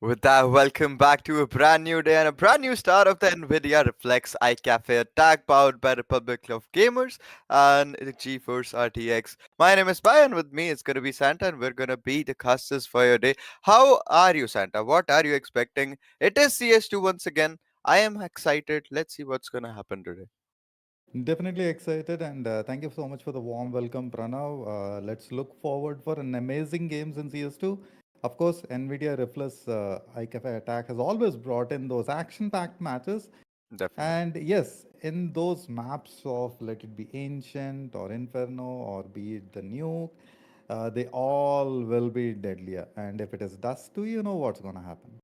With that, welcome back to a brand new day and a brand new start of the NVIDIA Reflex iCafe attack powered by Republic of Gamers and the GeForce RTX. My name is Bai and with me it's going to be Santa and we're going to be the casters for your day. How are you, Santa? What are you expecting? It is CS2 once again. I am excited. Let's see what's going to happen today. Definitely excited, and thank you so much for the warm welcome, Pranav. Let's look forward for an amazing games in CS2. Of course, NVIDIA Reflex iCafe attack has always brought in those action-packed matches. Definitely. And yes, in those maps of let it be Ancient or Inferno or be it the Nuke, they all will be deadlier. And if it is Dust 2, you know what's going to happen.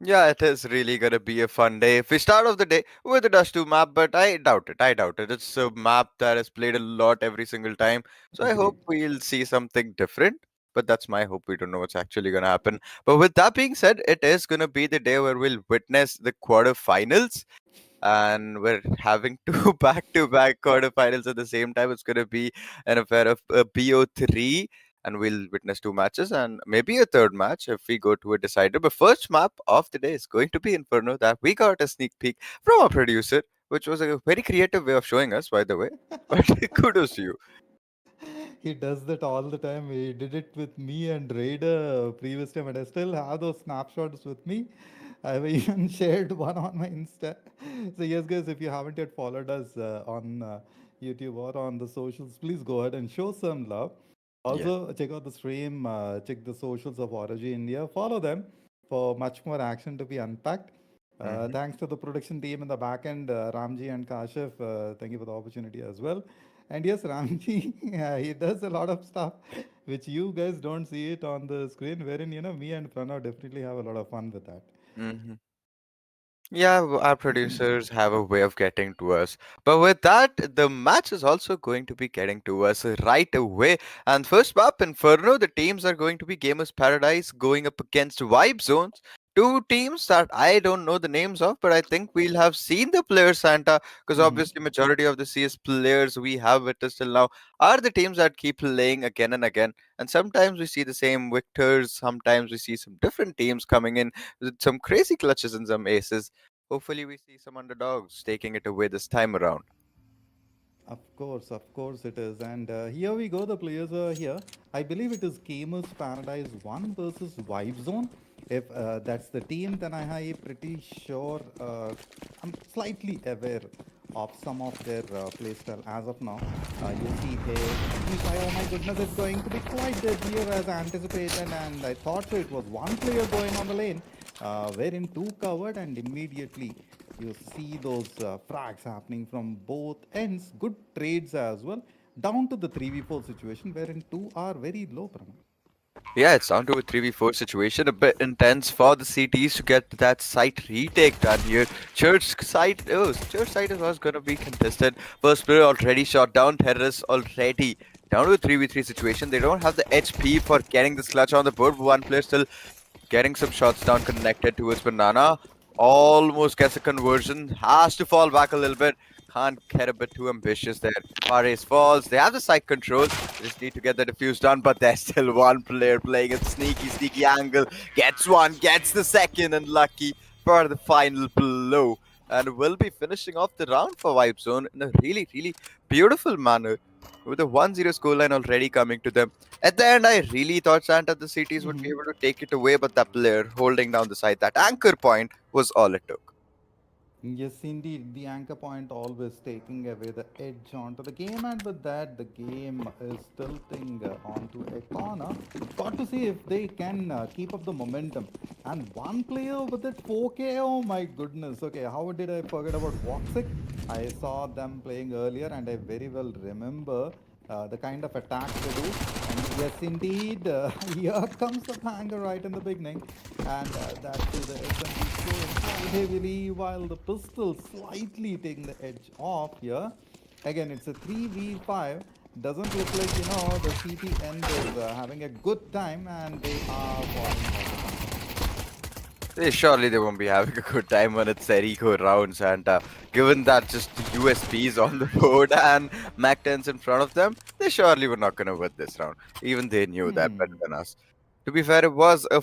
Yeah, it is really gonna be a fun day. If we start off the day with the Dust 2 map, but I doubt it. I doubt it. It's a map that is played a lot every single time. So I hope Agreed. we'll see something different. But that's my hope. We don't know what's actually gonna happen. But with that being said, it is gonna be the day where we'll witness the quarterfinals and we're having two back-to-back quarterfinals at the same time. It's going to be an affair of BO3, and we'll witness two matches and maybe a third match if we go to a decider. But first map of the day is going to be Inferno. That we got a sneak peek from our producer, which was a very creative way of showing us, by the way. But kudos to you. He does that all the time. He did it with me and Raider previous time, and I still have those snapshots with me. I've even shared one on my Insta. So yes, guys, if you haven't yet followed us on YouTube or on the socials, please go ahead and show some love. Yeah. Also, check out the stream, check the socials of Origi India. Follow them for much more action to be unpacked. Hmm. Thanks to the production team in the back end, Ramji and Kashif. Thank you for the opportunity as well. And yes, Ramji, he does a lot of stuff which you guys don't see it on the screen, wherein, me and Pranav definitely have a lot of fun with that. Hmm. Yeah, our producers have a way of getting to us. But with that, the match is also going to be getting to us right away. And first up, Inferno, the teams are going to be Gamers Paradise going up against Vibe Zones. Two teams that I don't know the names of, but I think we'll have seen the players, Santa, because Mhm. obviously majority of the CS players we have with us till now are the teams that keep playing again and again. And sometimes we see the same victors, sometimes we see some different teams coming in with some crazy clutches and some aces. Hopefully, we see some underdogs taking it away this time around. Of course it is. And here we go, the players are here. I believe it is Gamers Paradise 1 versus Vibe Zone. If that's the team, then I'm pretty sure I'm slightly aware of some of their playstyle as of now. You see a oh my goodness, it's going to be quite deadlier as anticipated. And I thought so. It was one player going on the lane, wherein two covered, and immediately you see those frags happening from both ends. Good trades as well. Down to the 3v4 situation wherein two are very low, Pranav. Yeah, it's down to a 3v4 situation, a bit intense for the CTs to get that site retake done here. Church site was gonna be contested. First player already shot down, terrorists already down to a 3v3 situation. They don't have the HP for getting this clutch on the board. One player still getting some shots down connected towards Banana. Almost gets a conversion. Has to fall back a little bit. Can't get a bit too ambitious there. Pares falls. They have the side control. They just need to get the defuse done, but there's still one player playing a sneaky angle. Gets one, gets the second, and lucky for the final blow. And will be finishing off the round for Vibe Zone in a really beautiful manner. With a 1-0 scoreline already coming to them. At the end, I really thought Santa the Cities would be able to take it away, but that player holding down the side, that anchor point, was all it took. Yes, indeed. The anchor point always taking away the edge onto the game, and with that, the game is tilting onto a corner. Got to see if they can keep up the momentum. And one player with that 4K, oh my goodness. Okay, how did I forget about Voxic? I saw them playing earlier, and I very well remember the kind of attack they do. And yes, indeed, here comes the banger right in the beginning, and that to the SMG scoring quite heavily, while the pistol slightly taking the edge off here. Again, it's a 3v5. Doesn't look like, the CT end is having a good time, and they are falling by the Surely they won't be having a good time when it's their eco rounds, and given that just the USPs on the board and Mac 10s in front of them, they surely were not going to win this round. Even they knew that better than us. To be fair, it was a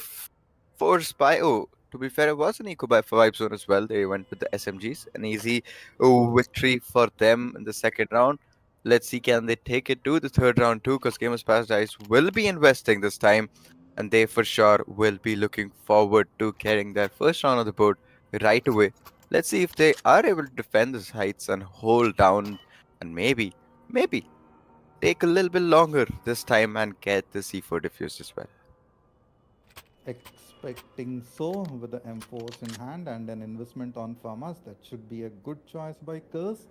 forced by. Oh, to be fair, it was an eco by for Vibe Zone as well. They went with the SMGs. An easy victory for them in the second round. Let's see, can they take it to the third round too? Because Gamers Paradise will be investing this time, and they for sure will be looking forward to getting their first round on the board right away. Let's see if they are able to defend these heights and hold down, and maybe take a little bit longer this time and get the C4 diffused as well. Expecting so with the M4s in hand and an investment on farmers, that should be a good choice by Curse.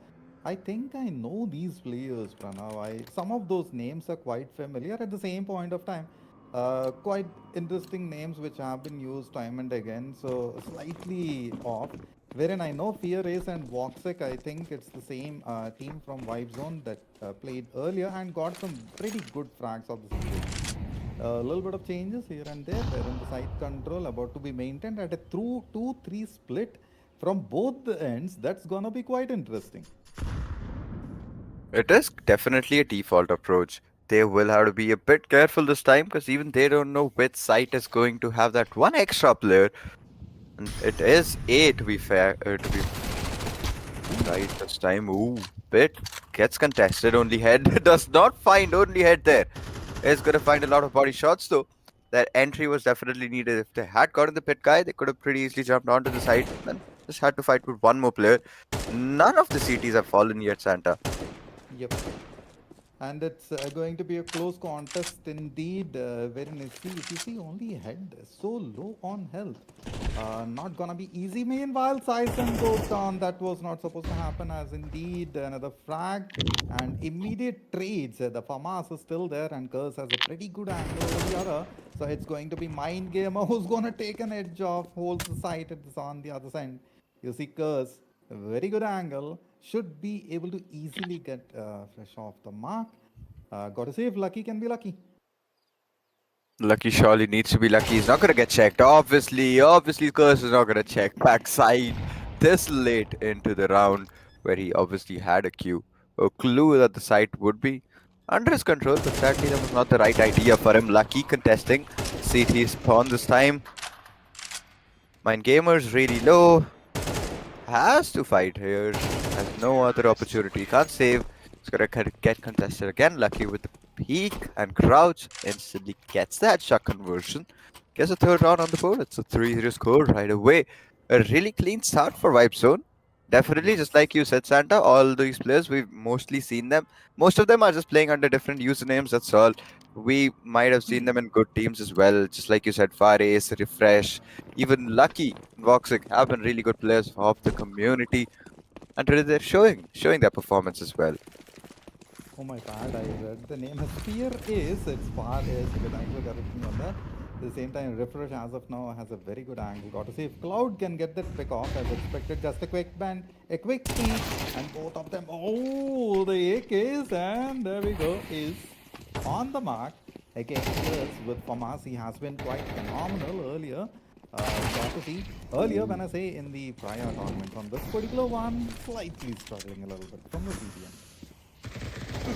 I think I know these players, Pranav. Some of those names are quite familiar at the same point of time. Quite interesting names which have been used time and again, so slightly off. Wherein I know Fear Ace and Voxic, I think it's the same team from Vibe Zone that played earlier and got some pretty good frags of the situation. A little bit of changes here and there, wherein the side control about to be maintained at a through 2-3 split from both the ends. That's gonna be quite interesting. It is definitely a default approach. They will have to be a bit careful this time because even they don't know which site is going to have that one extra player. And it is A to be fair, to be right this time. Ooh, bit gets contested. Only head does not find only head there. Is gonna find a lot of body shots though. That entry was definitely needed. If they had gotten the pit guy, they could have pretty easily jumped onto the side and just had to fight with one more player. None of the CTs have fallen yet, Santa. Yep. And it's going to be a close contest indeed, wherein if you see only head so low on health, not gonna be easy. Meanwhile, Sison goes down. That was not supposed to happen, as indeed another frag and immediate trades. The Famas is still there, and Curse has a pretty good angle over the other. So it's going to be Mind Gamer who's gonna take an edge off, holds the sight at this on the other side. You see Curse, a very good angle, should be able to easily get fresh off the mark. Gotta say, if lucky can be lucky. Lucky surely needs to be lucky. He's not gonna get checked. Obviously, Curse is not gonna check backside this late into the round where he obviously had a clue that the site would be under his control, but sadly that was not the right idea for him. Lucky contesting CT spawn this time. Mind Gamer's really low. Has to fight here. Has no other opportunity. Can't save. He's gonna get contested again. Lucky with the peek and crouch. Instantly gets that shot conversion. Gets a third round on the board. It's a 3-0 score right away. A really clean start for Vibe Zone. Definitely, just Yes. like you said, Santa, all these players, we've mostly seen them. Most of them are just playing under different usernames, that's all. We might have seen them in good teams as well, just like you said, Fares, Refresh, even Lucky and Voxic have been really good players of the community, and today they're showing their performance as well. Oh my bad, I read the name as Fear Ace. It's far Ace, but thanks for correcting me on that. At the same time, Refresh as of now has a very good angle. Got to see if Cloud can get that pick off as expected. Just a quick band, a quick peek, and both of them. Oh, the AKs, and there we go. Is on the mark. Again, yes, with Famas, he has been quite phenomenal earlier. Got to see earlier when I say in the prior tournament on this particular one, slightly struggling a little bit from the CDM.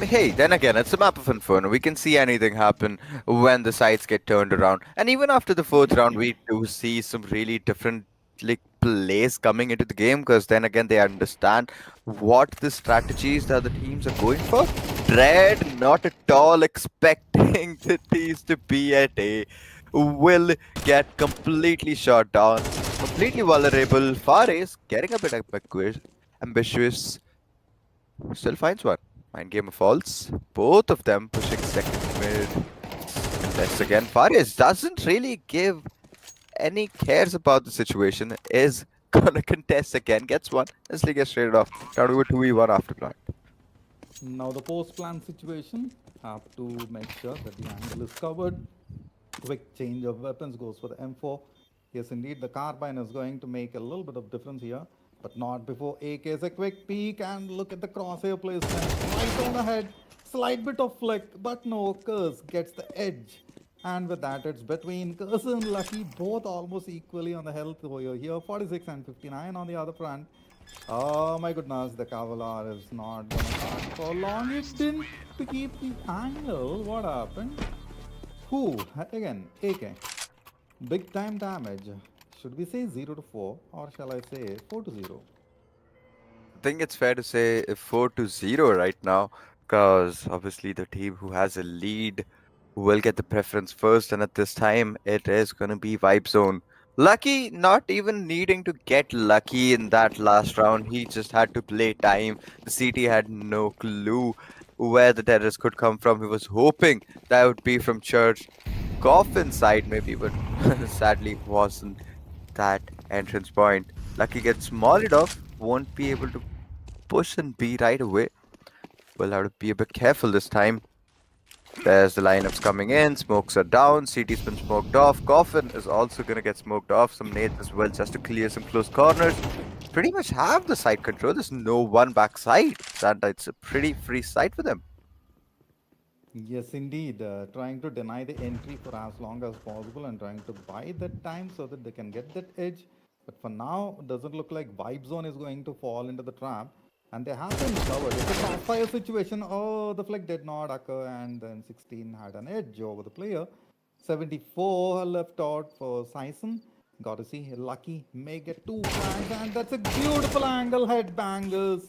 Hey, then again, it's a map of Inferno. We can see anything happen when the sides get turned around. And even after the fourth round, we do see some really different like plays coming into the game because then again they understand what the strategies the other teams are going for. Dread not at all expecting the teams to be at A. Will get completely shot down, completely vulnerable. Fares getting a bit ambitious. Still finds one. Mind Gamer falls. Both of them pushing second mid. Contest again. Fares doesn't really give any cares about the situation. Is gonna contest again. Gets one. Instantly gets traded off. Down to a 2v1 after plant. Now the post-plan situation, have to make sure that the angle is covered. Quick change of weapons goes for the M4. Yes, indeed, the carbine is going to make a little bit of difference here, but not before AK's a quick peek and look at the crosshair placement. Right on the head, slight bit of flick, but no, Curse gets the edge. And with that, it's between Curse and Lucky, both almost equally on the health over here, 46 and 59 on the other front. Oh my goodness, the Cavalier is not gonna last for long. It didn't to keep the angle. What happened? Who? Again, AK. Big time damage. Should we say 0 to 4 or shall I say 4 to 0? I think it's fair to say 4-0 right now, because obviously the team who has a lead will get the preference first, and at this time it is going to be Vibe Zone. Lucky, not even needing to get lucky in that last round, he just had to play time. The CT had no clue where the terrorist could come from. He was hoping that would be from Church Coffin side, maybe, but sadly it wasn't that entrance point. Lucky gets mollied off, won't be able to push and B right away. We'll have to be a bit careful this time. There's the lineups coming in. Smokes are down. CT's been smoked off. Coffin is also going to get smoked off. Some nades as well just to clear some close corners. Pretty much have the side control. There's no one back side. Santa, it's a pretty free side for them. Yes, indeed. Trying to deny the entry for as long as possible and trying to buy that time so that they can get that edge. But for now, it doesn't look like Vibe Zone is going to fall into the trap. And they have been covered. It's a crossfire situation. Oh, the flick did not occur, and then 16 had an edge over the player. 74 left out for Sison. Got to see Lucky may get two flags, and that's a beautiful angle headbangers.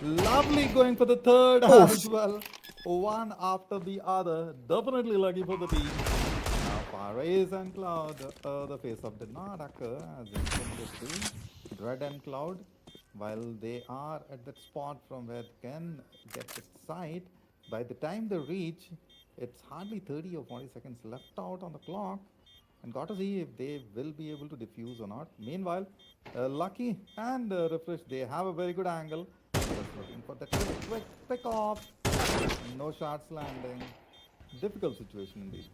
Lovely going for the third as Oof. well. One after the other. Definitely lucky for the team. Now Farais and Cloud. The face off did not occur as intended to. Dread and Cloud, while they are at that spot from where they can get the sight, by the time they reach, it's hardly 30 or 40 seconds left out on the clock, and got to see if they will be able to defuse or not. Meanwhile, Lucky and Refresh, they have a very good angle. Just looking for that quick pick off. No shots landing. Difficult situation indeed.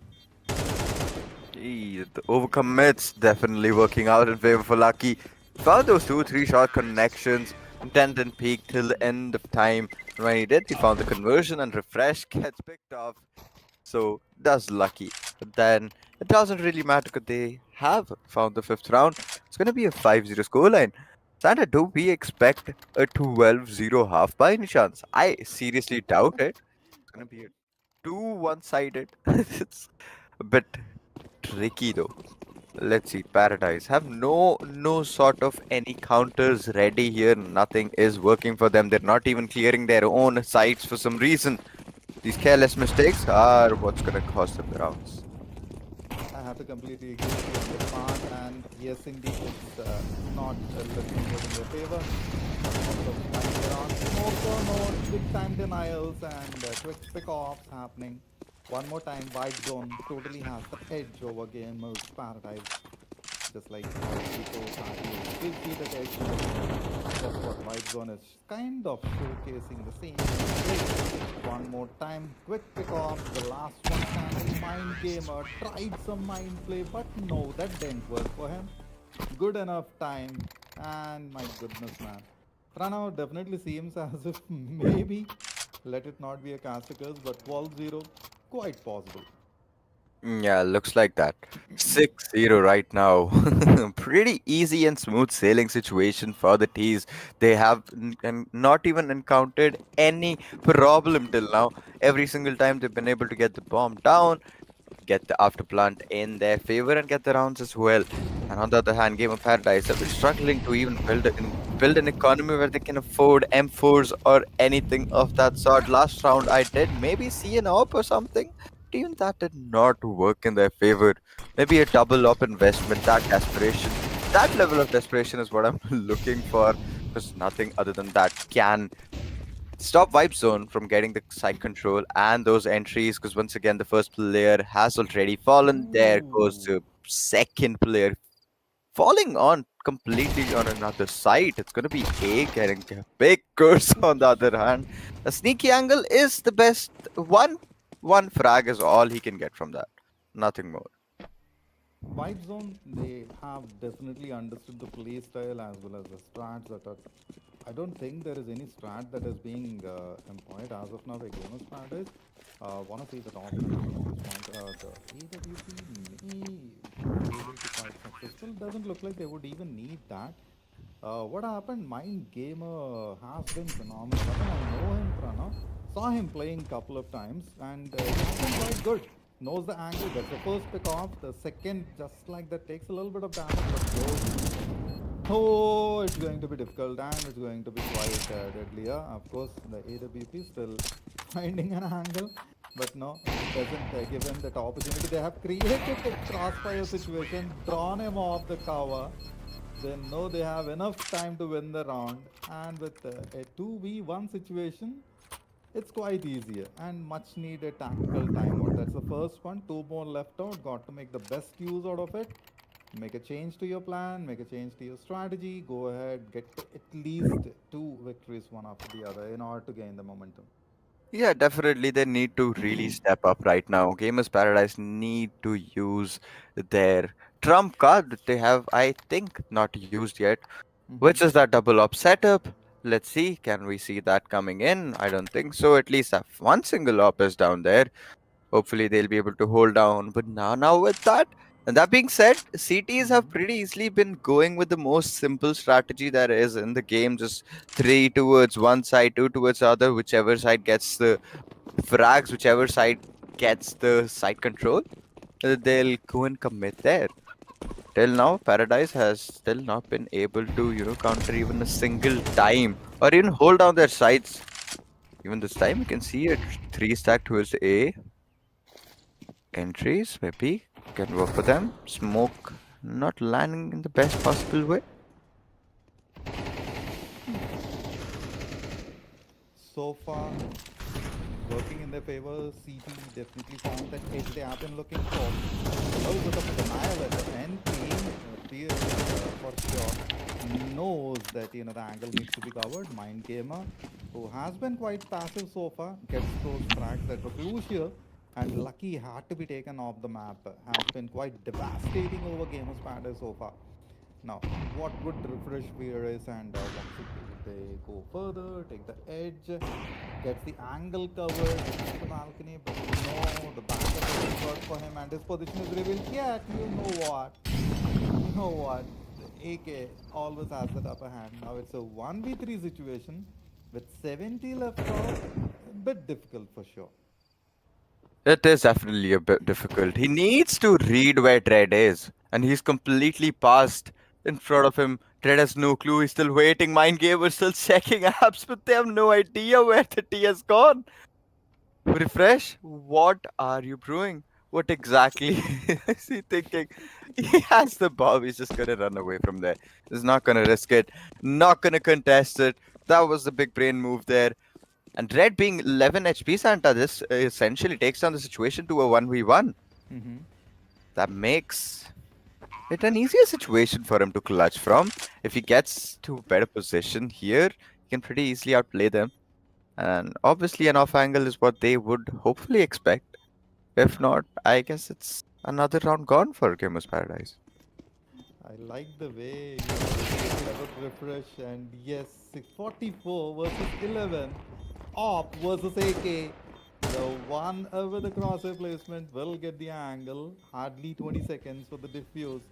Gee, the overcommits definitely working out in favor for Lucky. Found those 2-3 shot connections. Intent and peak till the end of time. And when he did, he found the conversion and refresh gets picked off. So that's lucky. But then it doesn't really matter because they have found the fifth round. It's going to be a 5-0 scoreline. Santa, do we expect a 12-0 half by any chance? I seriously doubt it. It's going to be a 2 one-sided. It's a bit tricky though. Let's see, Paradise have no sort of any counters ready here. Nothing is working for them. They're not even clearing their own sites for some reason. These careless mistakes are what's gonna cost them the rounds. I have to completely agree with you on this part, and yes, indeed, it's not looking good in their favor. Lots of spikes around, smoke or no, big time denials, and quick pick offs happening. One more time, White Zone totally has the edge over Gamer's Paradise. Just like how people still see that edge. That's what White Zone is kind of showcasing the same way. One more time, quick pick off. The last one standing mind gamer tried some mind play, but no, that didn't work for him. Good enough time, and my goodness, man. Pranav definitely seems as if maybe let it not be a caster curse, but 12-0, quite possible. Yeah, looks like that. 6-0 right now. Pretty easy and smooth sailing situation for the T's. They have not even encountered any problem till now. Every single time they've been able to get the bomb down, get the afterplant in their favor and get the rounds as well. And on the other hand, Game of Paradise have been struggling to even build an economy where they can afford M4s or anything of that sort. Last round I did maybe see an op or something, but even that did not work in their favor. Maybe a double up investment, that desperation. That level of desperation is what I'm looking for, because nothing other than that can stop Vibe Zone from getting the side control and those entries, because once again the first player has already fallen. There goes Ooh. the second player falling on completely on another side. It's gonna be A getting a big curse on the other hand. A sneaky angle is the best. One frag is all he can get from that. Nothing more. Vibe Zone, they have definitely understood the play style as well as the strats that are. I don't think there is any strat that is being employed as of now by Gamers Paradise. Want to see that option at this point. The AWP may be able to quite successful. Doesn't look like they would even need that. What happened? Mind Gamer has been phenomenal. I mean, I know him, Prana. Saw him playing couple of times, and he has been quite good. knows the angle, gets the first pick off. The second, just like that, takes a little bit of damage, but goes. Oh, it's going to be difficult and it's going to be quite deadlier. Of course, the AWP still finding an angle, but no, it doesn't give him that opportunity. They have created a crossfire situation, drawn him off the cover. They know they have enough time to win the round, and with a 2v1 situation, it's quite easier and much needed tactical timeout. That's the first one. Two more left out. Got to make the best use out of it. Make a change to your plan, make a change to your strategy. Go ahead, get at least two victories one after the other in order to gain the momentum. Yeah, definitely they need to really step up right now. Gamers Paradise need to use their trump card that they have, I think, not used yet, which is that double op setup. Let's see, can we see that coming in? I don't think so. At least that one single op is down there. Hopefully they'll be able to hold down. But now with that, and that being said, CTs have Mm-hmm. pretty easily been going with the most simple strategy there is in the game. Just three towards one side, two towards the other, whichever side gets the frags, whichever side gets the side control, they'll go and commit there. Till now, Paradise has still not been able to, counter even a single time or even hold down their sides. Even this time, you can see a three stack towards the A. Entries, maybe, can work for them. Smoke not landing in the best possible way. So far, working in their favor. CT definitely found that edge they have been looking for. A little bit of denial at the end. Clear for sure. Knows that the angle needs to be covered. Mind Gamer, who has been quite passive so far, gets those frags that were crucial. And Lucky had to be taken off the map. Has been quite devastating over Gamers Paradise so far. Now, what would refresh fear is and what should they go further, take the edge, gets the angle covered, hits the balcony, but no, the backup doesn't work for him and his position is revealed. Yet, you know what? You know what? The AK always has that upper hand. Now it's a 1v3 situation with 70 left out. A bit difficult for sure. It is definitely a bit difficult. He needs to read where Dread is, and he's completely passed in front of him. Dread has no clue. He's still waiting. Mind Gamer still checking apps, but they have no idea where the T has gone. Refresh? What are you brewing? What exactly is he thinking? He has the bomb. He's just gonna run away from there. He's not gonna risk it. Not gonna contest it. That was the big brain move there. And Red being 11 HP Santa, this essentially takes down the situation to a 1v1. Mm-hmm. That makes it an easier situation for him to clutch from. If he gets to a better position here, he can pretty easily outplay them. And obviously, an off angle is what they would hopefully expect. If not, I guess it's another round gone for Gamers Paradise. I like the way you are thinking about refresh and yes, 44 versus 11. Op versus AK. The one with the crosshair placement will get the angle. Hardly 20 seconds for the diffuse.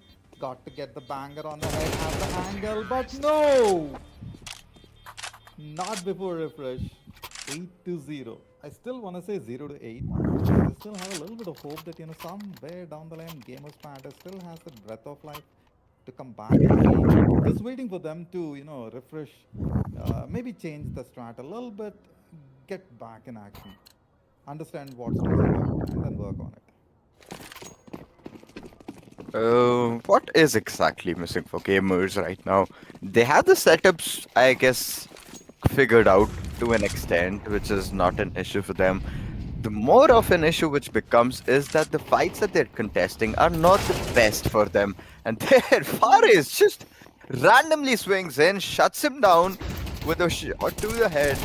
Got to get the banger on the head at the angle, but no! Not before refresh. 8 to 0. I still want to say 0 to 8. I still have a little bit of hope that somewhere down the line Gamers Paradise still has the breath of life to come back in the game. Just waiting for them to refresh, maybe change the strat a little bit, get back in action, understand what's missing out, and then work on it. What is exactly missing for gamers right now? They have the setups, I guess, figured out to an extent, which is not an issue for them. The more of an issue which becomes is that the fights that they're contesting are not the best for them. And there, Faris just randomly swings in, shuts him down with a shot to the head,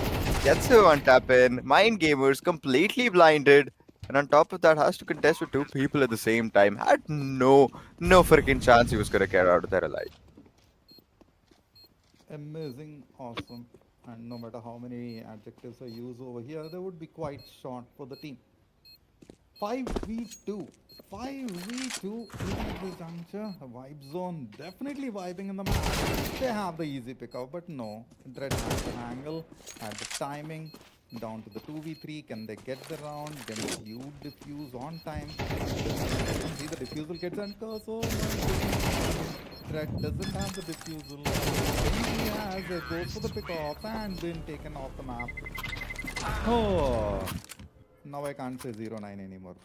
gets him on tap in. Mind Gamers completely blinded. And on top of that, has to contest with two people at the same time. Had no freaking chance he was gonna get out of there alive. Amazing, awesome, and no matter how many adjectives I use over here, they would be quite short for the team. 5v2. 5v2 even at this juncture. Vibe zone definitely vibing in the map. They have the easy pickup, but no. Dread had the angle, had the timing, Down to the 2v3. Can they get the round? Can Clue defuse on time? Definitely. I don't see the defusal gets and curse. Oh my goodness, man. Threat doesn't have the defusal. And the thing he has goes for the pickoff and been taken off the map. Oh, now I can't say 0-9 anymore.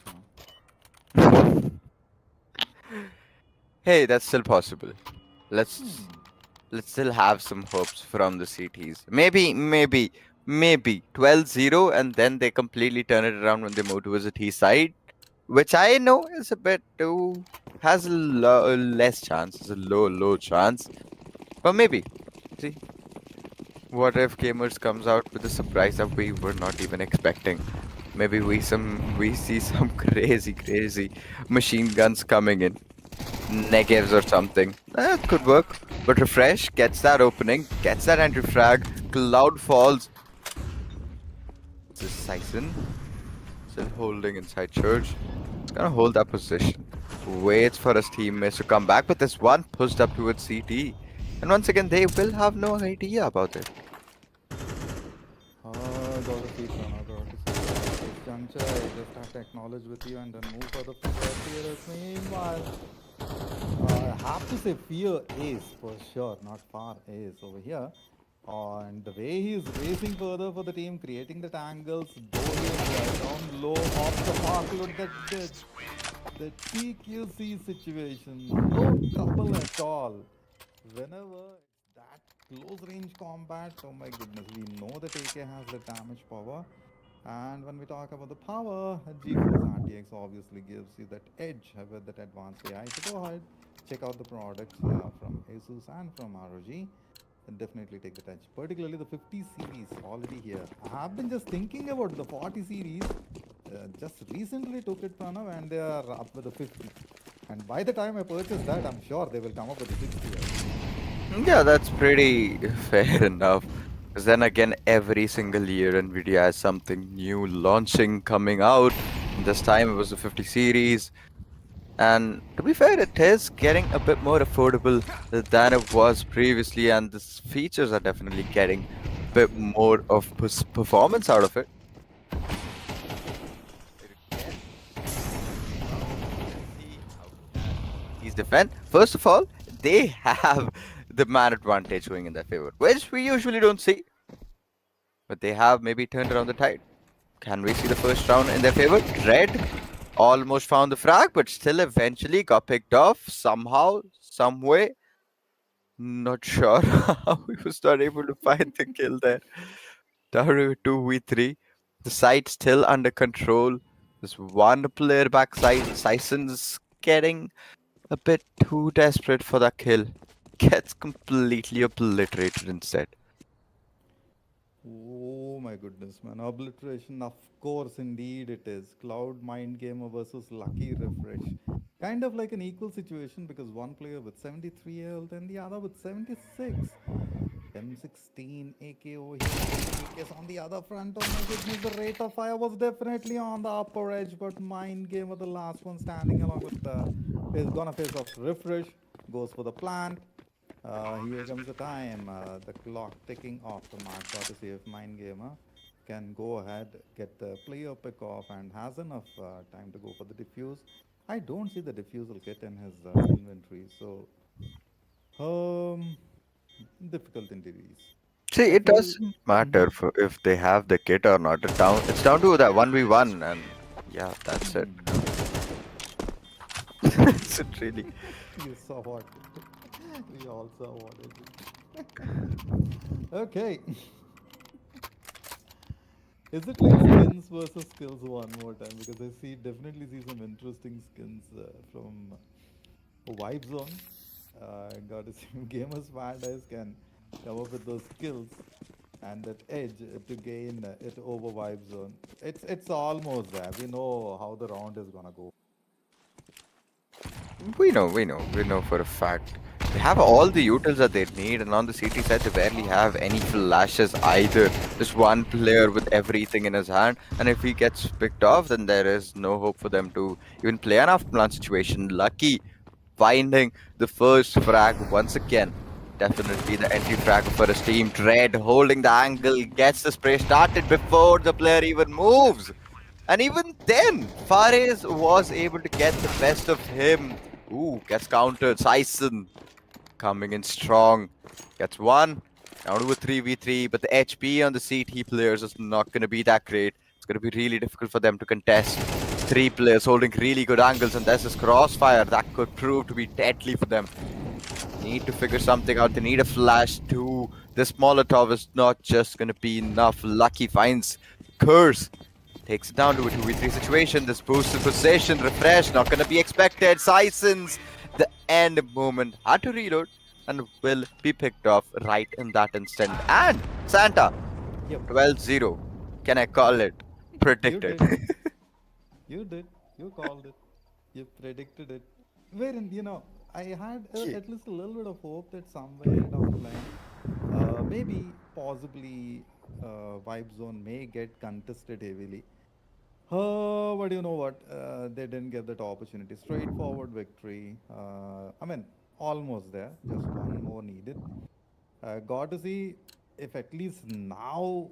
Hey, that's still possible. Let's Hmm. let's still have some hopes from the CTs. Maybe 12-0, and then they completely turn it around when they move towards the T side, which I know is a bit too has a less chance, is a low chance. But maybe. See, what if gamers comes out with a surprise that we were not even expecting? Maybe we see some crazy machine guns coming in, negatives or something. That could work. But refresh gets that opening, gets that entry frag. Cloud falls. This is Sison still holding inside church. It's gonna hold that position. Waits for his teammates to come back, but this one pushed up towards CT. And once again, they will have no idea about it. Got to see Pranav, got to see Pranav. At this juncture, I just have to acknowledge with you and then move further from there. Fear is meanwhile. I have to say fear is for sure, not far is over here. And the way he is racing further for the team, creating the tangles, though he is down low off the mark, look at the TQC situation. No trouble at all. Whenever it's that close range combat, oh my goodness, we know that AK has the damage power. And when we talk about the power, GeForce RTX obviously gives you that edge with that advanced AI. So go ahead, check out the products from ASUS and from ROG. And definitely take the edge. Particularly the 50 series already here. I have been just thinking about the 40 series. Just recently took it, Pranav, and they are up with the 50. And by the time I purchase that, I'm sure they will come up with the 60. Yeah, that's pretty fair enough. Because then again, every single year NVIDIA has something new launching coming out. And this time it was the 50 series. And to be fair, it is getting a bit more affordable than it was previously, and the features are definitely getting a bit more of performance out of it. Again, let's see how can these defend. First of all, they have the man advantage going in their favor, which we usually don't see, but they have maybe turned around the tide. Can we see the first round in their favor? Red almost found the frag, but still eventually got picked off somehow, some way. Not sure how he was not able to find the kill there. Daru 2v3. The site still under control. There's one player backside. Syson's getting a bit too desperate for that kill. Gets completely obliterated instead. Oh my goodness, man. Obliteration, of course, indeed it is. Cloud Mind Gamer versus Lucky Refresh. Kind of like an equal situation because one player with 73 health and the other with 76. M16 AKO here. AKs on the other front. Oh my goodness, the rate of fire was definitely on the upper edge, but Mind Gamer, the last one standing along with the is gonna face off Refresh. Goes for the plant. Here comes the time, the clock ticking off the mark. Got to see if Mind Gamer can go ahead, get the player pick off, and has enough time to go for the diffuse. I don't see the diffusal kit in his inventory, so um, difficult indeed. See, I it feel. doesn't Mhm. matter for if they have the kit or not. It's down to that 1v1, and yeah, that's it. Hmm. It's it really. You saw what? We all saw what is it. Okay. Is it like skins versus skills one more time? Because I see definitely see some interesting skins from Vibe Zone. Got to see gamers paradise can come up with those skills and that edge to gain it over Vibe Zone. It's almost there. We know how the round is gonna go. We know for a fact. They have all the utils that they need, and on the CT side, they barely have any flashes either. Just one player with everything in his hand, and if he gets picked off, then there is no hope for them to even play an after plan situation. Lucky finding the first frag once again. Definitely the entry frag for his team. Dread holding the angle, gets the spray started before the player even moves. And even then, Fares was able to get the best of him. Ooh, gets countered. Sison coming in strong. Gets one. Down to a 3v3, but the HP on the CT players is not going to be that great. It's going to be really difficult for them to contest. Three players holding really good angles, and there's this crossfire that could prove to be deadly for them. Need to figure something out. They need a flash too. This Molotov is not just going to be enough. Lucky finds Curse. Takes it down to a 2v3 situation. This boosted position, refresh, not going to be expected. Sison's the end moment. Had to reload and will be picked off right in that instant. And Santa, Yep. 12-0. Can I call it? You Predicted. did. You did. You called it. You predicted it. Wherein, I had at least a little bit of hope that somewhere down the line, maybe, possibly, Vibe Zone may get contested heavily. But you know what? They didn't get that opportunity. Straightforward victory. I mean, almost there. Just one more needed. Got to see if at least now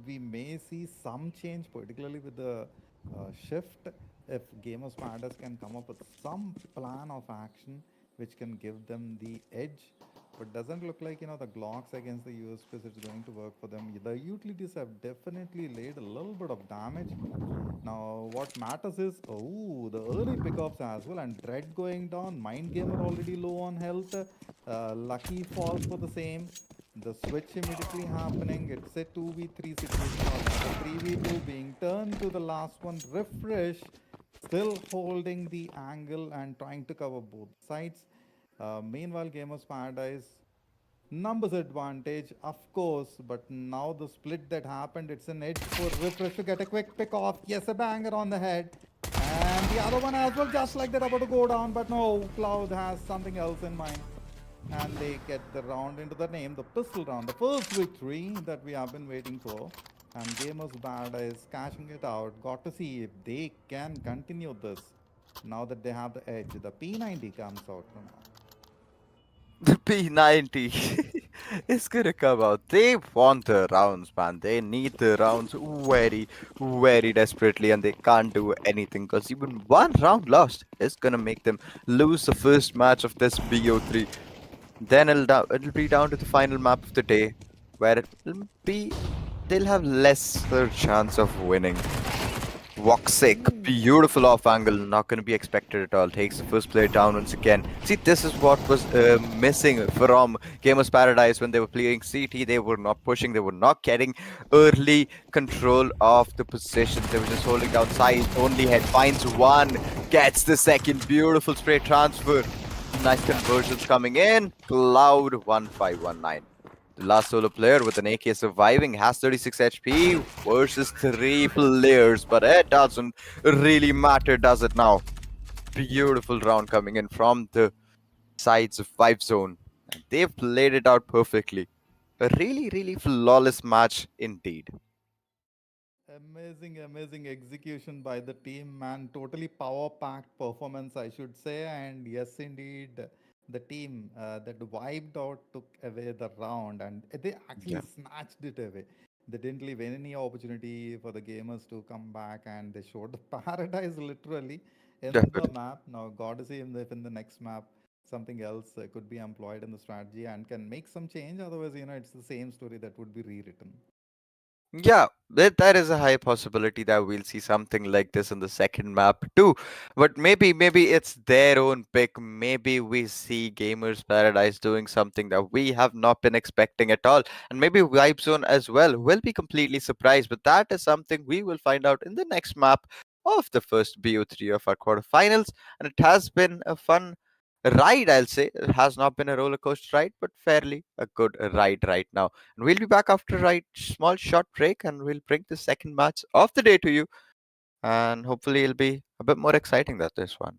we may see some change, particularly with the shift. If Gamers Matters can come up with some plan of action which can give them the edge, but doesn't look like the Glocks against the USPs it's going to work for them. The utilities have definitely laid a little bit of damage. Now, what matters is, the early pickups as well, and Dread going down, Mind Gamer already low on health, Lucky falls for the same. The switch immediately happening, it's a 2v3 situation, or a 3v2 being turned to the last one, refresh, still holding the angle and trying to cover both sides. Meanwhile, Gamers Paradise numbers advantage, of course, but now the split that happened, it's an edge for refresh to get a quick pick off. Yes, a banger on the head. And the other one as well, just like that, about to go down, but no, Cloud has something else in mind. And they get the round into the name, the pistol round, the first victory that we have been waiting for. And Gamers Bad is cashing it out. Got to see if they can continue this now that they have the edge. The P90 comes out now. The P90 is gonna come out. They want the rounds, man. They need the rounds very, very desperately, and they can't do anything because even one round lost is gonna make them lose the first match of this BO3. Then it'll be down to the final map of the day, where they'll have lesser chance of winning. Voxic, beautiful off angle, not going to be expected at all. Takes the first player down once again. See, this is what was missing from Gamers Paradise when they were playing CT. They were not pushing, they were not getting early control of the position. They were just holding down side. Only head finds one, gets the second. Beautiful spray transfer. Nice conversions coming in. Cloud 1519. The last solo player with an AK surviving has 36 HP versus 3 players, but it doesn't really matter, does it now? Beautiful round coming in from the sides of Vibe Zone. And they've played it out perfectly. A really, really flawless match indeed. Amazing, amazing execution by the team, man. Totally power packed performance, I should say. And yes, indeed, the team that wiped out took away the round and they actually Yeah, snatched it away. They didn't leave any opportunity for the gamers to come back and they showed the paradise literally in the definitely. map. Now, got to see if in the next map something else could be employed in the strategy and can make some change. Otherwise, it's the same story that would be rewritten. Yeah, that is a high possibility that we'll see something like this in the second map too. But maybe it's their own pick. Maybe we see Gamers Paradise doing something that we have not been expecting at all. And maybe Vibe Zone as well will be completely surprised. But that is something we will find out in the next map of the first BO3 of our quarterfinals. And it has been a fun ride, I'll say. It has not been a roller coaster ride, but fairly a good ride right now. And we'll be back after a small short break and we'll bring the second match of the day to you. And hopefully it'll be a bit more exciting than this one.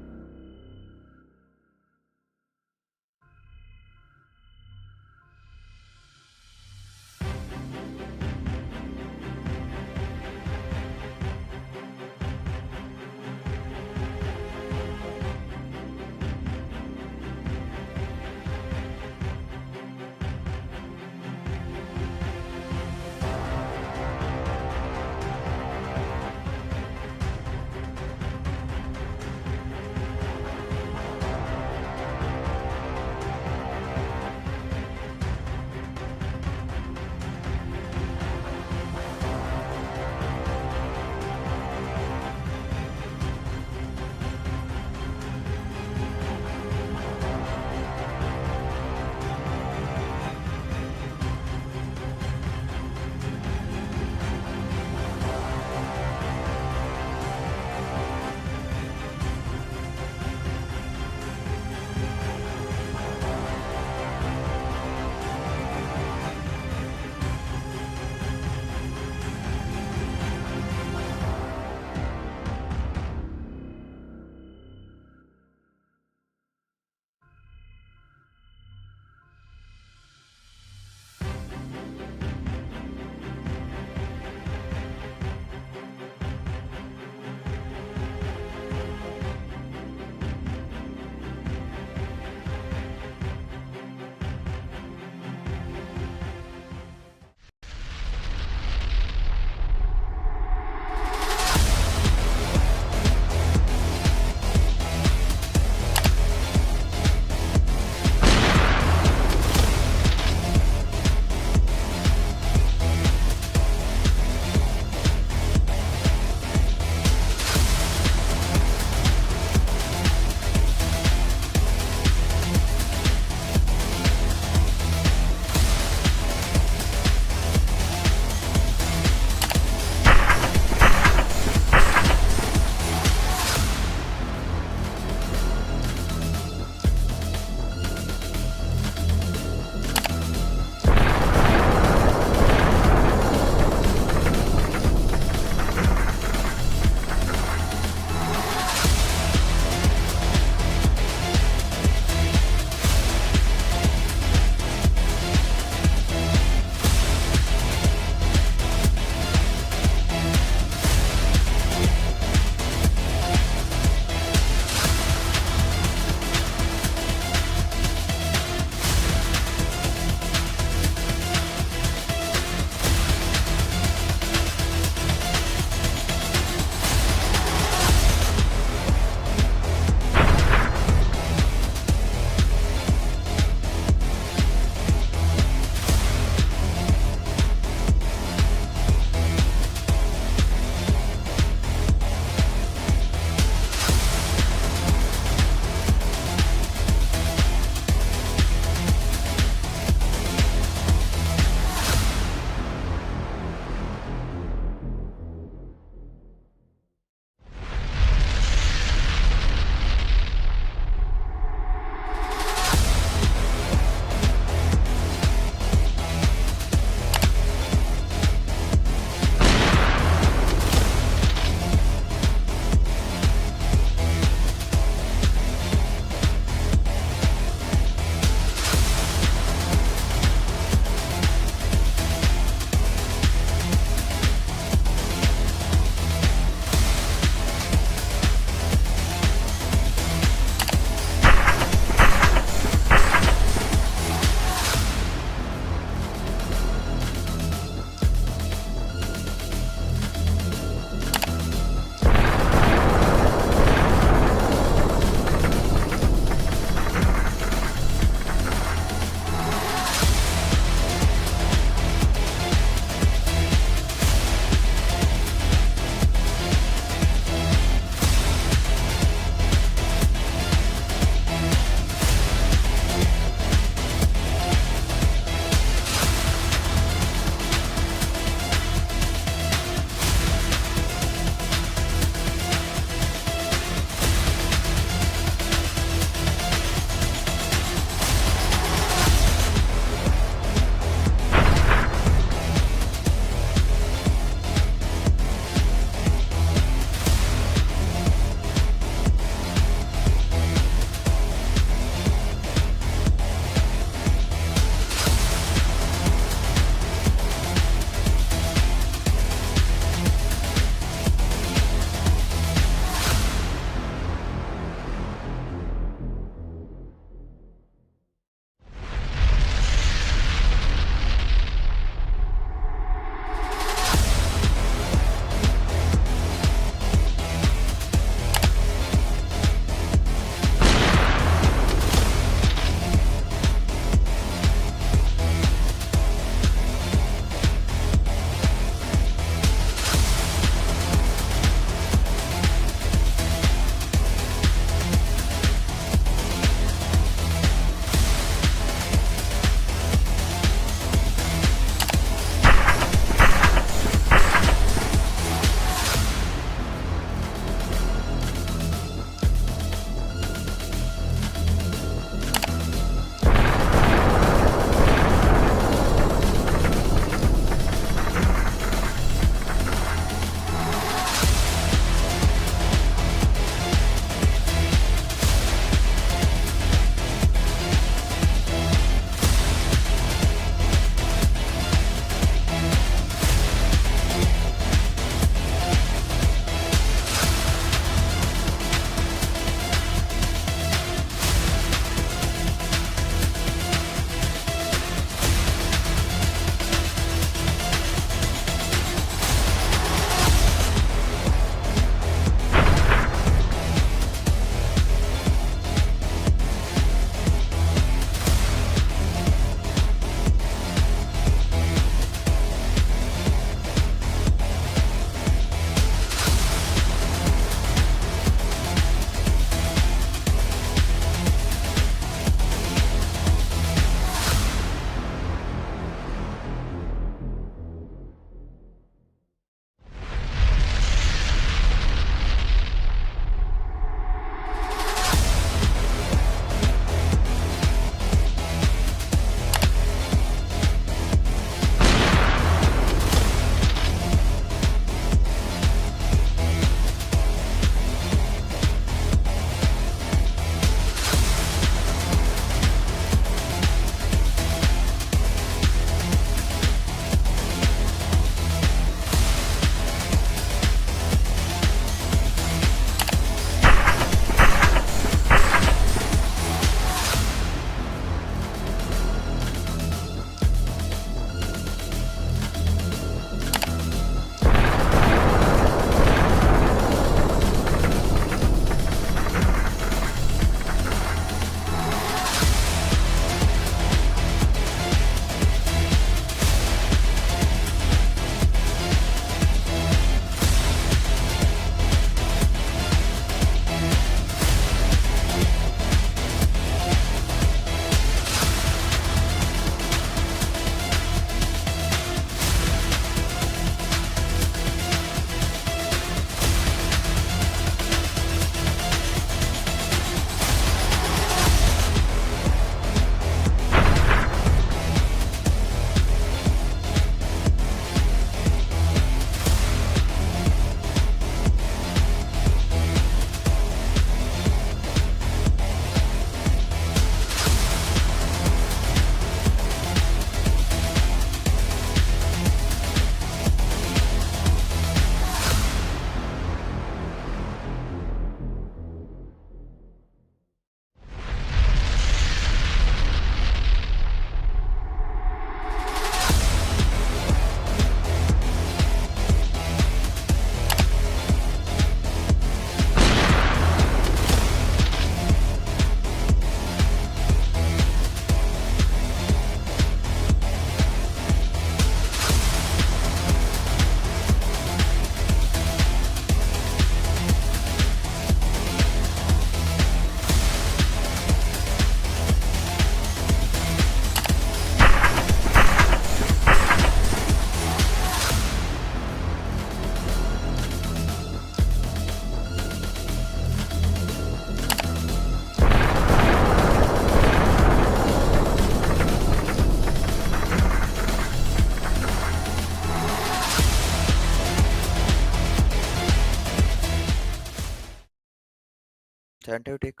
Santa, you take.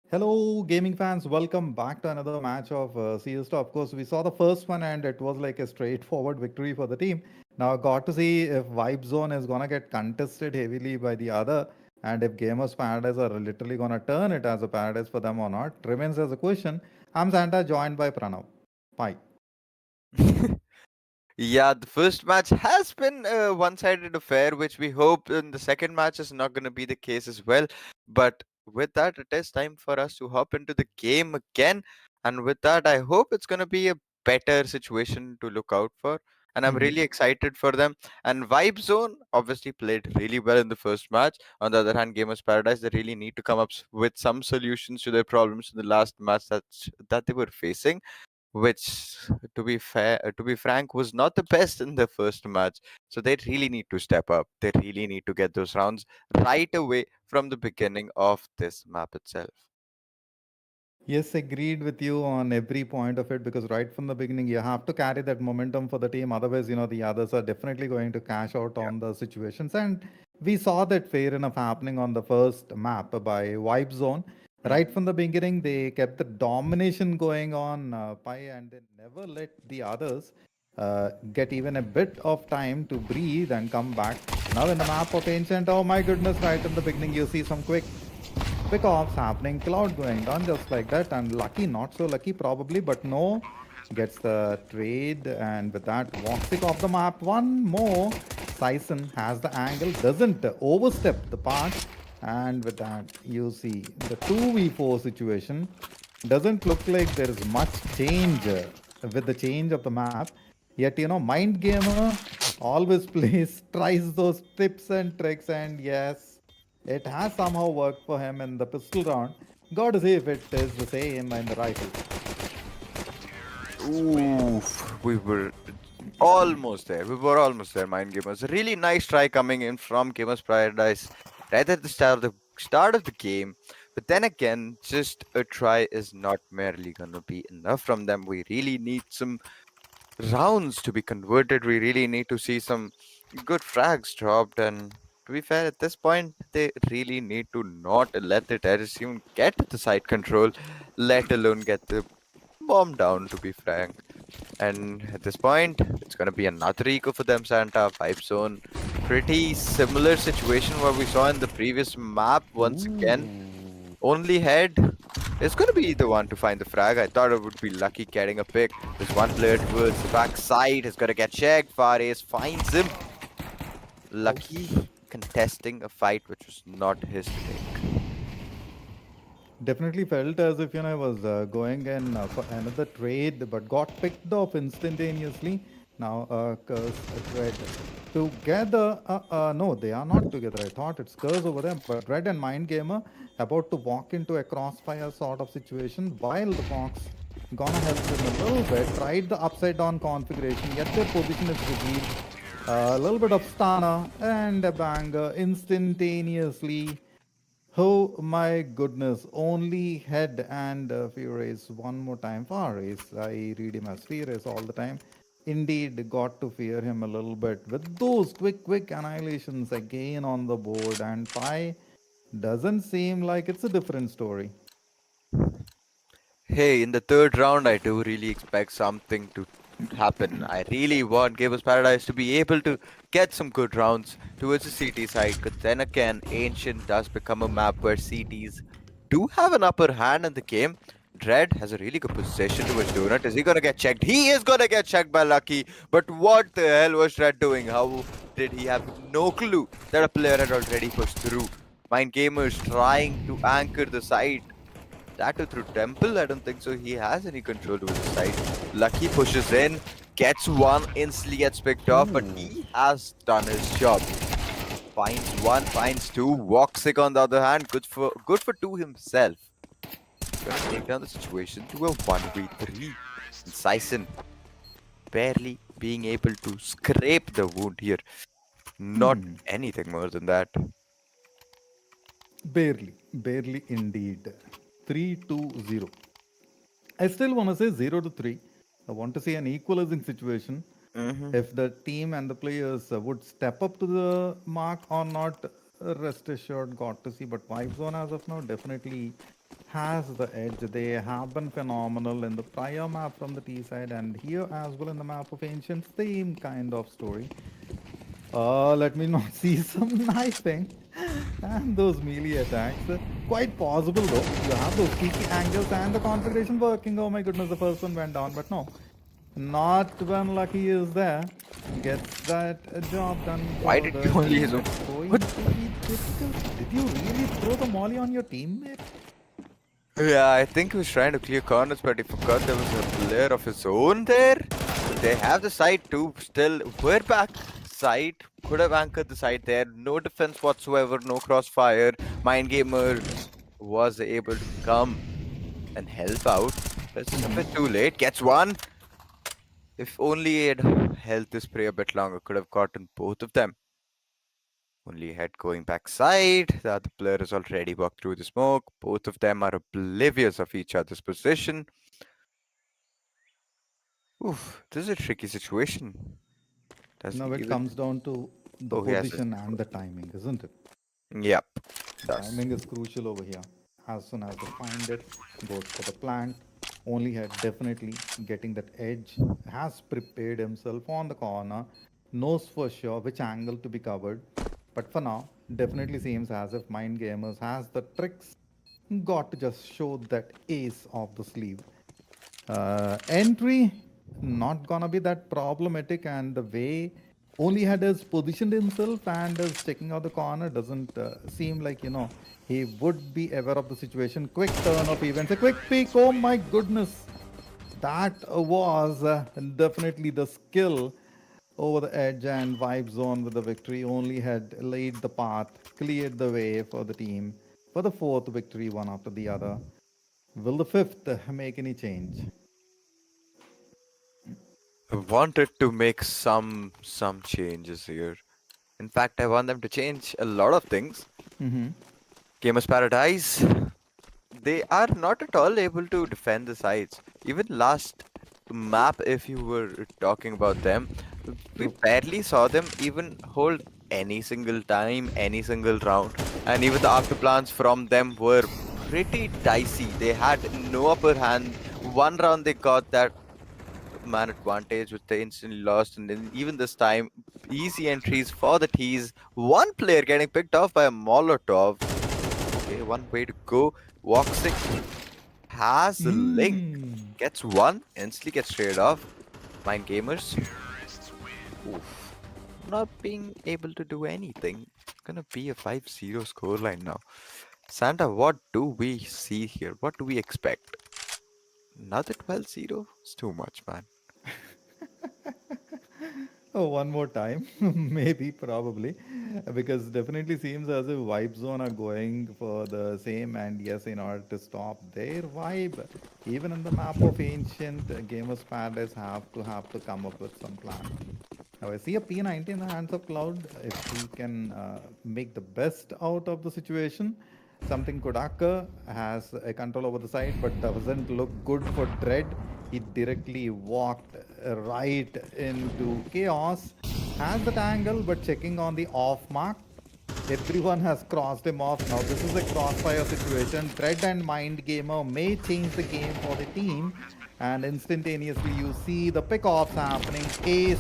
Hello, gaming fans. Welcome back to another match of CS:GO. Of course, we saw the first one and it was like a straightforward victory for the team. Now, got to see if Vibe Zone is going to get contested heavily by the other and if Gamers Paradise are literally going to turn it as a paradise for them or not remains as a question. I'm Santa, joined by Pranav. Bye. Yeah, the first match has been a one-sided affair, which we hope in the second match is not going to be the case as well. But with that, it is time for us to hop into the game again. And with that, I hope it's going to be a better situation to look out for. And I'm Mhm. really excited for them. And Vibe Zone obviously played really well in the first match. On the other hand, Gamers Paradise, they really need to come up with some solutions to their problems in the last match that they were facing, which to be frank was not the best in the first match. So they really need to step up. They really need to get those rounds right away from the beginning of this map itself. Yes, agreed with you on every point of it because right from the beginning, you have to carry that momentum for the team. Otherwise, the others are definitely going to cash out Yeah. on the situations. And we saw that fair enough happening on the first map by Wipe Zone. Right Hmm. from the beginning, they kept the domination going on Pi and they never let the others get even a bit of time to breathe and come back. Now, in the map of Ancient, oh my goodness, right in the beginning, you see some quick ops happening, cloud going down just like that, and lucky, not so lucky probably, but no, gets the trade, and with that, Voxic off the map, one more. Sison has the angle, doesn't overstep the part, and with that, you see the 2v4 situation. Doesn't look like there is much change with the change of the map. Yet, Mind Gamer always plays, tries those tips and tricks, and yes, it has somehow worked for him in the pistol round. Got to see if it is the same in the rifle. Oof, we were almost there. We were almost there, Mind Gamers. A really nice try coming in from Gamers Paradise right at the start of the game. But then again, just a try is not merely gonna be enough from them. We really need some rounds to be converted. We really need to see some good frags dropped. And to be fair, at this point, they really need to not let the terrorists even get the side control, let alone get the bomb down, to be frank. And at this point, it's going to be another eco for them, Santa. Vibe Zone. Pretty similar situation what we saw in the previous map once again. Ooh. Only head is going to be the one to find the frag. I thought it would be lucky getting a pick. There's one player towards the backside. He's going to get checked. Fares finds him. Lucky Ouch. contesting a fight which was not his to take. Definitely felt as if I was going in for another trade, but got picked off instantaneously. Now, Curse, Red, together. No, they are not together. I thought it's Curse over there, but Red and Mind Gamer about to walk into a crossfire sort of situation while the Fox gonna help them a little bit. Tried the upside down configuration, yet their position is revealed. A little bit of stunner and a banger instantaneously. Oh my goodness, only head and Furious one more time. Faris, I read him as Furious all the time. Indeed, got to fear him a little bit with those quick annihilations again on the board. And Pi doesn't seem like it's a different story. Hey, in the third round, I do really expect something to happen. I really want Gables Paradise to be able to get some good rounds towards the CT side. Because then again, Ancient does become a map where CTs do have an upper hand in the game. Dread has a really good position towards Donut. Is he gonna get checked? He is gonna get checked by Lucky. But what the hell was Dread doing? How did he have no clue that a player had already pushed through? Mind Gamers trying to anchor the side. Tattoo through Temple? I don't think so. He has any control over the side. Lucky pushes in, gets one, instantly gets picked off, but Ooh. he has done his job. Finds one, finds two. Voxic on the other hand, good for two himself. Gonna take down the situation to a 1v3. And Sison barely being able to scrape the wound here. Not anything more than that. Barely indeed. 3-2-0. I still want to say 0 to 3. I want to see an equalizing situation. Hmm. If the team and the players would step up to the mark or not, rest assured got to see. But Vibe Zone as of now definitely has the edge. They have been phenomenal in the prior map from the T side and here as well in the map of Ancient, same kind of story. Let me not see some knifing and those melee attacks. Quite possible though. You have those peaky angles and the configuration working. Oh my goodness, the first one went down, but no. Not when Lucky is there. Gets that job done Why for did the you only team. use It's what? going to be difficult. Did you really throw the molly on your teammate? Yeah, I think he was trying to clear corners, but he forgot there was a player of his own there. They have the side too. Still, we're back. Side could have anchored the side there. No defense whatsoever. No crossfire. Mind Gamer was able to come and help out. It's a bit too late. Gets one. If only he had held this prey a bit longer, could have gotten both of them. Only head going backside. The other player has already walked through the smoke. Both of them are oblivious of each other's position. Oof, this is a tricky situation. Does he Now it even? comes down to the Oh, he has his. position and the timing, isn't it? Yep, does. Timing is crucial over here. As soon as they find it, goes for the plant. Only had definitely getting that edge, has prepared himself on the corner, knows for sure which angle to be covered. But for now, definitely seems as if Mind Gamers has the tricks, got to just show that ace of the sleeve. Entry not gonna be that problematic, and the way only had has positioned himself and is checking out the corner doesn't seem like he would be aware of the situation. Quick turn of events, a quick peek. Oh my goodness, that was definitely the skill over the edge and vibe zone with the victory. Only had laid the path, cleared the way for the team for the fourth victory, one after the other. Will the fifth make any change? I wanted to make some changes here. In fact, I want them to change a lot of things. Mm-hmm. Gamers Paradise, they are not at all able to defend the sides. Even last map, if you were talking about them, we True. barely saw them even hold any single time, any single round. And even the after plans from them were pretty dicey. They had no upper hand. One round they got that man advantage, which they instantly lost. And then even this time, easy entries for the T's. One player getting picked off by a Molotov. Okay, one way to go. Voxic has a link. Mm. Gets one, instantly gets traded off. Mind Gamers. Oof. Not being able to do anything. Gonna be a 5-0 scoreline now. Santa, what do we see here? What do we expect? Another 12-0? It's too much, man. Oh, one more time, maybe, probably, because definitely seems as if Vibe Zone are going for the same, and yes, in order to stop their vibe, even in the map of ancient gamers paradise, have to come up with some plan. Now I see a P90 in the hands of Cloud. If he can make the best out of the situation, something could occur. Has a control over the side, but doesn't look good for Dread. He directly walked right into chaos. Has that angle, but checking on the off mark. Everyone has crossed him off now. This is a crossfire situation. Dread and Mind Gamer may change the game for the team, and instantaneously you see the pickoffs happening. Ace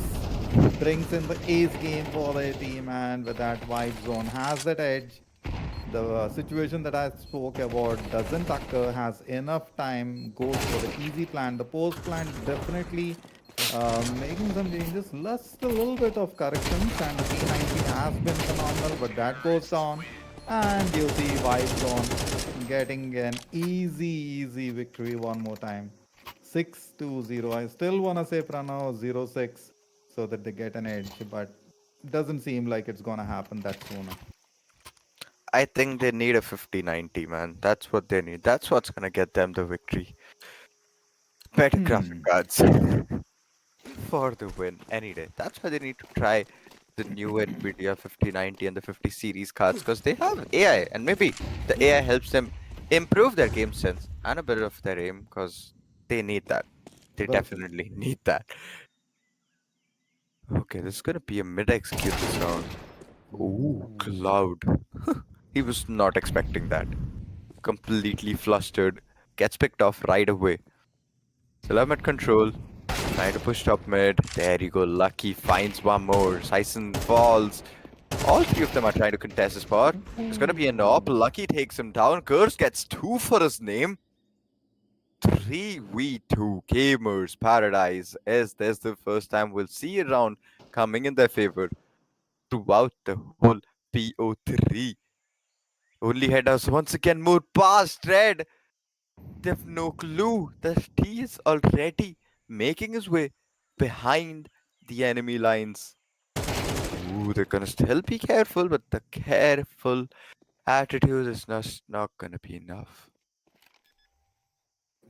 brings in the ace game for the team, and with that, Vibe Zone has that edge. The situation that I spoke about doesn't occur, has enough time, goes for the easy plan. The post plan definitely making some changes, just a little bit of corrections, and the P90 has been phenomenal, but that goes down, and you see Vibe Zone getting an easy victory one more time. 6-0. I still want to say Pranav 0-6 so that they get an edge, but doesn't seem like it's gonna happen that sooner. I think they need a 50-90, man. That's what they need. That's what's gonna get them the victory. Better graphic Hmm. cards for the win any day. That's why they need to try the new NVIDIA 5090 and the 50 series cards because they have AI, and maybe the AI helps them improve their game sense and a bit of their aim because they need that. They Well said. definitely need that. Okay, this is gonna be a mid execute this round. Ooh, Ooh. Cloud. He was not expecting that. Completely flustered. Gets picked off right away. Still I'm at control. Trying to push top mid. There you go. Lucky finds one more. Syson falls. All three of them are trying to contest the spot. It's gonna be a knob. Ooh. Lucky takes him down. Curse gets two for his name. 3v2 Gamers Paradise. Is this the first time we'll see a round coming in their favor throughout the whole PO3? Only headers once again moved past Red. They have no clue that he is already making his way behind the enemy lines. Ooh, they're gonna still be careful, but the careful attitude is not gonna be enough.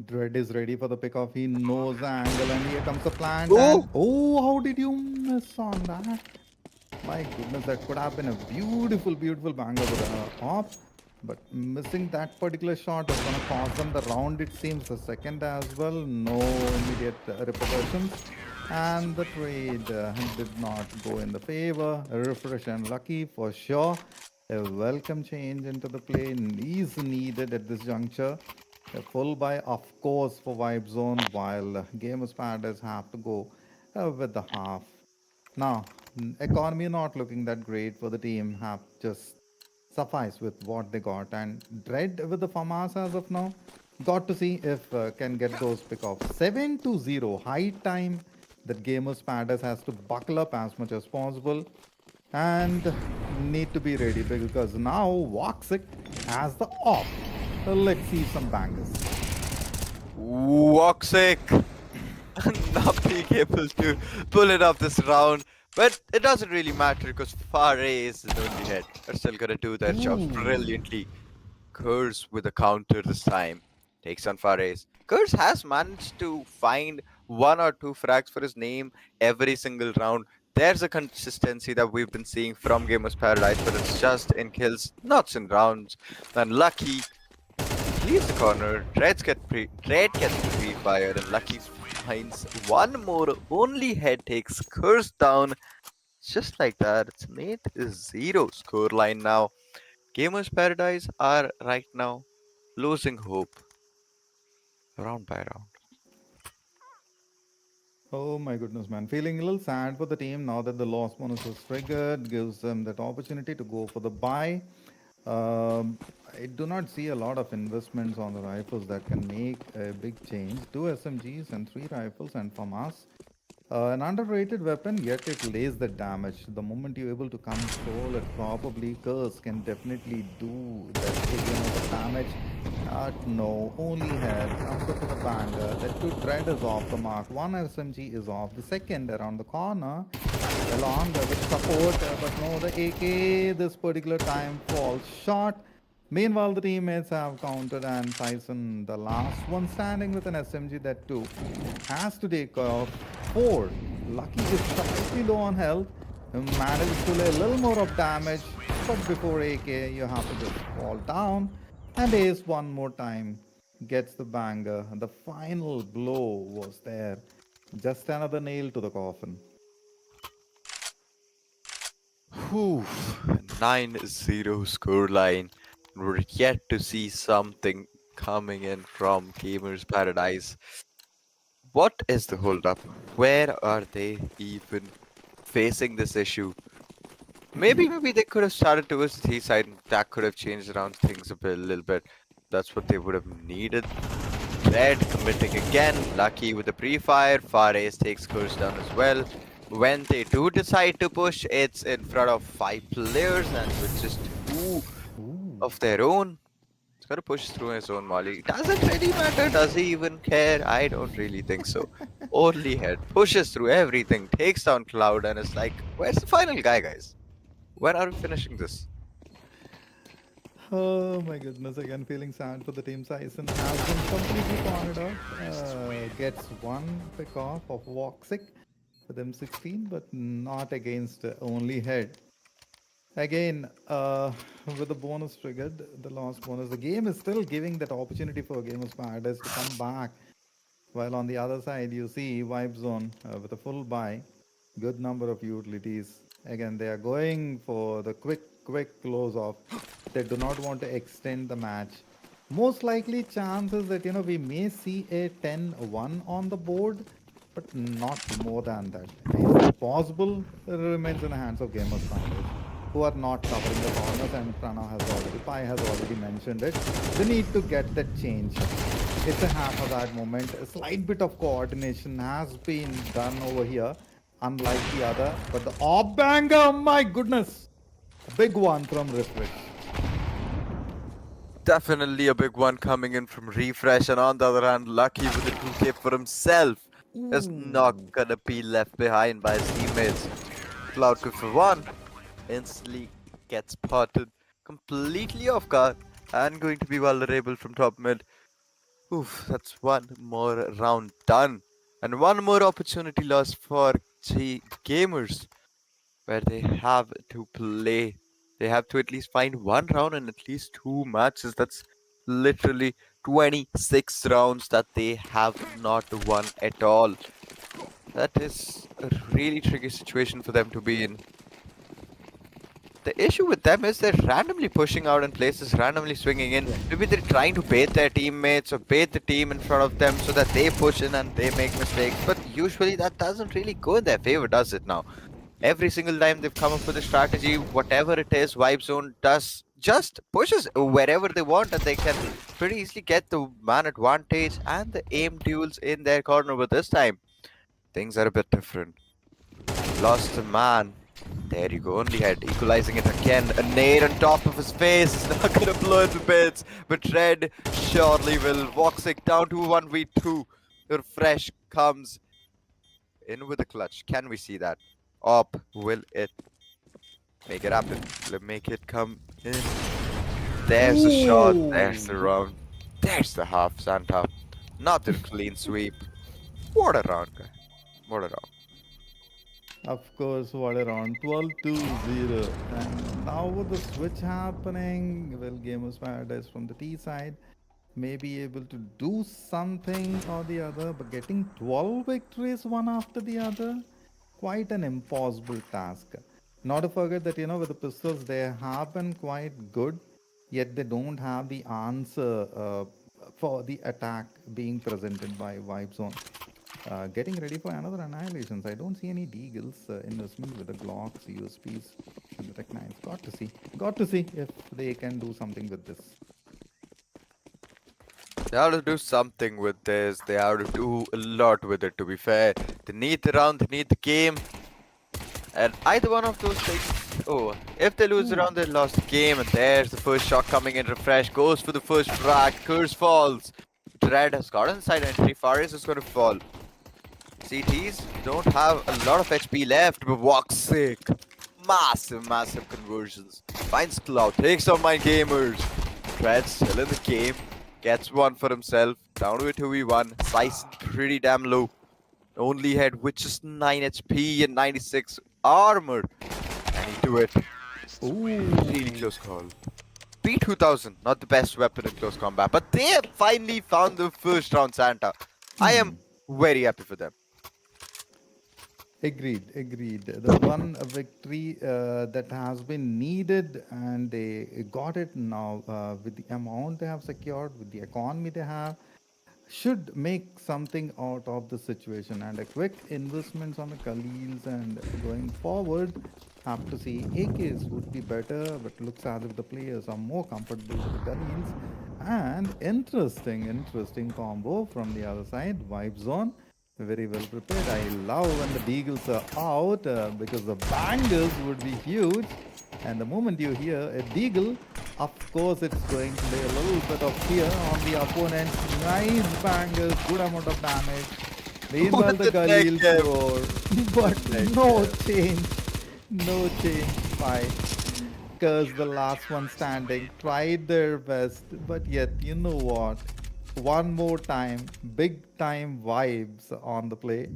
Dread is ready for the pickoff. He knows the angle, and here comes the plant. And Oh! oh, how did you miss on that? My goodness, that could have been a beautiful, beautiful banger with a hop. But missing that particular shot is going to cost them the round, it seems. The second as well, no immediate repercussions. And the trade did not go in the favor. Refresh and Lucky for sure. A welcome change into the play is needed at this juncture. A full buy, of course, for Vibe Zone, while Gamers Paradise have to go with the half. Now, economy not looking that great for the team, have just suffice with what they got. And Dread with the FAMAS as of now, got to see if can get those pickoffs. 7 to 0, high time that Gamers Paradise has to buckle up as much as possible and need to be ready because now Voxic has the op. Let's see some bangers. Woxic not being able to pull it off this round. But it doesn't really matter because Far Ace is only head. They're still gonna do their jobs Ooh. brilliantly. Curse with a counter this time. Takes on Fares. Curse has managed to find one or two frags for his name every single round. There's a consistency that we've been seeing from Gamers Paradise, but it's just in kills, not in rounds. And Lucky leaves the corner. Red gets pre-fired, and Lucky finds one more. Only head takes Curse down. Just like that, it's made a zero scoreline now. Gamers Paradise are right now losing hope round by round. Oh my goodness, man. Feeling a little sad for the team now that the loss bonus is triggered, gives them that opportunity to go for the buy. I do not see a lot of investments on the rifles that can make a big change. Two SMGs and three rifles and FAMAS. An underrated weapon, yet it lays the damage. The moment you're able to control it properly, Curse can definitely do that big amount of damage. No, only head comes up with a banger. That two dread is off the mark. One SMG is off. The second around the corner, along with support, but no, the AK this particular time falls short. Meanwhile, the teammates have countered and Tyson, the last one standing with an SMG that too, has to take off 4. Lucky is slightly low on health, manages to lay a little more of damage, but before AK, you have to just fall down. And Ace one more time gets the banger. The final blow was there. Just another nail to the coffin. Whew, 9-0 scoreline. We're yet to see something coming in from Gamers Paradise. What is the holdup? Where are they even facing this issue? Maybe they could have started towards the T side and that could have changed around things a little bit. That's what they would have needed. Red committing again, Lucky with the pre-fire, Fares takes Curse down as well. When they do decide to push, it's in front of 5 players and with just 2 Ooh. of their own. He's got to push through his own molly. Does it really matter? Does he even care? I don't really think so. Only head pushes through everything, takes down Cloud, and is like, where's the final guy, guys? When are we finishing this? Oh my goodness, again feeling sad for the team. Tyson has been completely cornered out. Gets one pick off of Voxic with M16, but not against only head. Again, with the bonus triggered, the last bonus, the game is still giving that opportunity for Gamers Paradise to come back. While on the other side, you see Vibe Zone with a full buy, good number of utilities. Again, they are going for the quick close off. They do not want to extend the match. Most likely chances that we may see a 10-1 on the board, but not more than that. Is that possible? It remains in the hands of Gamers Founders, who are not covering the corners, and Pi has already mentioned it. They need to get that change. It's a half hazard moment. A slight bit of coordination has been done over here, unlike the other. But the off banger, my goodness, a big one from Refresh. Definitely a big one coming in from Refresh, and on the other hand, Lucky with the 2K for himself is not Ooh. gonna be left behind by his teammates. Cloudcook for one instantly gets spotted completely off guard and going to be vulnerable from top mid. Oof, that's one more round done. And one more opportunity lost for gamers where they have to play. They have to at least find one round and at least two matches. That's literally 26 rounds that they have not won at all. That is a really tricky situation for them to be in. The issue with them is they're randomly pushing out in places, randomly swinging in. Yeah. Maybe they're trying to bait their teammates or bait the team in front of them so that they push in and they make mistakes. But usually that doesn't really go in their favor, does it now? Every single time they've come up with a strategy, whatever it is, Vibe Zone does just pushes wherever they want and they can pretty easily get the man advantage and the aim duels in their corner. But this time, things are a bit different. Lost a man. There you go, only head. Equalizing it again. A nade on top of his face. It's not gonna blow into bits. But Red surely will. Voxic down to 1v2. Refresh comes in with a clutch. Can we see that? Up. Will it make it happen? Will it make it come in? There's the shot. There's the Ooh. round. There's the half, Santa. Not a clean sweep. What a round, guy. What a round. Of course, what around 12 to 0. And now with the switch happening, well, Gamers Paradise from the T side may be able to do something or the other, but getting 12 victories one after the other, quite an impossible task. Not to forget that, with the pistols, they have been quite good, yet they don't have the answer for the attack being presented by Vibe Zone. Getting ready for another annihilations. I don't see any deagles investment with the Glocks, USPs, and the Tech 9s. Got to see. Got to see if they can do something with this. They have to do something with this. They have to do a lot with it, to be fair. They need the round, they need the game. And either one of those things. Oh, if they lose the Ooh. round, they lost the game. And there's the first shot coming in. Refresh goes for the first frag. Curse falls. Dread has got inside entry. Faris is going to fall. CTs don't have a lot of HP left, but walk sick. Massive conversions. Finds Cloud, takes on my gamers. Dread still in the game. Gets one for himself. Down to a 2v1. Size pretty damn low. Only head with just 9 HP and 96 armor. And he do it. Really Ooh. close call. P2000, not the best weapon in close combat, but they have finally found the first round Santa. I am Hmm. very happy for them. Agreed, agreed. The one victory that has been needed, and they got it now with the amount they have secured, with the economy they have, should make something out of the situation. And a quick investments on the Khalils and going forward, have to see AKs would be better, but looks as if the players are more comfortable with the Khalils. And interesting combo from the other side, Vibe Zone. Very well prepared. I love when the Deagles are out because the bangers would be huge. And the moment you hear a Deagle, of course it's going to lay a little bit of fear on the opponent. Nice bangers, good amount of damage. Meanwhile, With the the neck Galil cap. score, The but neck no cap. change, no change. Fight. Because the last one standing tried their best, but yet, you know what? One more time, big time vibes on the play.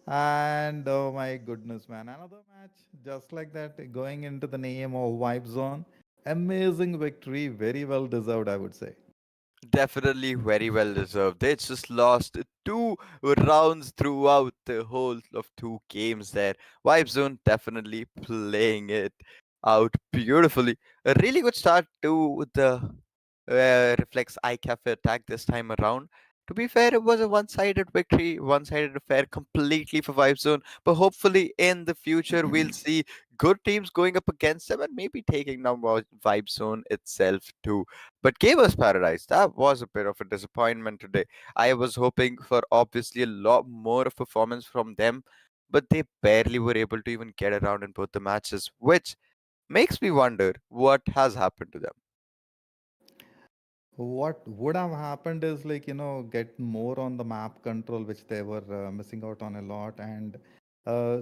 And oh my goodness, man, another match just like that going into the name of Vibe Zone. Amazing victory, very well deserved, I would say. Definitely very well deserved. They just lost two rounds throughout the whole of two games there. Vibe Zone definitely playing it out beautifully. A really good start to the Reflex iCafe attack this time around. To be fair, it was a one-sided victory, one-sided affair completely for Vibe Zone. But hopefully, in the future, we'll see good teams going up against them and maybe taking down Vibe Zone itself too. But Gamers Paradise, that was a bit of a disappointment today. I was hoping for obviously a lot more of performance from them, but they barely were able to even get around in both the matches, which makes me wonder what has happened to them. What would have happened is like, get more on the map control, which they were missing out on a lot. And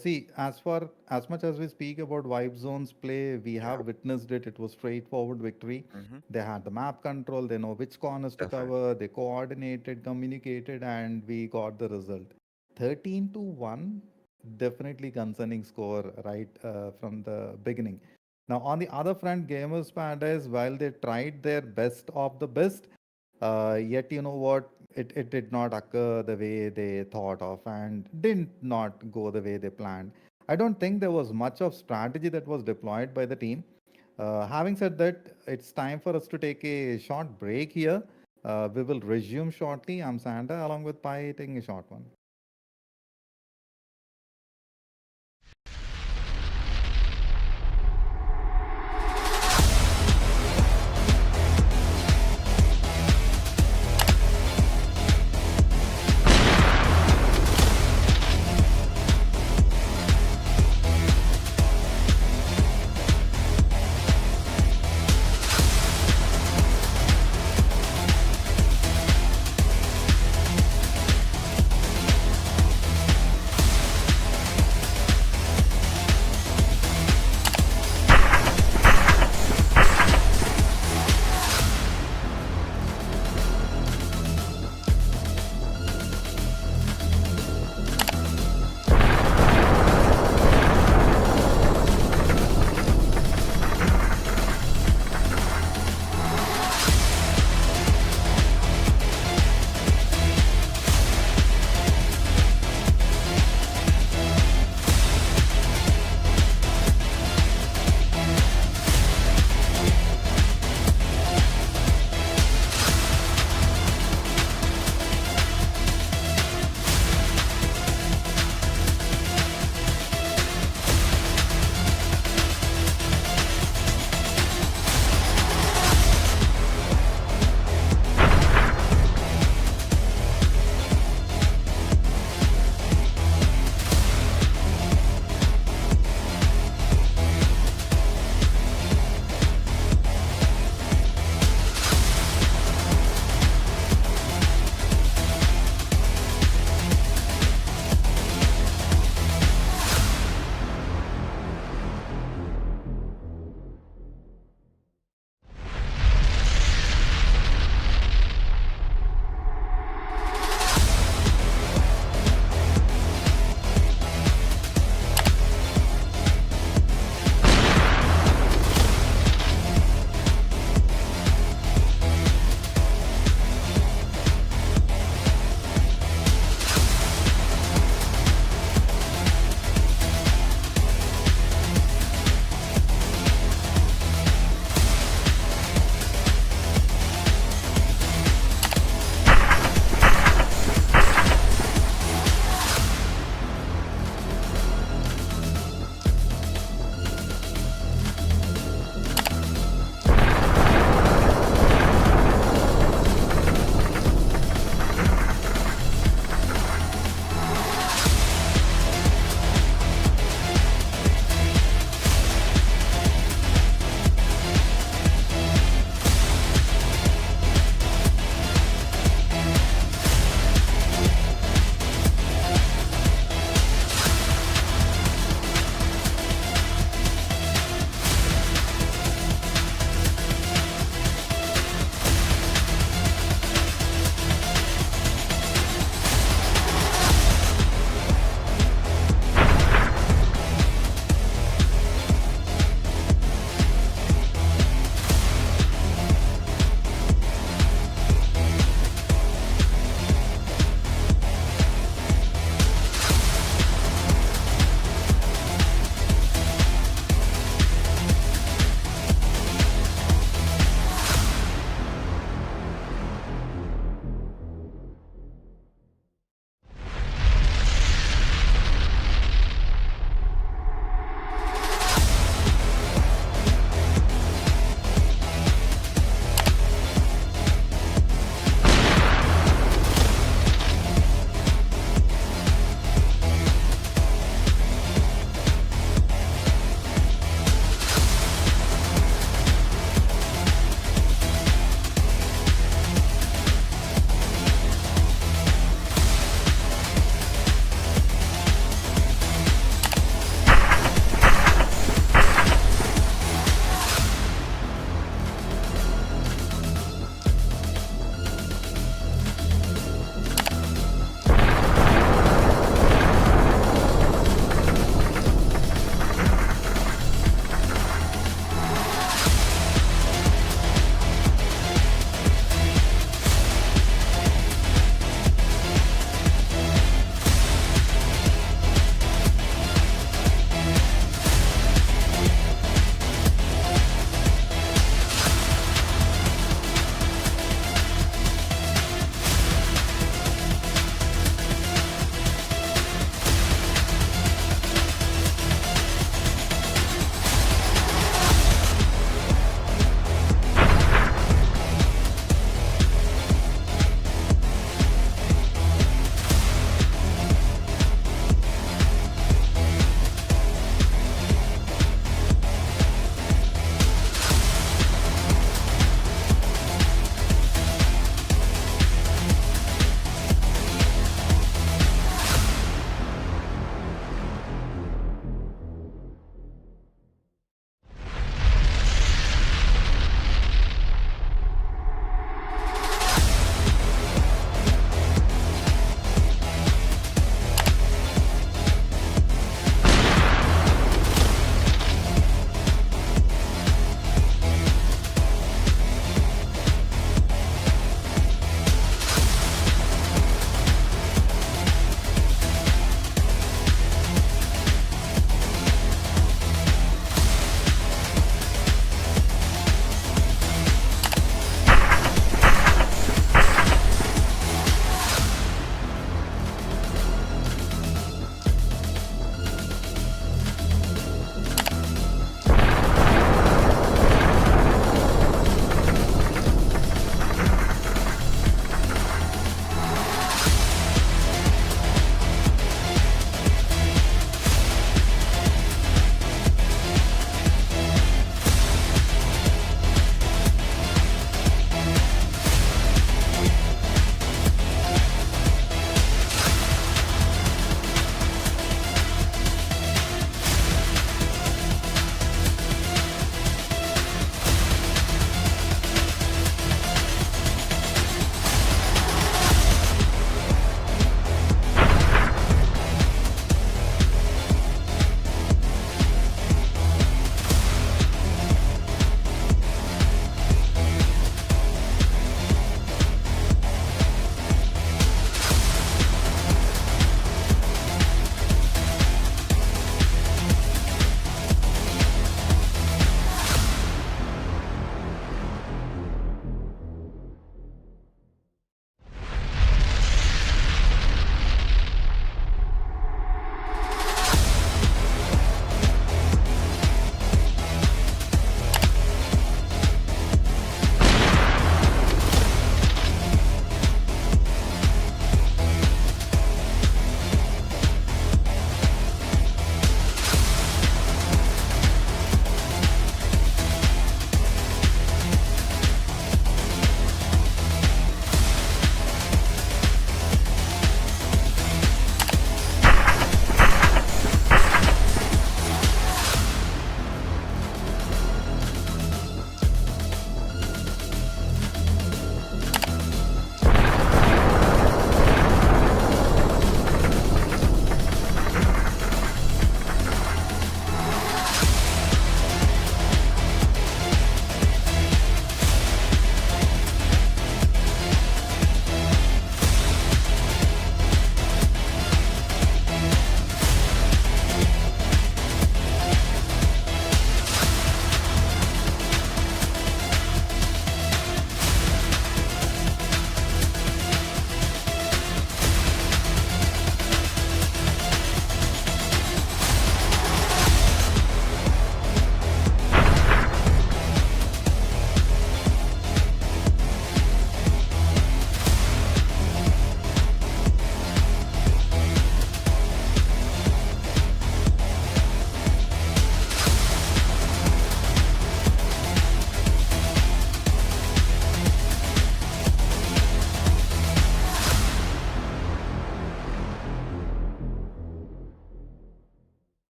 see, as far as much as we speak about Vibe Zone's play, we have witnessed it. It was straightforward victory. Hmm. They had the map control, they know which corners to Definitely. cover, they coordinated, communicated, and we got the result. 13 to 1, definitely concerning score right from the beginning. Now, on the other front, Gamers Paradise, while they tried their best of the best, yet you know what, it did not occur the way they thought of and did not go the way they planned. I don't think there was much of strategy that was deployed by the team. Having said that, it's time for us to take a short break here. We will resume shortly. I'm Santa along with Pai taking a short one.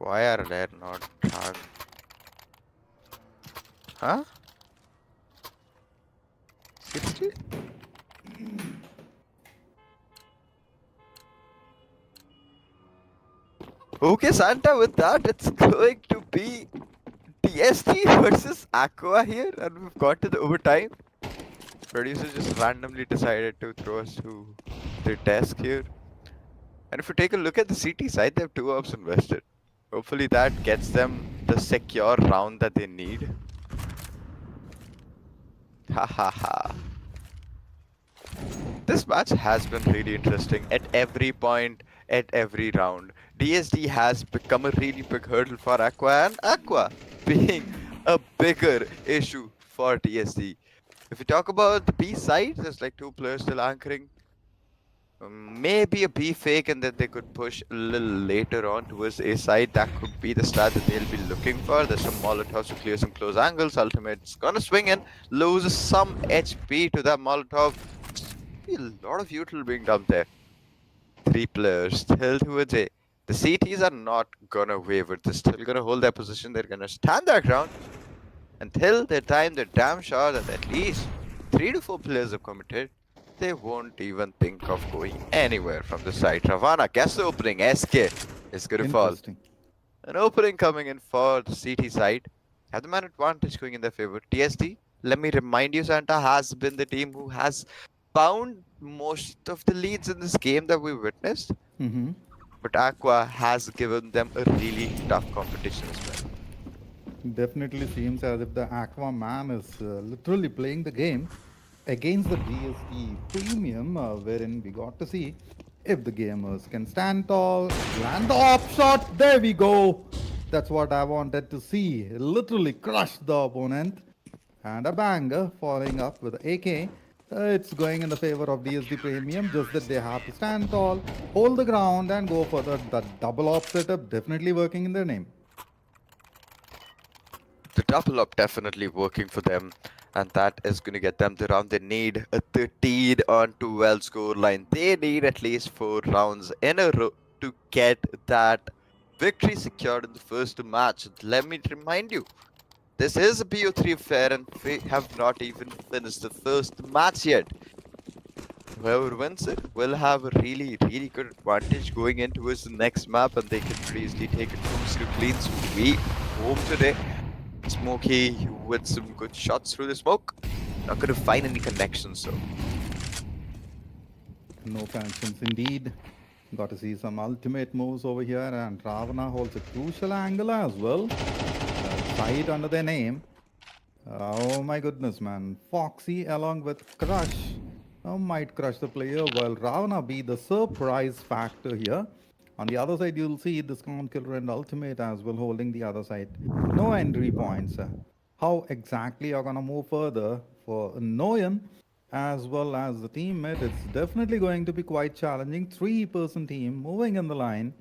Why are there not tag? Huh? Seriously? Okay, Santa, with that, it's going to be TST versus Aqua here, and we've got to the overtime. Producer just randomly decided to throw us to the desk here. And if you take a look at the CT side, they have 2 ops invested. Hopefully that gets them the secure round that they need. Ha ha ha. This match has been really interesting at every point, at every round. DSD has become a really big hurdle for Aqua, and Aqua being a bigger issue for DSD. If we talk about the B side, there's like 2 players still anchoring. Maybe a B fake, and then they could push a little later on towards A side. That could be the strat that they'll be looking for. There's some Molotovs to clear some close angles. Ultimate's gonna swing in, loses some HP to that Molotov. A lot of util being dumped there. 3 players still towards A. The CTs are not gonna waver. They're still gonna hold their position. They're gonna stand their ground until their time. They're damn sure that at least 3 to 4 players have committed. They won't even think of going anywhere from the side. Ravana, guess the opening. SK is gonna fall. Interesting. An opening coming in for the CT side. Have the man advantage going in their favor. TSD, let me remind you, Santa has been the team who has found most of the leads in this game that we witnessed. Mm-hmm. But Aqua has given them a really tough competition as well. Definitely seems as if the Aqua man is literally playing the game against the DST premium, wherein we got to see if the gamers can stand tall, land the op shot. There we go. That's what I wanted to see. Literally crush the opponent. And a banger following up with the AK. It's going in the favor of DSD Premium, just that they have to stand tall, hold the ground, and go for the double op setup. Definitely working in their name. The double up definitely working for them, and that is going to get them the round they need. A 13 on 12 scoreline. They need at least 4 rounds in a row to get that victory secured in the first match. Let me remind you, this is a BO3 affair, and we have not even finished the first match yet. Whoever wins it will have a really, really good advantage going in towards the next map, and they can pretty easily take a 2 clean sweep home today. Smokey with some good shots through the smoke. Not going to find any connections, so. No connections indeed. Got to see some ultimate moves over here, and Ravana holds a crucial angle as well. Side under their name. Oh my goodness, man. Foxy along with Crush might crush the player, while Ravana be the surprise factor here. On the other side, you'll see Discount Killer and Ultimate as well holding the other side. No entry points. How exactly you're gonna move further for Noyan as well as the teammate? It's definitely going to be quite challenging. 3-person team moving in the line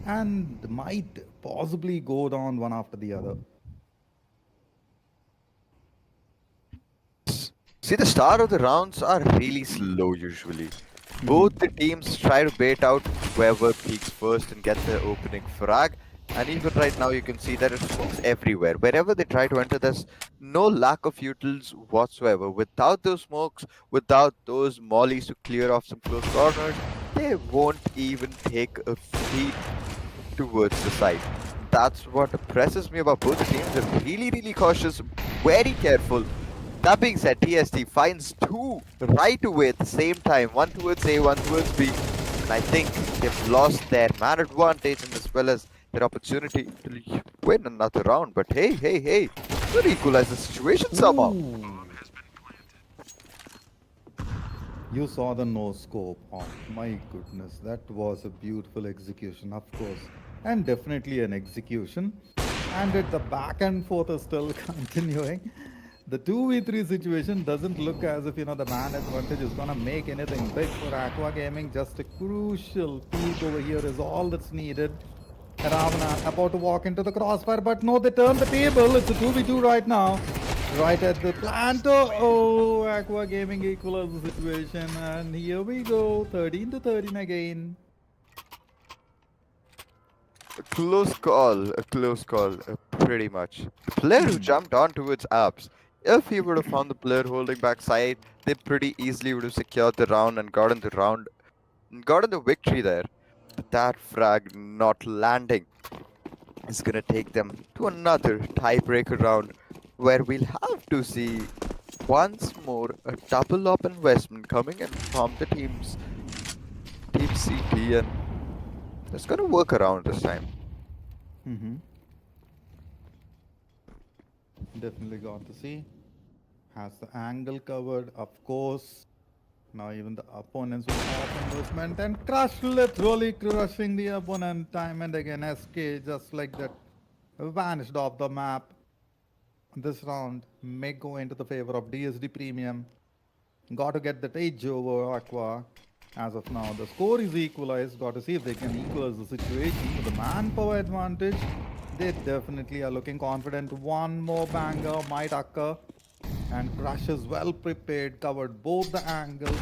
and might possibly go down one after the other. See, the start of the rounds are really slow usually. Both the teams try to bait out whoever peaks first and get the opening frag. And even right now you can see that it smokes everywhere. Wherever they try to enter, there's no lack of utils whatsoever. Without those smokes, without those mollies to clear off some close corners, they won't even take a feet towards the side. That's what impresses me about both the teams. They're really, really cautious, very careful. That being said, TST finds 2 right away at the same time. 1 towards A, 1 towards B. And I think they've lost their man advantage and as well as their opportunity to win another round. But hey, hey, hey, could equalize the situation somehow. Ooh. You saw the no scope. Oh my goodness, that was a beautiful execution, of course. And definitely an execution. And the back and forth is still continuing. The 2v3 situation doesn't look as if, the man advantage is going to make anything big for Aqua Gaming. Just a crucial peak over here is all that's needed. Ravana about to walk into the crossfire, but no, they turn the table. It's a 2v2 right now. Right at the planter. Oh, Aqua Gaming equals the situation. And here we go. 13 to 13 again. A close call, pretty much. The player who jumped on towards Abs, if he would have found the player holding back side, they pretty easily would have secured the round and gotten the victory there. But that frag not landing is gonna take them to another tiebreaker round where we'll have to see once more a double up investment coming in from the team CT, and it's gonna work around this time. Mm-hmm. Definitely got to see. Has the angle covered, of course. Now even the opponents will have investment and crush, literally crushing the opponent time and again. SK just like that vanished off the map. This round may go into the favor of DSD Premium. Got to get that edge over Aqua. As of now, the score is equalized. Got to see if they can equalize the situation. With the manpower advantage, they definitely are looking confident. One more banger might occur. And Crush is well prepared, covered both the angles.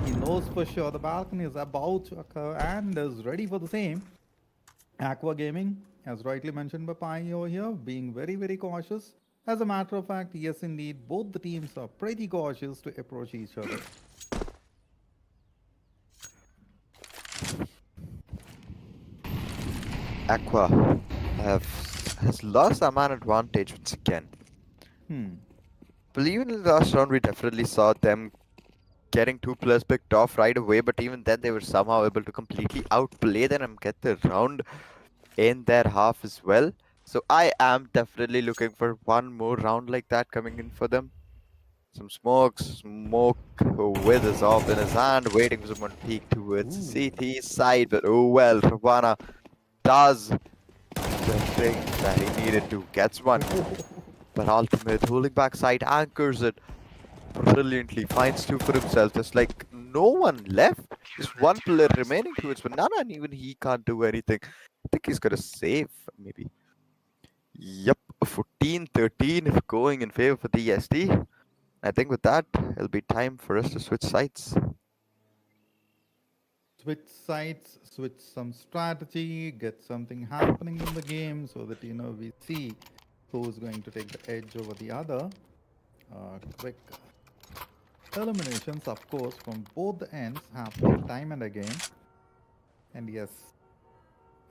He knows for sure the balcony is about to occur and is ready for the same. Aqua Gaming, as rightly mentioned by Pai over here, being very, very cautious. As a matter of fact, yes, indeed, both the teams are pretty cautious to approach each other. Aqua has lost the man advantage once again. Hmm. Believe in the last round, we definitely saw them getting two players picked off right away, but even then, they were somehow able to completely outplay them and get the round in their half as well. So I am definitely looking for one more round like that coming in for them. Some smoke with his off in his hand, waiting for someone to peek towards the Ooh. CT side. But oh well, Ravana does the thing that he needed to, gets one. But Ultimate holding back side anchors it brilliantly, finds two for himself. There's like no one left. Just one player remaining towards Banana, and even he can't do anything. I think he's got a save, maybe. Yep, 14-13 going in favor for DSD. I think with that, it'll be time for us to switch sides. Switch sides, switch some strategy, get something happening in the game so that we see who's going to take the edge over the other. Quick eliminations, of course, from both the ends happening time and again. And yes,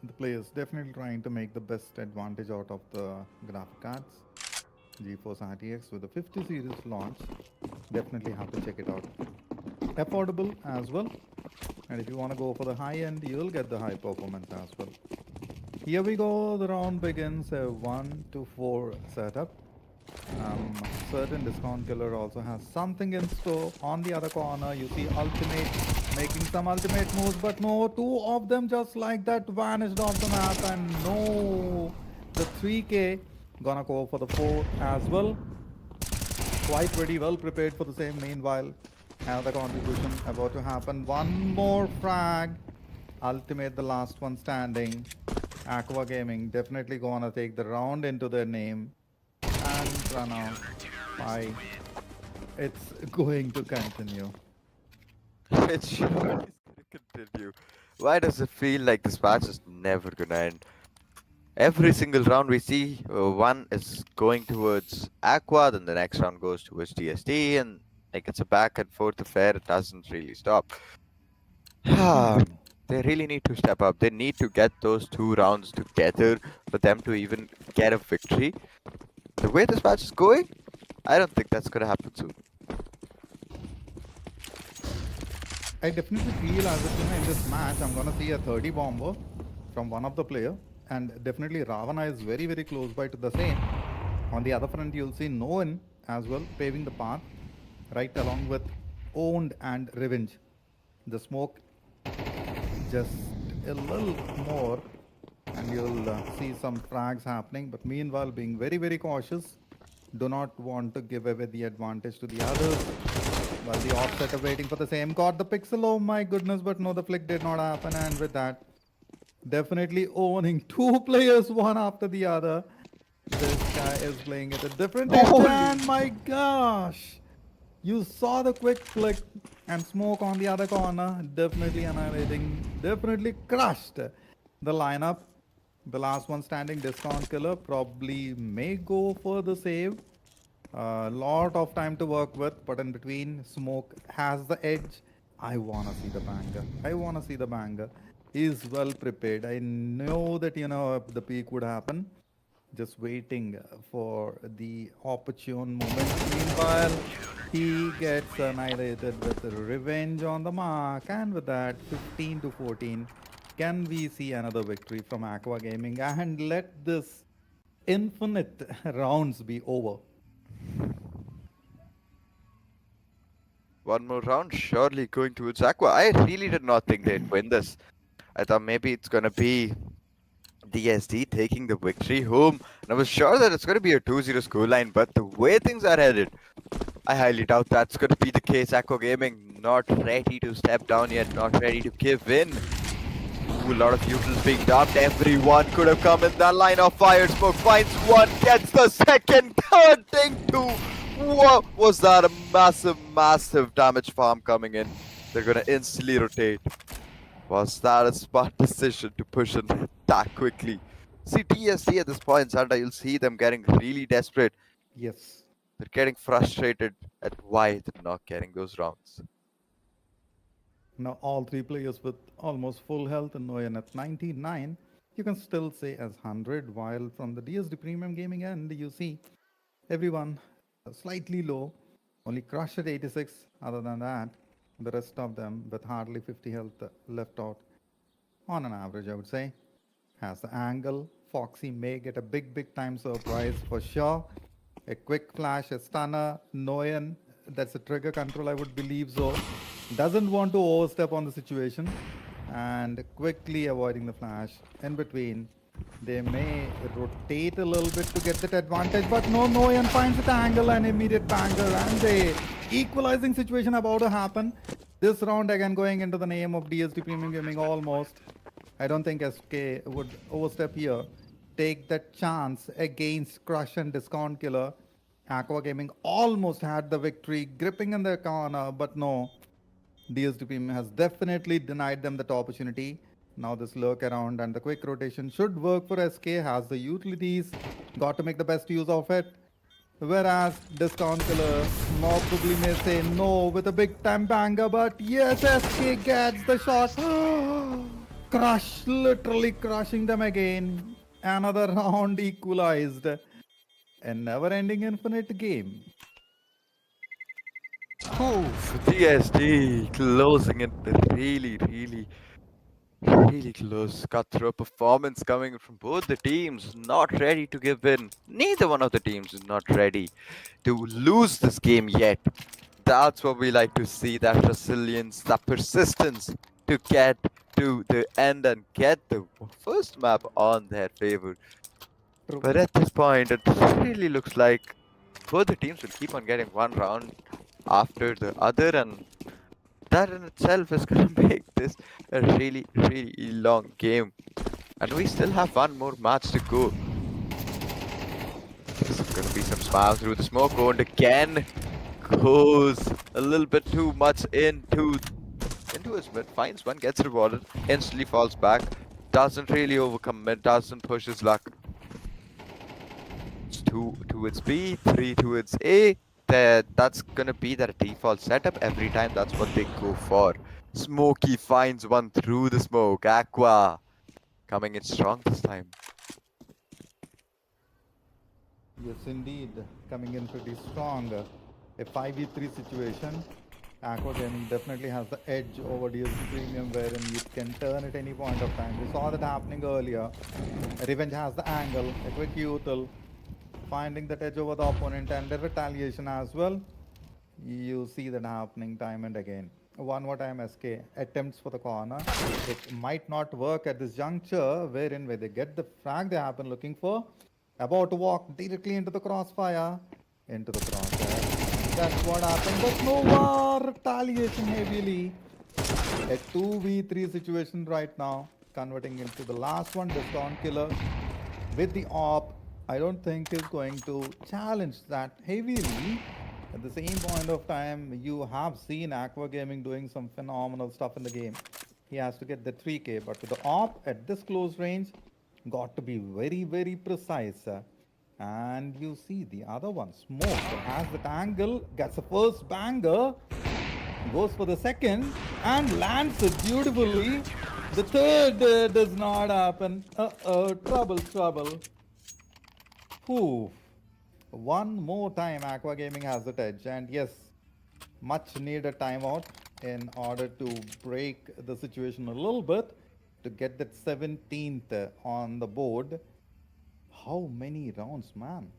the players definitely trying to make the best advantage out of the graphic cards. GeForce RTX with the 50 series launch. Definitely have to check it out. Affordable as well. And if you want to go for the high end, you'll get the high performance as well. Here we go. The round begins. A 1 to 4 setup. Certain discount killer also has something in store. On the other corner, you see Ultimate making some ultimate moves, but no, two of them just like that vanished off the map, and no, the 3K gonna go for the 4 as well. Quite pretty well prepared for the same. Meanwhile, another contribution about to happen. One more frag. Ultimate, the last one standing. Aqua Gaming definitely gonna take the round into their name and run out. Bye. It's going to continue. It sure is gonna continue. Why does it feel like this match is never gonna end? Every single round we see, one is going towards Aqua, then the next round goes towards DSD, and like it's a back and forth affair. It doesn't really stop. They really need to step up. They need to get those two rounds together for them to even get a victory. The way this match is going, I don't think that's gonna happen soon. I definitely feel as if in this match I'm gonna see a 30 bomber from one of the player, and definitely Ravana is very very close by to the same. On the other front, you'll see Noan as well paving the path, right along with Owned and Revenge. The smoke just a little more, and you'll see some frags happening. But meanwhile, being very very cautious, do not want to give away the advantage to the others. While the offset are waiting for the same. Got the pixel, oh my goodness, but no, the flick did not happen. And with that, definitely owning two players one after the other. This guy is playing at a different edge, and my gosh, you saw the quick flick and smoke on the other corner. Definitely annihilating, definitely crushed the lineup. The last one standing, discount killer, probably may go for the save. A lot of time to work with, but in between, smoke has the edge. I wanna see the banger. I wanna see the banger. He's well prepared. I know that the peak would happen. Just waiting for the opportune moment. Meanwhile, he gets annihilated with revenge on the mark, and with that, 15 to 14. Can we see another victory from Aqua Gaming and let this infinite rounds be over? One more round, surely going towards Aqua. I really did not think they'd win this. I thought maybe it's gonna be DSD taking the victory home. And I was sure that it's gonna be a 2-0 scoreline, but the way things are headed, I highly doubt that's gonna be the case. Aqua Gaming not ready to step down yet, not ready to give in. Ooh, a lot of utils being dumped. Everyone could have come in that line of fire. Smoke finds one, gets the second, third thing too. What was that? A massive damage farm coming in. They're gonna instantly rotate. Was that a smart decision to push in that quickly? See, TSD at this point, Santa, you'll see them getting really desperate. Yes. They're getting frustrated at why they're not getting those rounds. Now, all three players with almost full health and Noyan at 99, you can still say as 100, while from the DSD Premium Gaming end, you see everyone slightly low, only Crush at 86. Other than that, the rest of them with hardly 50 health left out on an average, I would say. Has the angle. Foxy may get a big time surprise for sure. A quick flash, a stunner, Noyan. That's a trigger control, I would believe so. Doesn't want to overstep on the situation and quickly avoiding the flash. In between, they may rotate a little bit to get that advantage, but no, Noyan finds the angle and immediate banger, and the equalizing situation about to happen. This round again going into the name of DSD Premium Gaming almost. I don't think SK would overstep here. Take that chance against Crush and Discount Killer. Aqua Gaming almost had the victory, gripping in their corner, but no. DSDP has definitely denied them that opportunity. Now this lurk around and the quick rotation should work for SK, has the utilities, got to make the best use of it. Whereas Discount Killer probably may say no with a big time banger, but yes, SK gets the shot. Crush, literally crushing them again. Another round equalized. A never ending infinite game. Oof, DSD closing it really close. Cutthroat performance coming from both the teams. Not ready to give in. Neither one of the teams is not ready to lose this game yet. That's what we like to see, that resilience, that persistence to get to the end and get the first map on their favor. True. But at this point, it really looks like both the teams will keep on getting one round after the other, and that in itself is going to make this a really long game. And we still have one more match to go. There's going to be some spam through the smoke. Owned again. Goes a little bit too much into his mid. Finds one, gets rewarded. Instantly falls back. Doesn't really overcome mid. Doesn't push his luck. It's 2 towards B, 3 towards A. That's gonna be their default setup every time. That's what they go for. Smokey finds one through the smoke. Aqua coming in strong this time. Yes, indeed. Coming in pretty strong. A 5v3 situation. Aqua Gaming definitely has the edge over DSP Premium, wherein you can turn at any point of time. We saw that happening earlier. Revenge has the angle, a quick util, finding that edge over the opponent, and the retaliation as well. You see that happening time and again. One more time, SK attempts for the corner. It might not work at this juncture, wherein where they get the frag they have been looking for. About to walk directly into the crossfire. Into the crossfire. That's what happened. But no more retaliation heavily. A 2v3 situation right now. Converting into the last one. Discount Killer with the op. I don't think is going to challenge that heavily. At the same point of time, you have seen Aqua Gaming doing some phenomenal stuff in the game. He has to get the 3k, but with the op at this close range, Got to be very, very precise. And you see the other one, Smoke, has that angle, gets the first banger, goes for the second, and lands it beautifully. The third does not happen. Trouble, trouble. Whew. One more time, Aqua Gaming has the edge, and yes, much needed timeout in order to break the situation a little bit to get that 17th on the board. How many rounds, man?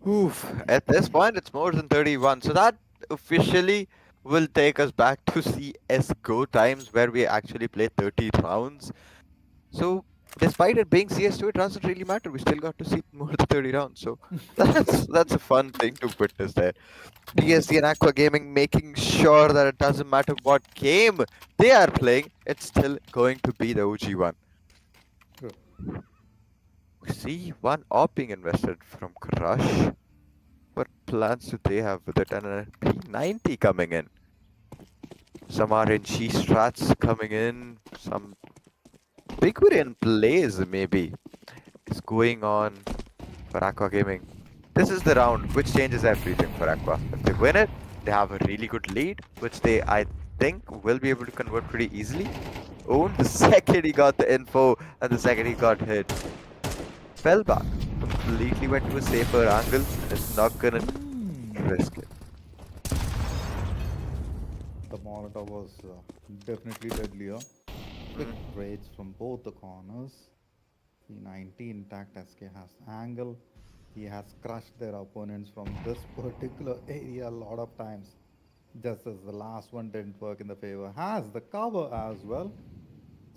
Oof. At this point, it's more than 31. So that officially will take us back to CSGO times where we actually play 30 rounds. So despite it being CS2, it doesn't really matter. We still got to see more than 30 rounds. So that's a fun thing to witness there. TSD and Aqua Gaming making sure that it doesn't matter what game they are playing, it's still going to be the OG one. Good. We see one op being invested from Crush. What plans do they have with it? And a P90 coming in. Some RNG strats coming in. Some Bigurian plays maybe is going on for Aqua Gaming. This is the round which changes everything for Aqua. If they win it, they have a really good lead, which they, I think, will be able to convert pretty easily. Own the second he got the info and the second he got hit. Fell back. Completely went to a safer angle and is not gonna risk it. The Molotov was definitely deadlier. Quick trades from both the corners. P90 intact SK has angle. He has crushed their opponents from this particular area a lot of times. Just as the last one didn't work in the favor. Has the cover as well.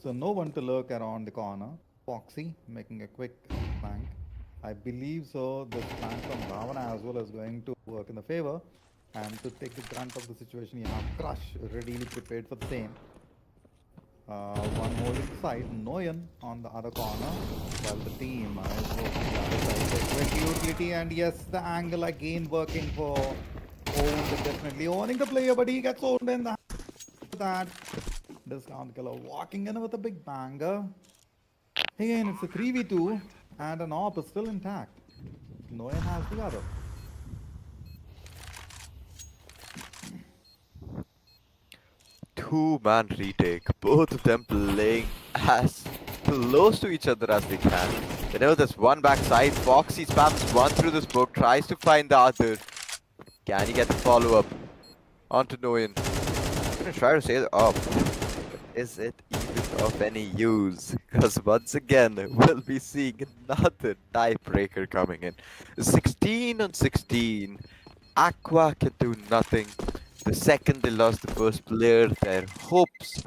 So no one to lurk around the corner. Foxy making a quick flank. I believe so. This flank from Ravana as well is going to work in the favor. And to take the brunt of the situation, you have Crush readily prepared for the same. One holding the side, Noyan on the other corner, while the team is working the other side. So quick utility, and yes, the angle again working for Owned, definitely owning the player, but he gets owned in that. Discount killer walking in with a big banger. Again, it's a 3v2, and an AWP is still intact. Noyan has the other. Two-man retake. Both of them playing as close to each other as they can. They know there's one backside. Foxy spams one through the smoke, tries to find the other. Can he get the follow-up onto Noyan? I'm gonna try to say the up. But is it even of any use? Because once again, we'll be seeing another tiebreaker coming in. 16 on 16. Aqua can do nothing. The second they lost the first player, their hopes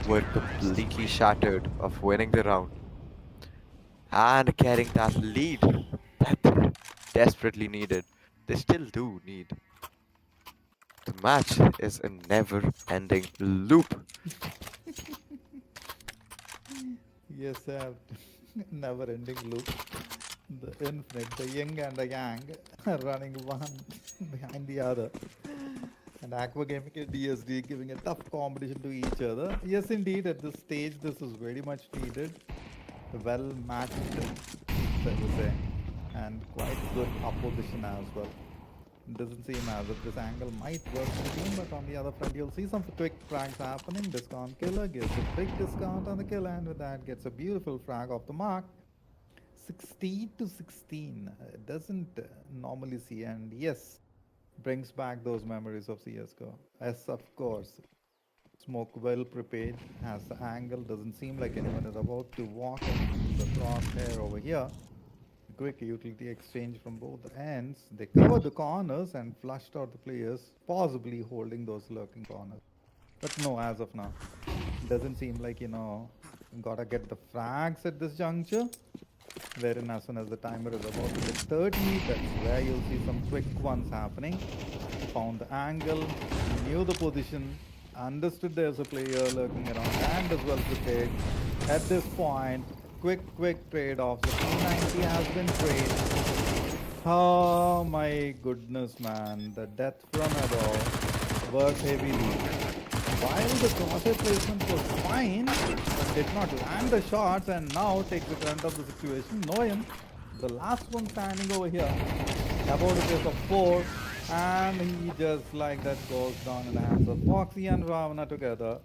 were completely shattered of winning the round and getting that lead that they desperately needed. They still do need. The match is a never-ending loop. Yes, never ending loop. The infinite, the yin and the yang running one behind the other. And Aqua Gaming and DSD giving a tough competition to each other. Yes, indeed, at this stage, this is very much needed. Well matched, I would say, and quite good opposition as well. Doesn't seem as if this angle might work for the team, but on the other front, you'll see some quick frags happening. Discount killer gets a big discount on the kill, and with that, gets a beautiful frag off the mark. 16 to 16 doesn't normally see, and yes, brings back those memories of CSGO. Yes, of course. Smoke well prepared, has the angle, doesn't seem like anyone is about to walk in the crosshair over here. Quick utility exchange from both ends. They covered the corners and flushed out the players, possibly holding those lurking corners. But no, as of now, doesn't seem like, gotta get the frags at this juncture. Wherein as soon as the timer is about to get 30, that's where you'll see some quick ones happening. Found the angle, knew the position, understood there's a player lurking around, and as well prepared. At this point, quick trade-offs. The P90 has been traded. Oh my goodness, man. The death from above worked heavily. while the crosshair placement was fine, but did not land the shots and now takes the brunt of the situation. Noyan, the last one standing over here, about a case of 4, and he just like that goes down in the hands of Foxy and Ravana together.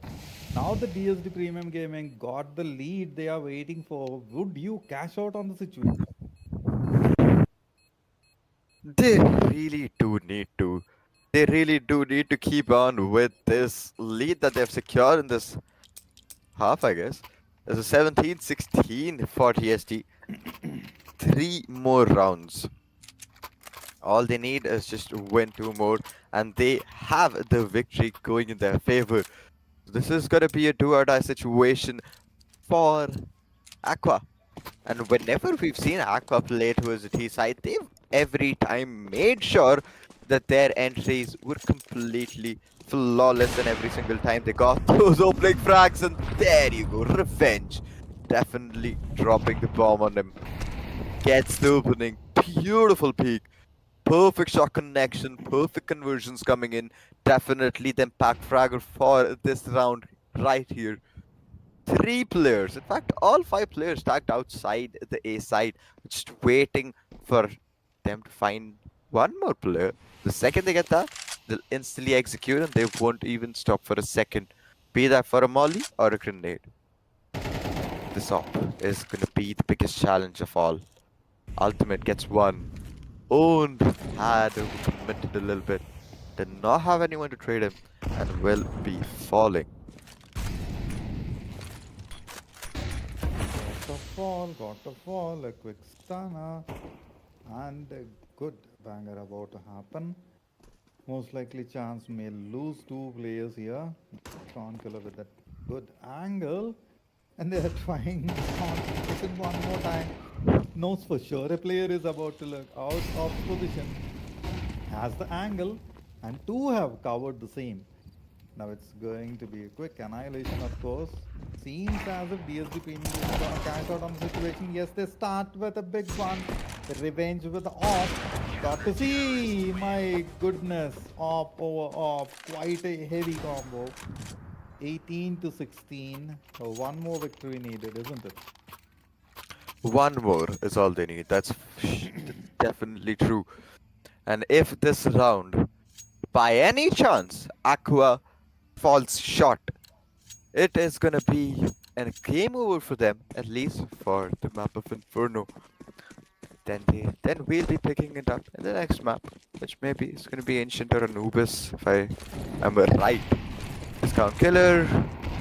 Now the DSD Premium Gaming got the lead they are waiting for. Would you cash out on the situation? They really do need to. They really do need to keep on with this lead that they've secured in this half, I guess. There's a 17-16 for TST. 3 more rounds. All they need is just to win 2 more, and they have the victory going in their favor. This is gonna be a do-or-die situation for Aqua. And whenever we've seen Aqua play towards the T side, they've every time made sure that their entries were completely flawless, and every single time they got those opening frags, and there you go, revenge. Definitely dropping the bomb on him. Gets the opening, beautiful peak, perfect shot connection, perfect conversions coming in. Definitely the impact fragger for this round right here. 3 players, in fact, all 5 players tagged outside the A side, just waiting for them to find one more player. The second they get that, they'll instantly execute and they won't even stop for a second. Be that for a molly or a grenade. This op is gonna be the biggest challenge of all. Ultimate gets one. Owned had committed a little bit. Did not have anyone to trade him and will be falling. Got to fall, a quick stunner, and a good banger about to happen. Most likely chance may lose 2 players here. Sean Killer with that good angle. And they are trying competition one more time. Knows for sure a player is about to look out of position. Has the angle, and 2 have covered the same. Now it's going to be a quick annihilation, of course. Seems as if DSD Premium is going to cash out on the situation. Yes, they start with a big one. The revenge with the off. Got to see, my goodness, op over op. Quite a heavy combo. 18 to 16. One more victory needed, isn't it? One more is all they need. That's definitely true. And if this round, by any chance, Aqua falls short, it is gonna be a game over for them, at least for the map of Inferno. Then we'll be picking it up in the next map, which maybe is gonna be Ancient or Anubis, if I am right. Discount Killer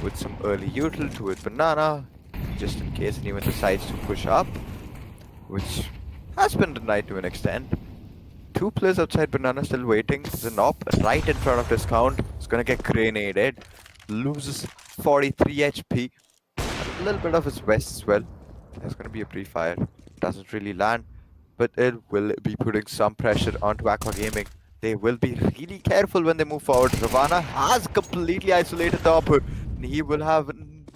with some early util to it Banana, just in case anyone decides to push up, which has been denied to an extent. 2 players outside Banana still waiting. There's an op right in front of Discount. It's gonna get grenaded. Loses 43 HP. A little bit of his vest as well. There's gonna be a pre-fire. Doesn't really land, but it will be putting some pressure onto Aqua Gaming. They will be really careful when they move forward. Ravana has completely isolated the upper, and he will have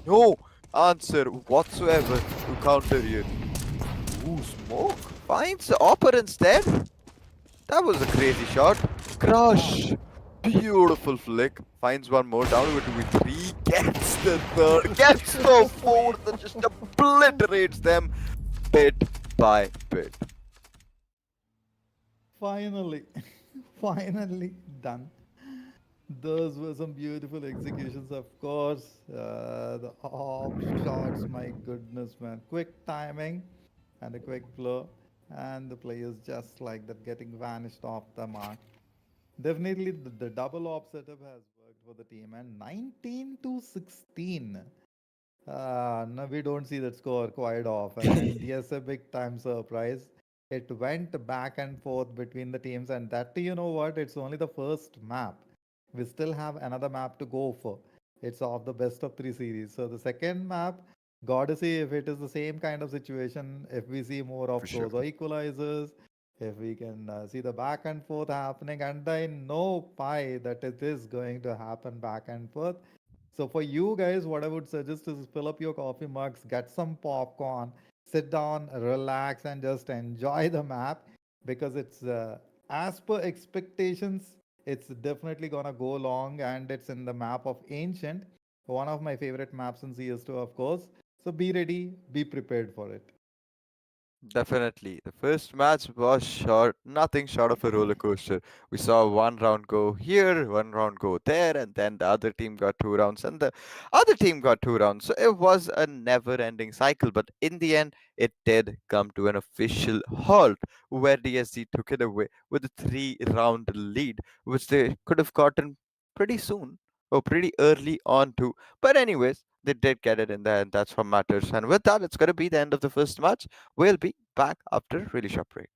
no answer whatsoever to counter here. Ooh, smoke finds the upper instead. That was a crazy shot. Crush. Beautiful flick. Finds one more down to 2v3. Gets the third. Gets the fourth and just obliterates them bit by bit. Finally, finally done. Those were some beautiful executions, of course. The off shots, my goodness, man. Quick timing and a quick flow. And the players just like that getting vanished off the mark. Definitely the double op setup has worked for the team. And 19 to 16. No, we don't see that score quite often. And yes, a big time surprise. It went back and forth between the teams, and that you know what? It's only the first map. We still have another map to go for. It's of the best of 3 series. So the second map, gotta see if it is the same kind of situation. If we see more For of sure. those equalizers, if we can see the back and forth happening, and I know pie that it is going to happen back and forth. So for you guys, what I would suggest is fill up your coffee mugs, get some popcorn, sit down, relax, and just enjoy the map because it's as per expectations. It's definitely gonna go long, and it's in the map of Ancient, one of my favorite maps in CS2, of course. So be ready, be prepared for it. Definitely. The first match was short, nothing short of a roller coaster. We saw one round go here, one round go there, and then the other team got 2 rounds, and the other team got 2 rounds. So it was a never ending cycle. But in the end, it did come to an official halt where DSG took it away with a 3 round lead, which they could have gotten pretty soon or pretty early on too. But, anyways, they did get it in there, and that's what matters. And with that, it's going to be the end of the first match. We'll be back after a really short break.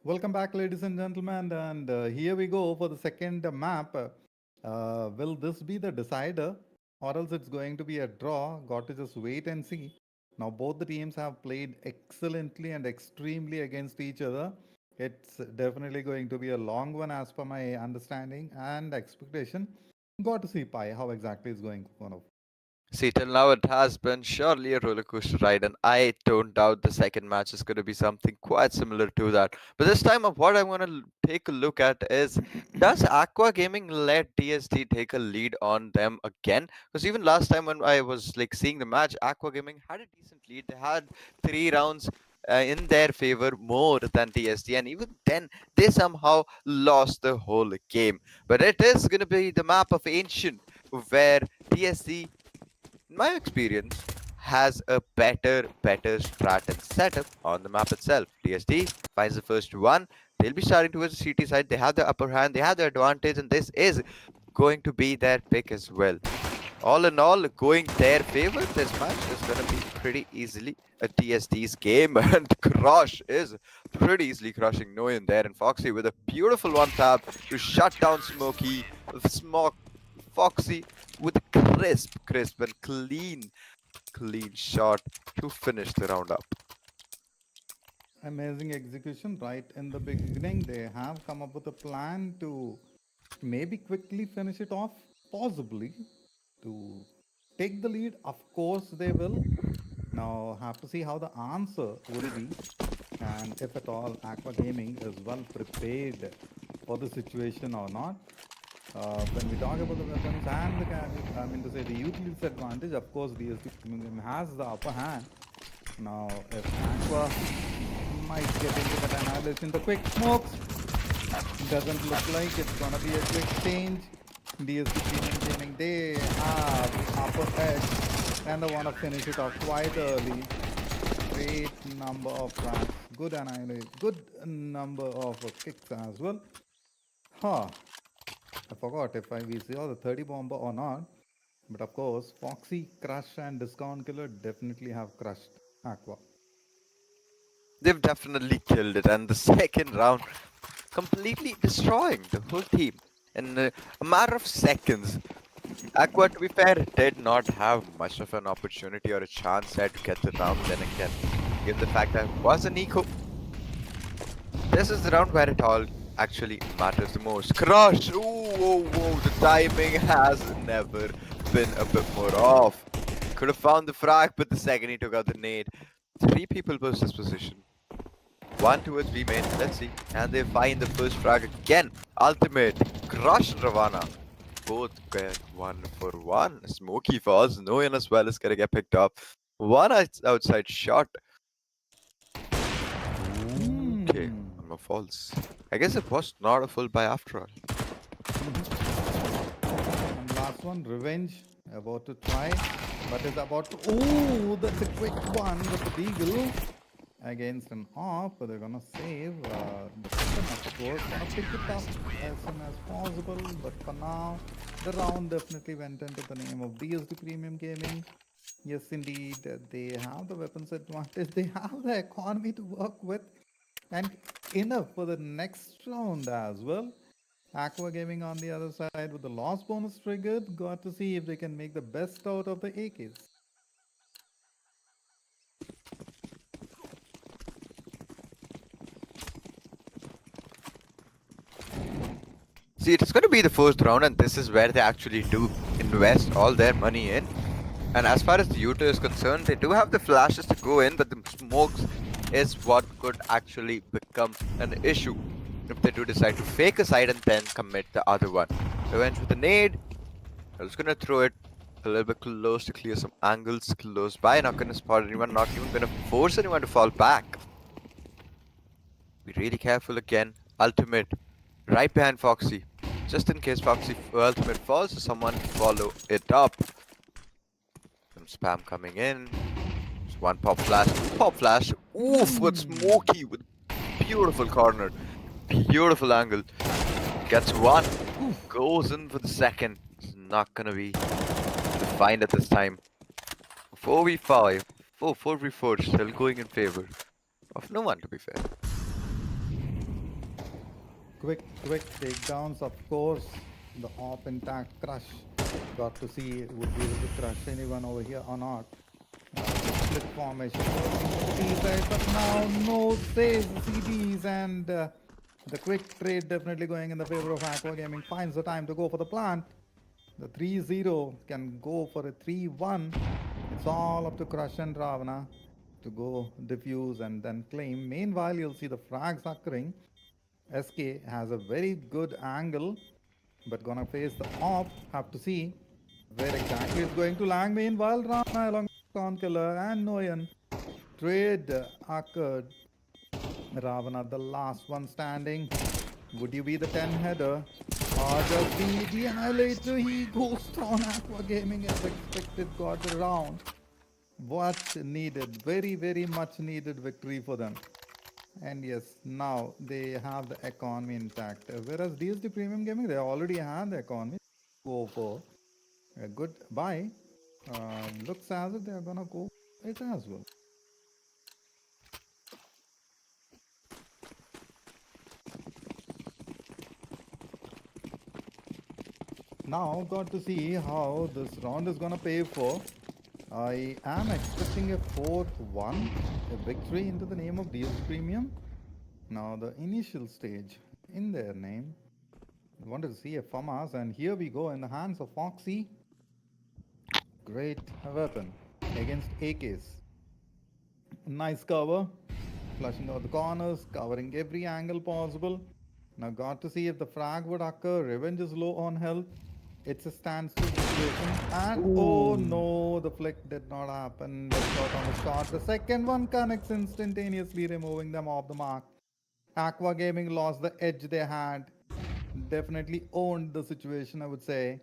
Welcome back, ladies and gentlemen, and here we go for the second map. Will this be the decider, or else it's going to be a draw? Got to just wait and see. Now, both the teams have played excellently and extremely against each other. It's definitely going to be a long one, as per my understanding and expectation. Got to see Pi how exactly it's going to. See, till now it has been surely a roller coaster ride, and I don't doubt the second match is going to be something quite similar to that. But this time, what I want to take a look at is, does Aqua Gaming let TSD take a lead on them again? Because even last time when I was like seeing the match, Aqua Gaming had a decent lead. They had 3 rounds. In their favor more than TSD, and even then they somehow lost the whole game. But it is going to be the map of Ancient, where TSD, in my experience, has a better strat and setup on the map itself. TSD finds the first one. They'll be starting towards the CT side. They have the upper hand. They have the advantage, and this is going to be their pick as well. All in all, going their favor, this match is going to be pretty easily a TSD's game, and Crush is pretty easily crushing Noyan there, and Foxy with a beautiful one tap to shut down Smokey. Smoke Foxy with a crisp and clean shot to finish the round up. Amazing execution right in the beginning. They have come up with a plan to maybe quickly finish it off, possibly to take the lead. Of course, they will. Now, have to see how the answer will be, and if at all Aqua Gaming is well prepared for the situation or not. When we talk about the weapons and the I mean to say the utility advantage, of course, DSD has the upper hand. Now, if Aqua might get into that annihilation, the quick smokes doesn't look like it's gonna be a quick change. DSD Premium Gaming, they have upper edge and they wanna finish it off quite early. Great number of frags, good annihilation, good number of kicks as well. Huh. I forgot if we saw the 30 bomber or not. But of course, Foxy, Crush, and Discount Killer definitely have crushed Aqua. They've definitely killed it, and the second round completely destroying the whole team in a matter of seconds. Aqua, to be fair, did not have much of an opportunity or a chance there to get the round. Then again, given the fact that it was an eco, this is the round where it all actually matters the most. Crush! Ooh, whoa, whoa, the timing has never been a bit more off. Could have found the frag, but the second he took out the nade, 3 people post this position. 1 towards B main, let's see. And they find the first frag again. Ultimate, Crush Ravana. Both get 1 for 1. Smokey falls, no one as well is gonna get picked up. One outside shot. Okay, no falls. I guess it was not a full buy after all. And last one, Revenge. About to try, but is about to. Oh, that's a quick one with the Beagle against an off, but they're gonna save. The system, of course, gonna pick it up as soon as possible. But for now, the round definitely went into the name of DSD Premium Gaming. Yes, indeed, they have the weapons advantage. They have the economy to work with, and enough for the next round as well. Aqua Gaming on the other side with the loss bonus triggered. Got to see if they can make the best out of the AKs. See, it's going to be the first round, and this is where they actually do invest all their money in. And as far as the Utah is concerned, they do have the flashes to go in, but the smokes is what could actually become an issue if they do decide to fake a side and then commit the other one. Revenge with the nade. I'm just gonna throw it a little bit close to clear some angles close by. Not gonna spot anyone, not even gonna force anyone to fall back. Be really careful again. Ultimate right behind Foxy. Just in case Foxy ultimate falls, so someone follow it up. Some spam coming in. Just one pop flash. Pop flash. Oof, with Smokey with beautiful corner. Beautiful angle. Gets one. Goes in for the second. It's not gonna be defined at this time. 4v5. 4v4 still going in favor of no one, to be fair. Quick takedowns, of course. The op intact crush. Got to see would be able to crush anyone over here or not. Split formation side, but now no saves CDs and the quick trade definitely going in the favor of Aqua Gaming. Finds the time to go for the plant. The 3-0 can go for a 3-1. It's all up to Crush and Ravana to go diffuse and then claim. Meanwhile, you'll see the frags occurring. SK has a very good angle, but gonna face the op. Have to see where exactly it's going to land. Meanwhile, Rana along with Killer and Noyan. Trade occurred. Ravana, the last one standing. Would you be the 10 header? Or just be the annihilator? He goes down. Aqua Gaming as expected, got the round. What needed? Very, very much needed victory for them. And yes, now they have the economy intact. Whereas DSD Premium Gaming, they already had the economy. Go for a good buy. Looks as if they're gonna go it as well. Now, got to see how this round is gonna pay for. I am expecting a 4-1, a victory into the name of DS Premium. Now, the initial stage in their name. I wanted to see a FAMAS, and here we go in the hands of Foxy. Great weapon against AKs. Nice cover, flushing out the corners, covering every angle possible. Now got to see if the frag would occur. Revenge is low on health. It's a standstill situation. And oh Ooh. no, the flick did not happen. The shot on the shot. The second one connects instantaneously, removing them off the mark. Aqua Gaming lost the edge they had. Definitely owned the situation, I would say.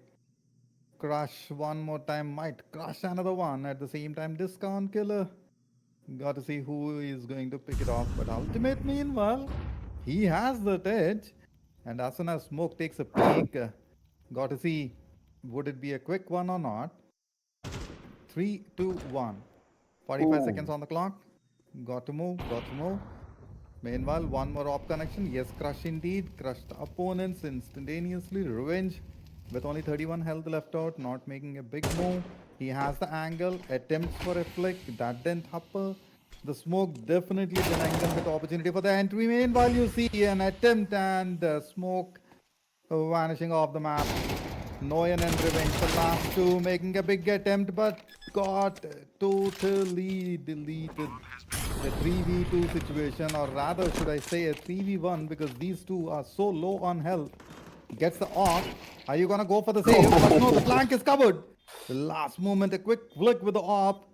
Crush one more time, might crush another one at the same time. Discount killer. Got to see who is going to pick it off. But Ultimate, meanwhile, he has that edge. And as soon as Smoke takes a peek, got to see would it be a quick one or not. 3, 2, 1. 45 seconds Ooh. on the clock. Got to move, got to move. Meanwhile, one more op connection. Yes, crush indeed. Crushed opponents instantaneously. Revenge with only 31 health left out, not making a big move. He has the angle, attempts for a flick. That didn't happen. The smoke definitely denying them with opportunity for the entry. Meanwhile, you see an attempt and smoke vanishing off the map. Noyan and Revenge, the last two, making a big attempt, but got totally deleted. The 3v2 situation, or rather, should I say a 3v1, because these two are so low on health. Gets the off. Are you gonna go for the save? But no, the flank is covered. The last moment, a quick flick with the op.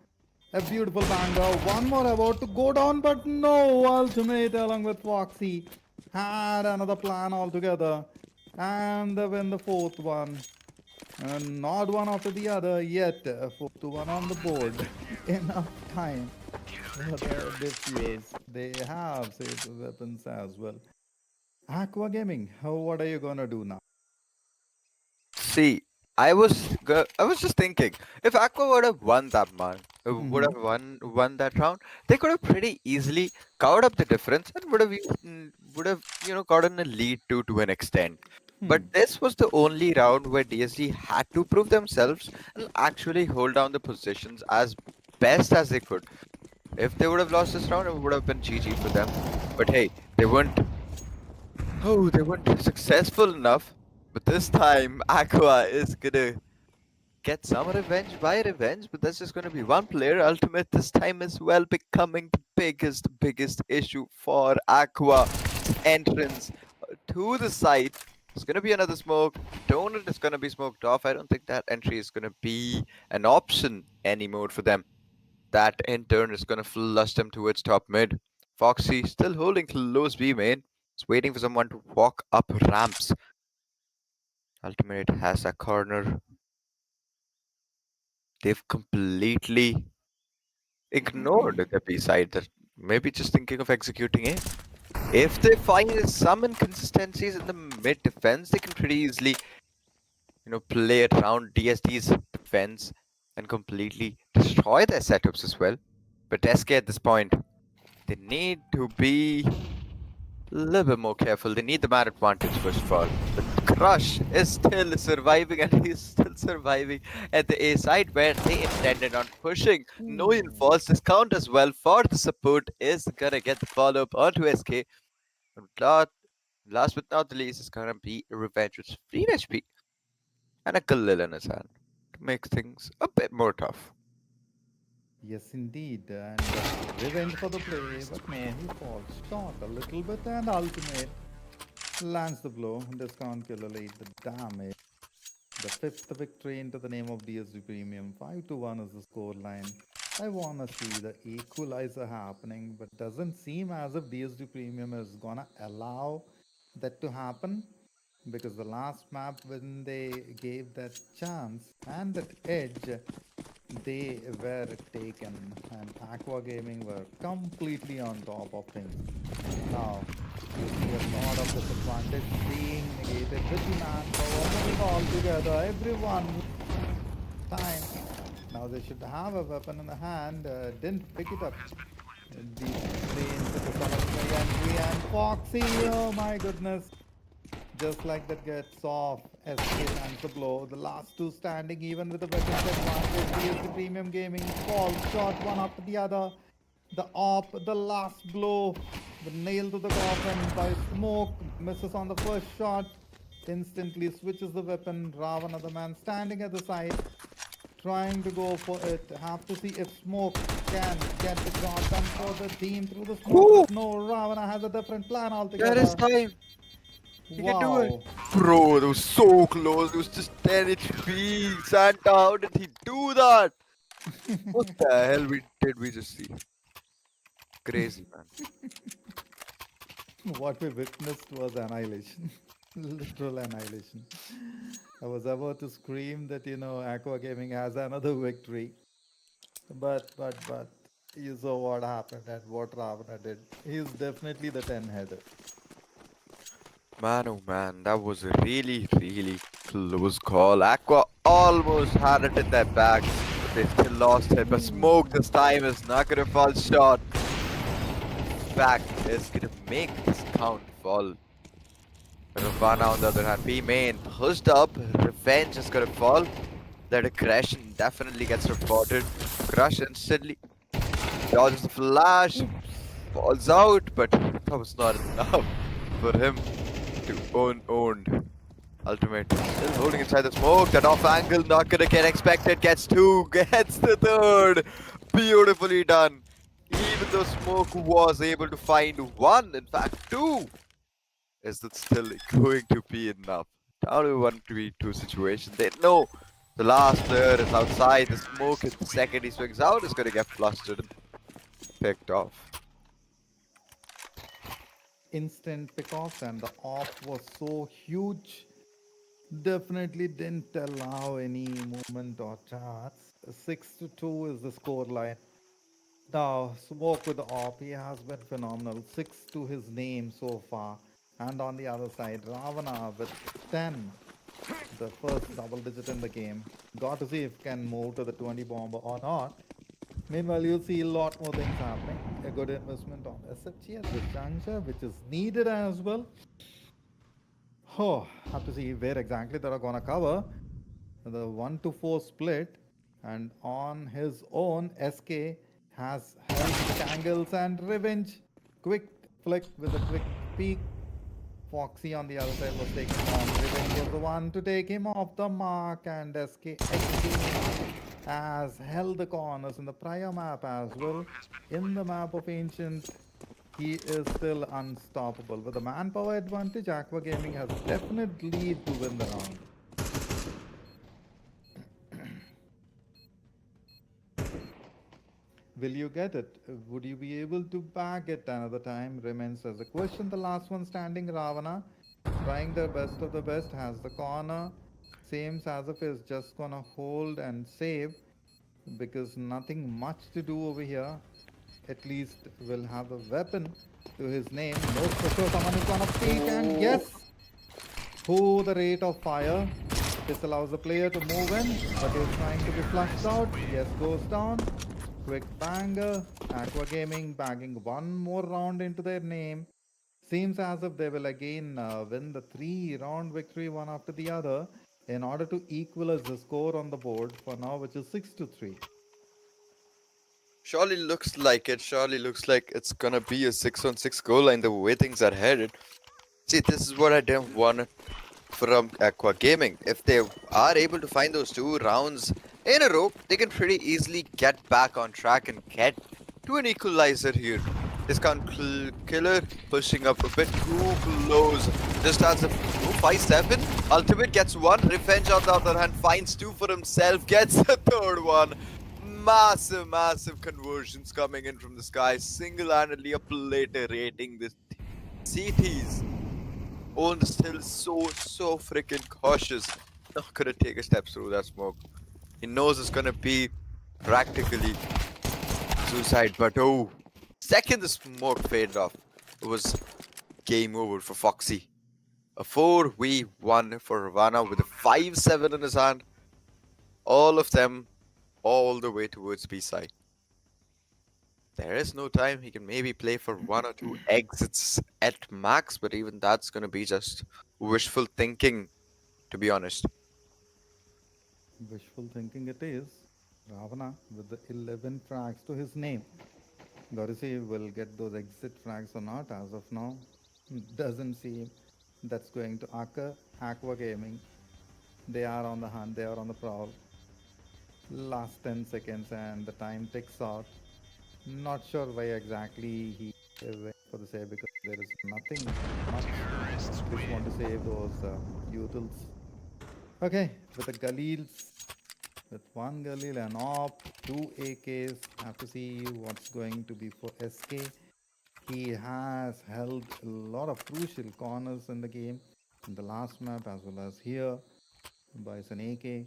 A beautiful banger. One more about to go down, but no. Ultimate along with Foxy had another plan altogether. And they win the fourth one. And not one after the other yet. 4-1 on the board. Enough time for the diffuse. They have saved the weapons as well. Aqua Gaming, what are you gonna do now? See, I was just thinking, if Aqua would have won that man, would have won that round, they could have pretty easily covered up the difference and would have gotten a lead to an extent. But this was the only round where DSG had to prove themselves and actually hold down the positions as best as they could. If they would have lost this round, it would have been GG for them. But hey, they weren't. Oh, they weren't successful enough. But this time, Aqua is gonna get some revenge by revenge. But that's just gonna be one player. Ultimate this time as well, becoming the biggest issue for Aqua. Entrance to the site. It's gonna be another smoke. Donut is gonna be smoked off. I don't think that entry is gonna be an option anymore for them. That in turn is gonna flush them towards top mid. Foxy still holding close B main. Is waiting for someone to walk up ramps. Ultimate has a corner. They've completely ignored the B side. They're maybe just thinking of executing it. If they find some inconsistencies in the mid defense, they can pretty easily, play around DSD's defense and completely destroy their setups as well. But SK at this point, they need to be a little bit more careful. They need the man advantage first of all. But Crush is still surviving and he's still surviving at the A side where they intended on pushing. Noyan Ooh. falls discount as well for the support is gonna get the follow up onto SK. And last but not the least is gonna be Revenge with free HP and a Khalil in his hand to make things a bit more tough. Yes, indeed. And revenge for the play, but no, he falls short a little bit and ultimate lands the blow. Discount killer laid the damage. The fifth victory into the name of DSG Premium. 5 to 1 is the score line. I want to see the equalizer happening, but doesn't seem as if DSG Premium is gonna allow that to happen because the last map when they gave that chance and that edge, they were taken and Aqua Gaming were completely on top of things. Now, you see a lot of disadvantage being negated with the manpower moving all together. Everyone time. Now they should have a weapon in the hand. Didn't pick it up. Deep into the son of entry and Foxy. Oh my goodness. Just like that gets off. SK lands the blow. The last two standing even with the weapons advantage. DSG Premium Gaming falls short one after the other. The op, the last blow, the nail to the coffin by Smoke, misses on the first shot, instantly switches the weapon. Ravana, the man standing at the side, trying to go for it. Have to see if Smoke can get the job done for the team through the smoke. Woo! But no, Ravana has a different plan That is altogether. time. He can do it. Wow. Bro, that was so close. It was just 10 HP. Santa, how did he do that? What the hell did we just see? Crazy, man. What we witnessed was annihilation. Literal annihilation. I was about to scream that, Aqua Gaming has another victory. But you saw what happened and what Ravana did. He's definitely the 10 header. Man, oh man, that was a really, really close call. Aqua almost had it in their bag, but they still lost it. But Smoke this time is not gonna fall short. In fact, is gonna make this count fall. Ravana, on the other hand, B main pushed up. Revenge is gonna fall. That aggression definitely gets reported. Crush instantly dodges the flash, falls out, but that was not enough for him to owned. Ultimate still holding inside the smoke. That off angle not gonna get expected. Gets two, gets the third. Beautifully done. Even though Smoke was able to find one, in fact two, is that still going to be enough? Down to 1v2 situation. They know the last player is outside. The Smoke, if the second he swings out, is gonna get flustered and picked off. Instant pickoffs and the off was so huge. Definitely didn't allow any movement or chance. 6 to 2 is the score line. Now, Smoke with the op, he has been phenomenal. 6 to his name so far. And on the other side, Ravana with 10. The first double digit in the game. Got to see if can move to the 20 bomber or not. Meanwhile, you'll see a lot more things happening. A good investment on SFG at this juncture, which is needed as well. Oh, have to see where exactly they're gonna cover the 1 to 4 split. And on his own, SK has held the angles and revenge. Quick flick with a quick peek. Foxy on the other side was taken on. Revenge was the one to take him off the mark, and SK again has held the corners in the prior map as well. In the map of Ancient, he is still unstoppable. With the manpower advantage, Aqua Gaming has definite lead to win the round. Will you get it? Would you be able to bag it another time? Remains as a question. The last one standing, Ravana, trying their best of the best, has the corner. Seems as if is just gonna hold and save because nothing much to do over here. At least will have a weapon to his name. No for sure someone is gonna peek and yes! Who the rate of fire. This allows the player to move in, but is trying to be flushed out. Yes, goes down. Quick banger. Aqua Gaming bagging one more round into their name. Seems as if they will again win the 3 round victory one after the other in order to equalize the score on the board for now, which is 6 to 3. Surely looks like it. Surely looks like it's gonna be a 6-on-6 goal line the way things are headed. See, this is what I didn't want from Aqua Gaming. If they are able to find those 2 rounds in a row, they can pretty easily get back on track and get to an equalizer here. Discount Killer pushing up a bit too close. Just as a 5-7. Ultimate gets one. Revenge on the other hand finds 2 for himself. Gets a third one. Massive conversions coming in from the sky. Single-handedly obliterating the CTs. Owen still so freaking cautious. Not gonna take a step through that smoke. He knows it's gonna be practically suicide, but oh, second the smoke faded off, it was game over for Foxy. A 4v1 for Ravana with a 5-7 in his hand. All of them all the way towards B side. There is no time. He can maybe play for 1 or 2 exits at max, but even that's gonna be just wishful thinking, to be honest. Wishful thinking it is. Ravana with the 11 frags to his name. Gotta see if we'll get those exit frags or not as of now. Doesn't seem that's going to occur. Aqua Gaming, they are on the hunt, they are on the prowl. Last 10 seconds and the time ticks out. Not sure why exactly he went for the save because there is nothing much. Just want to save those utils. Okay, with the Galils, with one Galil and op, 2 AKs. Have to see what's going to be for SK. He has held a lot of crucial corners in the game, in the last map as well as here. Buys an AK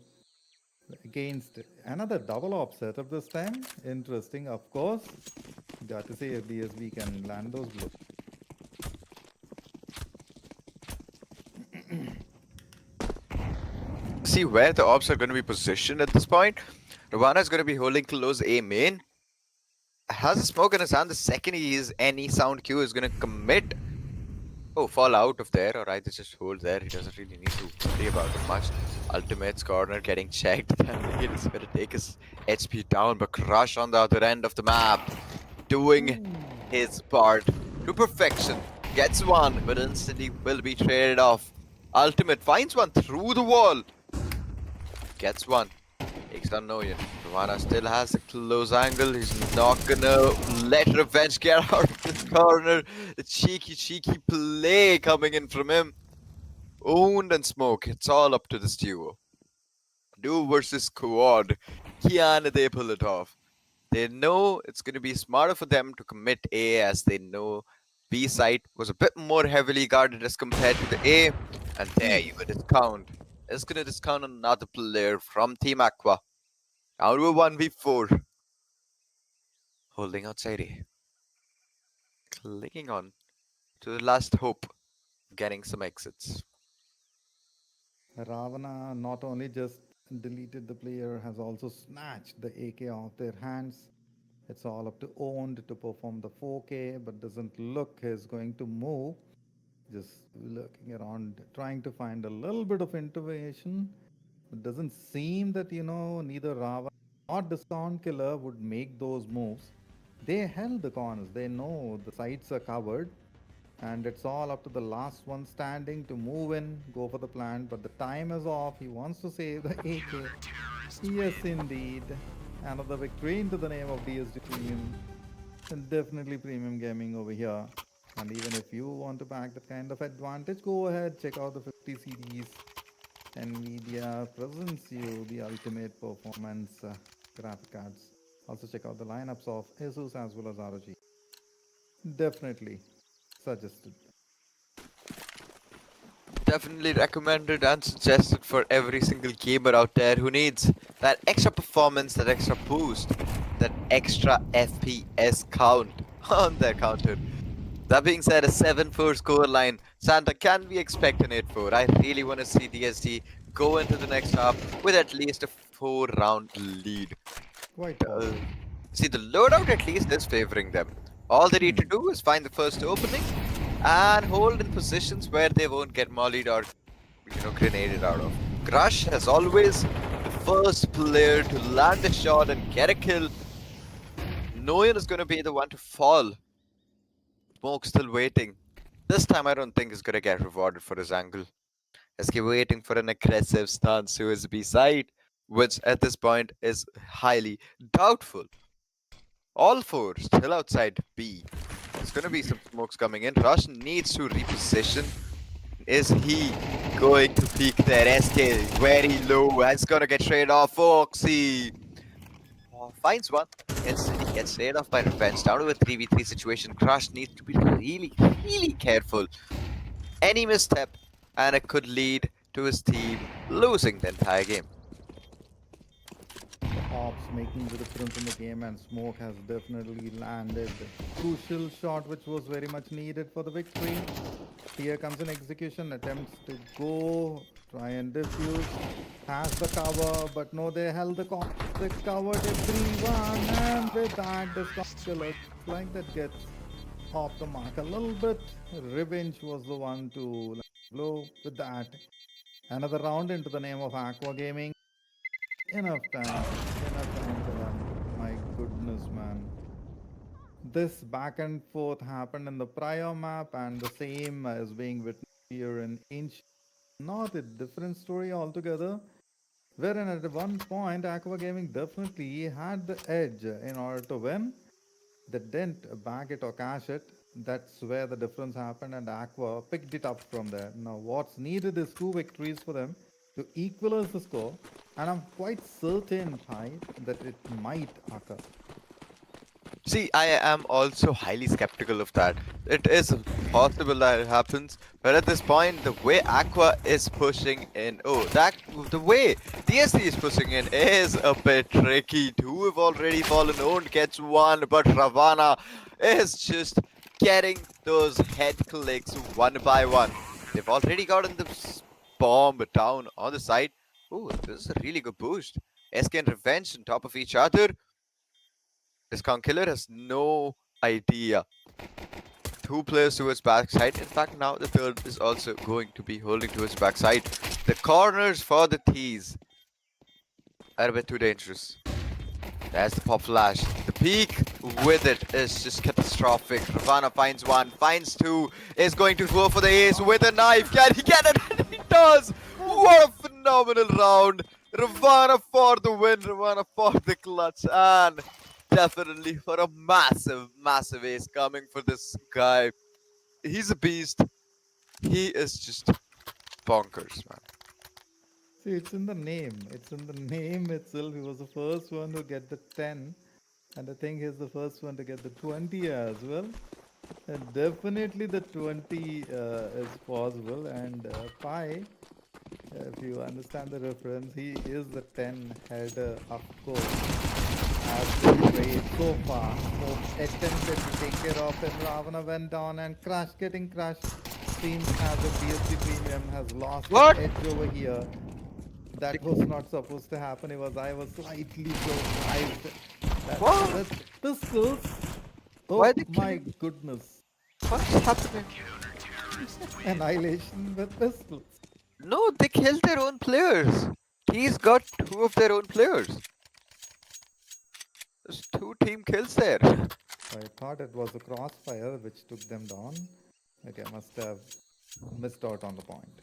against another double op setup this time. Interesting, of course. Got to see if DSB can land those blows. See where the ops are going to be positioned at this point. Ravana is going to be holding close A main. Has a smoke in his hand. The second he is any sound cue is going to commit. Oh, fall out of there. Alright, just hold there. He doesn't really need to worry about it much. Ultimate's corner getting checked. He is going to take his HP down, but Crush on the other end of the map. Doing his part to perfection. Gets one, but instantly will be traded off. Ultimate finds one through the wall. Gets one. Takes down Noyan. Ravana still has a close angle. He's not gonna let Revenge get out of this corner. The cheeky play coming in from him. Owned and Smoke. It's all up to this duo. Duo versus squad. Can they pull it off? They know it's gonna be smarter for them to commit A, as they know B site was a bit more heavily guarded as compared to the A. And there you go, discount. It's gonna discount another player from Team Aqua. Down to a 1v4. Holding outside A. Clinging on to the last hope of getting some exits. Ravana not only just deleted the player, has also snatched the AK off their hands. It's all up to Owned to perform the 4K, but doesn't look he's going to move. Just looking around, trying to find a little bit of information. It doesn't seem that, neither Ravana or Discount Killer would make those moves. They held the corners, they know the sides are covered, and it's all up to the last one standing to move in, go for the plant, but the time is off. He wants to save the AK. Yes, indeed. Another victory into the name of DSD Premium. And definitely Premium Gaming over here. And even if you want to back that kind of advantage, go ahead, check out the 50 series. NVIDIA presents you the ultimate performance graphic cards. Also check out the lineups of ASUS as well as ROG. Definitely suggested. Definitely recommended and suggested for every single gamer out there who needs that extra performance, that extra boost, that extra FPS count on their counter. That being said, a 7-4 scoreline. Santa, can we expect an 8-4? I really want to see DSD go into the next half with at least a 4-round lead. Quite possible. See, the loadout at least is favoring them. All they need to do is find the first opening and hold in positions where they won't get mollied or grenaded out of. Crush has always the first player to land a shot and get a kill. No one is gonna be the one to fall. Smoke still waiting. This time I don't think he's gonna get rewarded for his angle. SK waiting for an aggressive stance to his B side, which at this point is highly doubtful. All four still outside B. There's gonna be some smokes coming in. Rush needs to reposition. Is he going to peek there? SK very low. It's gonna get traded off. Foxy finds one. Instantly gets traded off by Revenge. Down to a 3v3 situation. Crush needs to be really, really careful. Any misstep, and it could lead to his team losing the entire game. Ops making the difference in the game, and Smoke has definitely landed the crucial shot which was very much needed for the victory. Here comes an execution, attempts to go, try and defuse, has the cover, but no, they held the they covered everyone, and with that, the killer like that gets off the mark a little bit. Revenge was the one to blow with that. Another round into the name of Aqua Gaming. Enough time for them. My goodness, man. This back and forth happened in the prior map, and the same is being witnessed here in Inch. Not a different story altogether. Wherein at one point, Aqua Gaming definitely had the edge in order to win. They didn't bag it or cash it. That's where the difference happened, and Aqua picked it up from there. Now, what's needed is two victories for them to equalize the score, and I'm quite certain, Pi, that it might occur. See, I am also highly skeptical of that. It is possible that it happens, but at this point, the way Aqua is pushing in, the way DSC is pushing in is a bit tricky. Two have already fallen. Owned gets one, but Ravana is just getting those head clicks one by one. They've already gotten the bomb down on the side. Oh, this is a really good boost. SK and Revenge on top of each other. Discount Killer has no idea. Two players to his backside. In fact, now the third is also going to be holding to his backside. The corners for the tees are a bit too dangerous. There's the pop flash. The peak with it is just catastrophic. Ravana finds one, finds two, is going to go for the ace with a knife. Can he get it? And he does! What a phenomenal round! Ravana for the win, Ravana for the clutch, and definitely for a massive, massive ace coming for this guy. He's a beast. He is just bonkers, man. See, it's in the name. It's in the name itself. He was the first one to get the 10, and I think he's the first one to get the 20 as well. And definitely the 20 is possible. And Pi, if you understand the reference, he is the 10 header, of course. Has been played so far. Smoke attempted to take care of him. Ravana went down and getting crushed. Seems as if BSC Premium has lost What? its edge over here. That was not supposed to happen. I was slightly surprised. What? That's pistols. Oh Why they my killing? goodness. What's happening? Annihilation with pistols. No, they killed their own players. He's got two of their own players. There's two team kills there. I thought it was a crossfire which took them down. Okay, I must have missed out on the point.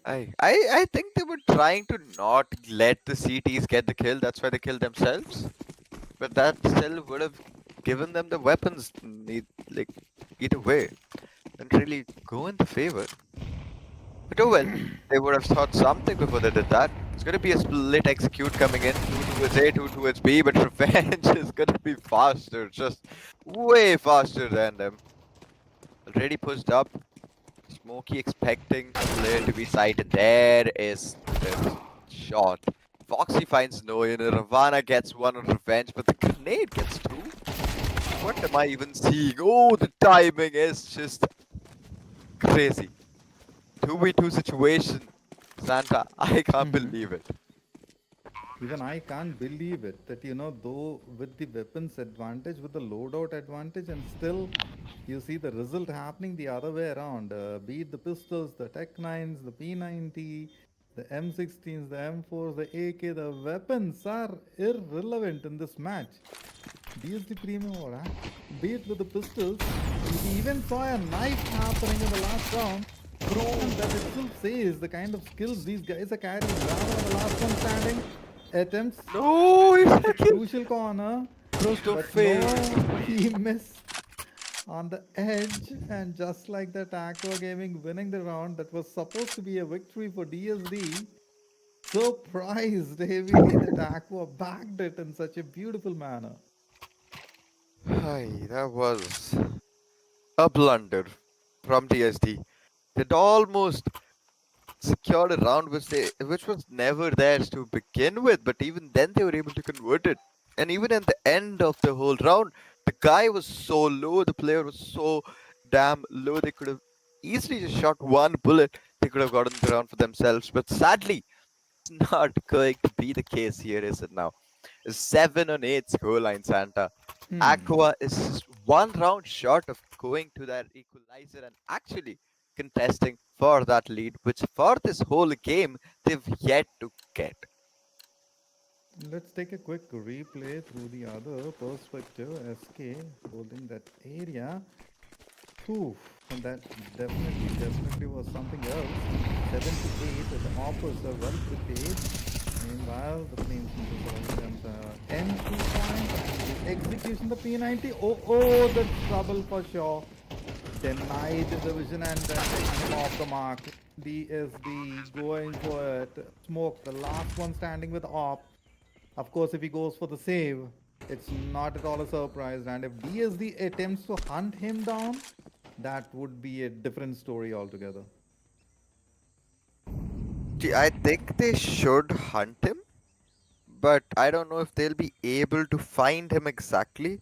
I think they were trying to not let the CTs get the kill. That's why they killed themselves. But that still would have given them the weapons. Like either way, and really go in the favor. But oh well, they would have thought something before they did that. It's gonna be a split execute coming in, two towards A, two towards B, but Revenge is gonna be faster, just way faster than them. Already pushed up. Smokey expecting a player to be sighted. There is the shot. Foxy finds no in. Ravana gets one on Revenge, but the grenade gets two. What am I even seeing? Oh, the timing is just crazy. 2v2 situation. Santa, I can't believe it. Even I can't believe it that, though with the weapons advantage, with the loadout advantage, and still you see the result happening the other way around. Be it the pistols, the Tech 9s, the P90, the M16s, the M4s, the AK, the weapons are irrelevant in this match. DSD Premium Aura, be it with the pistols, we even saw a knife happening in the last round. And that itself says the kind of skills these guys are carrying. Ravana, the last one standing, attempts No, it's the a kill. crucial corner, Bros, don't but fail. no, he missed on the edge. And just like that, Aqua Gaming winning the round that was supposed to be a victory for DSD, surprised heavily that Aqua backed it in such a beautiful manner. Hi, that was a blunder from TSD. They'd almost secured a round which was never theirs to begin with, but even then they were able to convert it. And even at the end of the whole round, the guy was so low, the player was so damn low, they could have easily just shot one bullet, they could have gotten the round for themselves. But sadly, it's not going to be the case here, is it now? A 7-8 scoreline, Santa. Aqua is just one round short of going to that equalizer and actually contesting for that lead, which for this whole game they've yet to get. Let's take a quick replay through the other perspective. SK holding that area. Whew, and that definitely was something else. 7 to 8, the offers are well prepared. Meanwhile, the flames into them M2 point and the execution, the P90. Oh, the trouble for sure. Denied the vision and then taking him off the mark. DSD going for it. Smoke, the last one standing with op. Of course, if he goes for the save, it's not at all a surprise. And if DSD attempts to hunt him down, that would be a different story altogether. See, I think they should hunt him, but I don't know if they'll be able to find him exactly.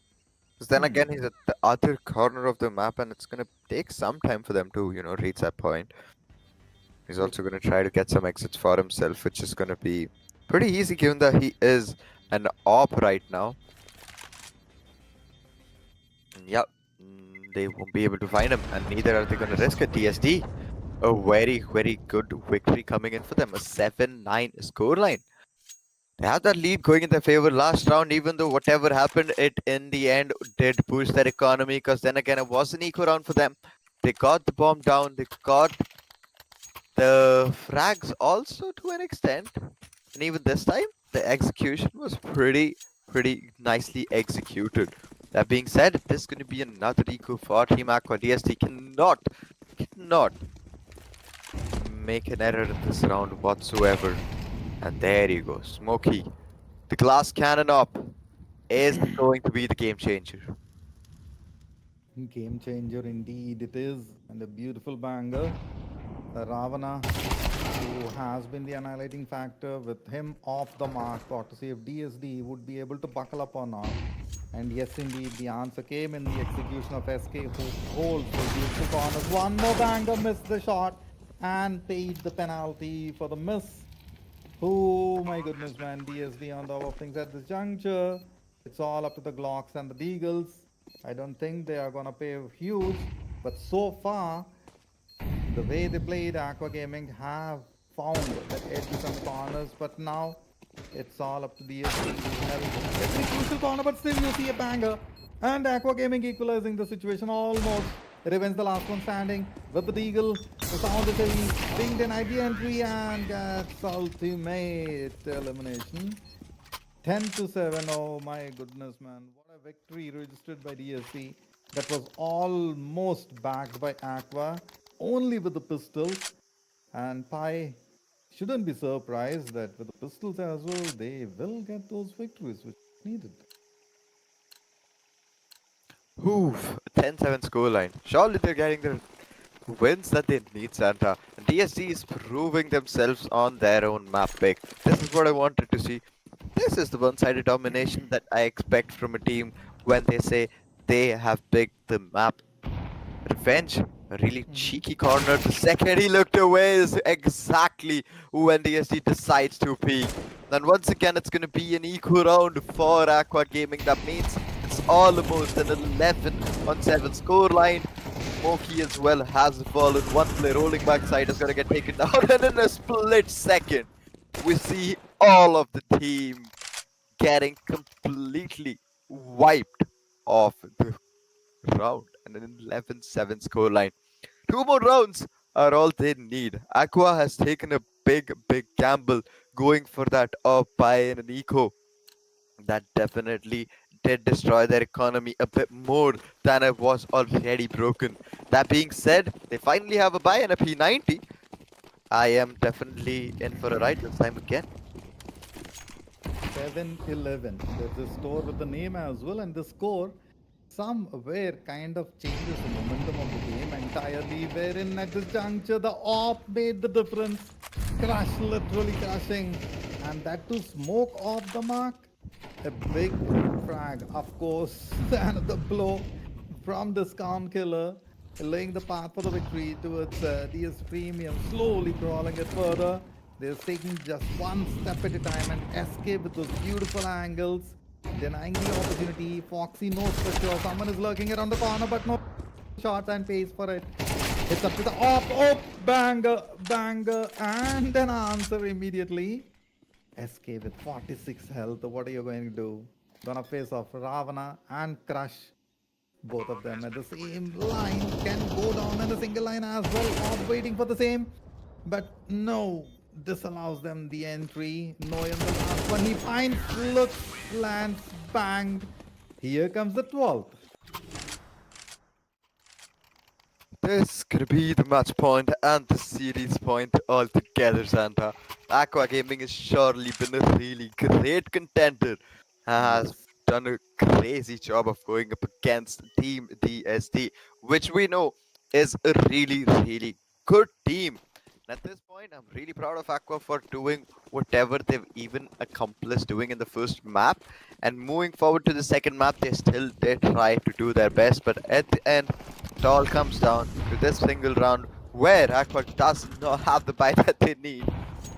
Because then again, he's at the other corner of the map, and it's gonna take some time for them to, reach that point. He's also gonna try to get some exits for himself, which is gonna be pretty easy given that he is an op right now. Yep, they won't be able to find him, and neither are they gonna risk a TSD. A very, very good victory coming in for them. A 7-9 scoreline. They have that lead going in their favor last round, even though whatever happened, it in the end did boost their economy, because then again, it was an eco round for them. They got the bomb down, they got the frags also to an extent, and even this time, the execution was pretty nicely executed. That being said, this is going to be another eco for Team Aqua. DST cannot make an error in this round whatsoever. And there you go, Smokey. The glass cannon up is going to be the game changer. Game changer indeed it is, and a beautiful banger. Ravana, who has been the annihilating factor, with him off the mark. Got to see if DSD would be able to buckle up or not. And yes, indeed, the answer came in the execution of SK, who holds the beautiful corners. One more banger, missed the shot, and paid the penalty for the miss. Oh my goodness, man. DSD on top of things at this juncture. It's all up to the Glocks and the Deagles. I don't think they are gonna pay huge, but so far, the way they played, Aqua Gaming have found that edges and corners, but now it's all up to DSD. Every crucial corner, but still you see a banger. And Aqua Gaming equalizing the situation almost. Revenge the last one standing with the Deagle. The sound is heavy. Being denied the entry and gets ultimate elimination. 10 to 7. Oh my goodness, man. What a victory registered by DSC. That was almost backed by Aqua, only with the pistols. And Pi shouldn't be surprised that with the pistols as well, they will get those victories which needed. Oof, a 10-7 scoreline. Surely they're getting the wins that they need, Santa. And DSD is proving themselves on their own map pick. This is what I wanted to see. This is the one-sided domination that I expect from a team when they say they have picked the map Revenge, a really Hmm. cheeky corner. The second he looked away is exactly when DSD decides to peek. Then once again, it's going to be an equal round for Aqua Gaming. That means it's almost an 11 on 7 scoreline. Smokey as well has fallen. One player rolling backside is going to get taken down, and in a split second, we see all of the team getting completely wiped off the round and an 11-7 scoreline. Two more rounds are all they need. Aqua has taken a big gamble going for that up buy in an eco. That definitely did destroy their economy a bit more than it was already broken. That being said, they finally have a buy in a P90. I am definitely in for a ride this time again. 7-11. There's a store with the name as well, and the score somewhere kind of changes the momentum of the game entirely. Wherein at this juncture, the op made the difference. Crush, literally crushing, and that to smoke off the mark. A big frag, of course, another blow from Discount Killer, laying the path for the victory towards DS Premium, slowly crawling it further. They're taking just one step at a time and escape with those beautiful angles, denying the opportunity. Foxy knows for sure someone is lurking around the corner, but no shots and pays for it. It's up to the op, banger, and an answer immediately. SK with 46 health. What are you going to do? Gonna face off Ravana and Crush. Both of them at the same line can go down in a single line as well, or waiting for the same. But no, this allows them the entry. Noyan the last one. He finds, looks, lands, banged. Here comes the 12th. This could be the match point and the series point all together, Santa. Aqua Gaming has surely been a really great contender. Has Yes. done a crazy job of going up against Team DSD, which we know is a really good team. And at this point, I'm really proud of Aqua for doing whatever they've even accomplished doing in the first map. And moving forward to the second map, they still did try to do their best, but at the end, it all comes down to this single round where Aqua does not have the bite that they need.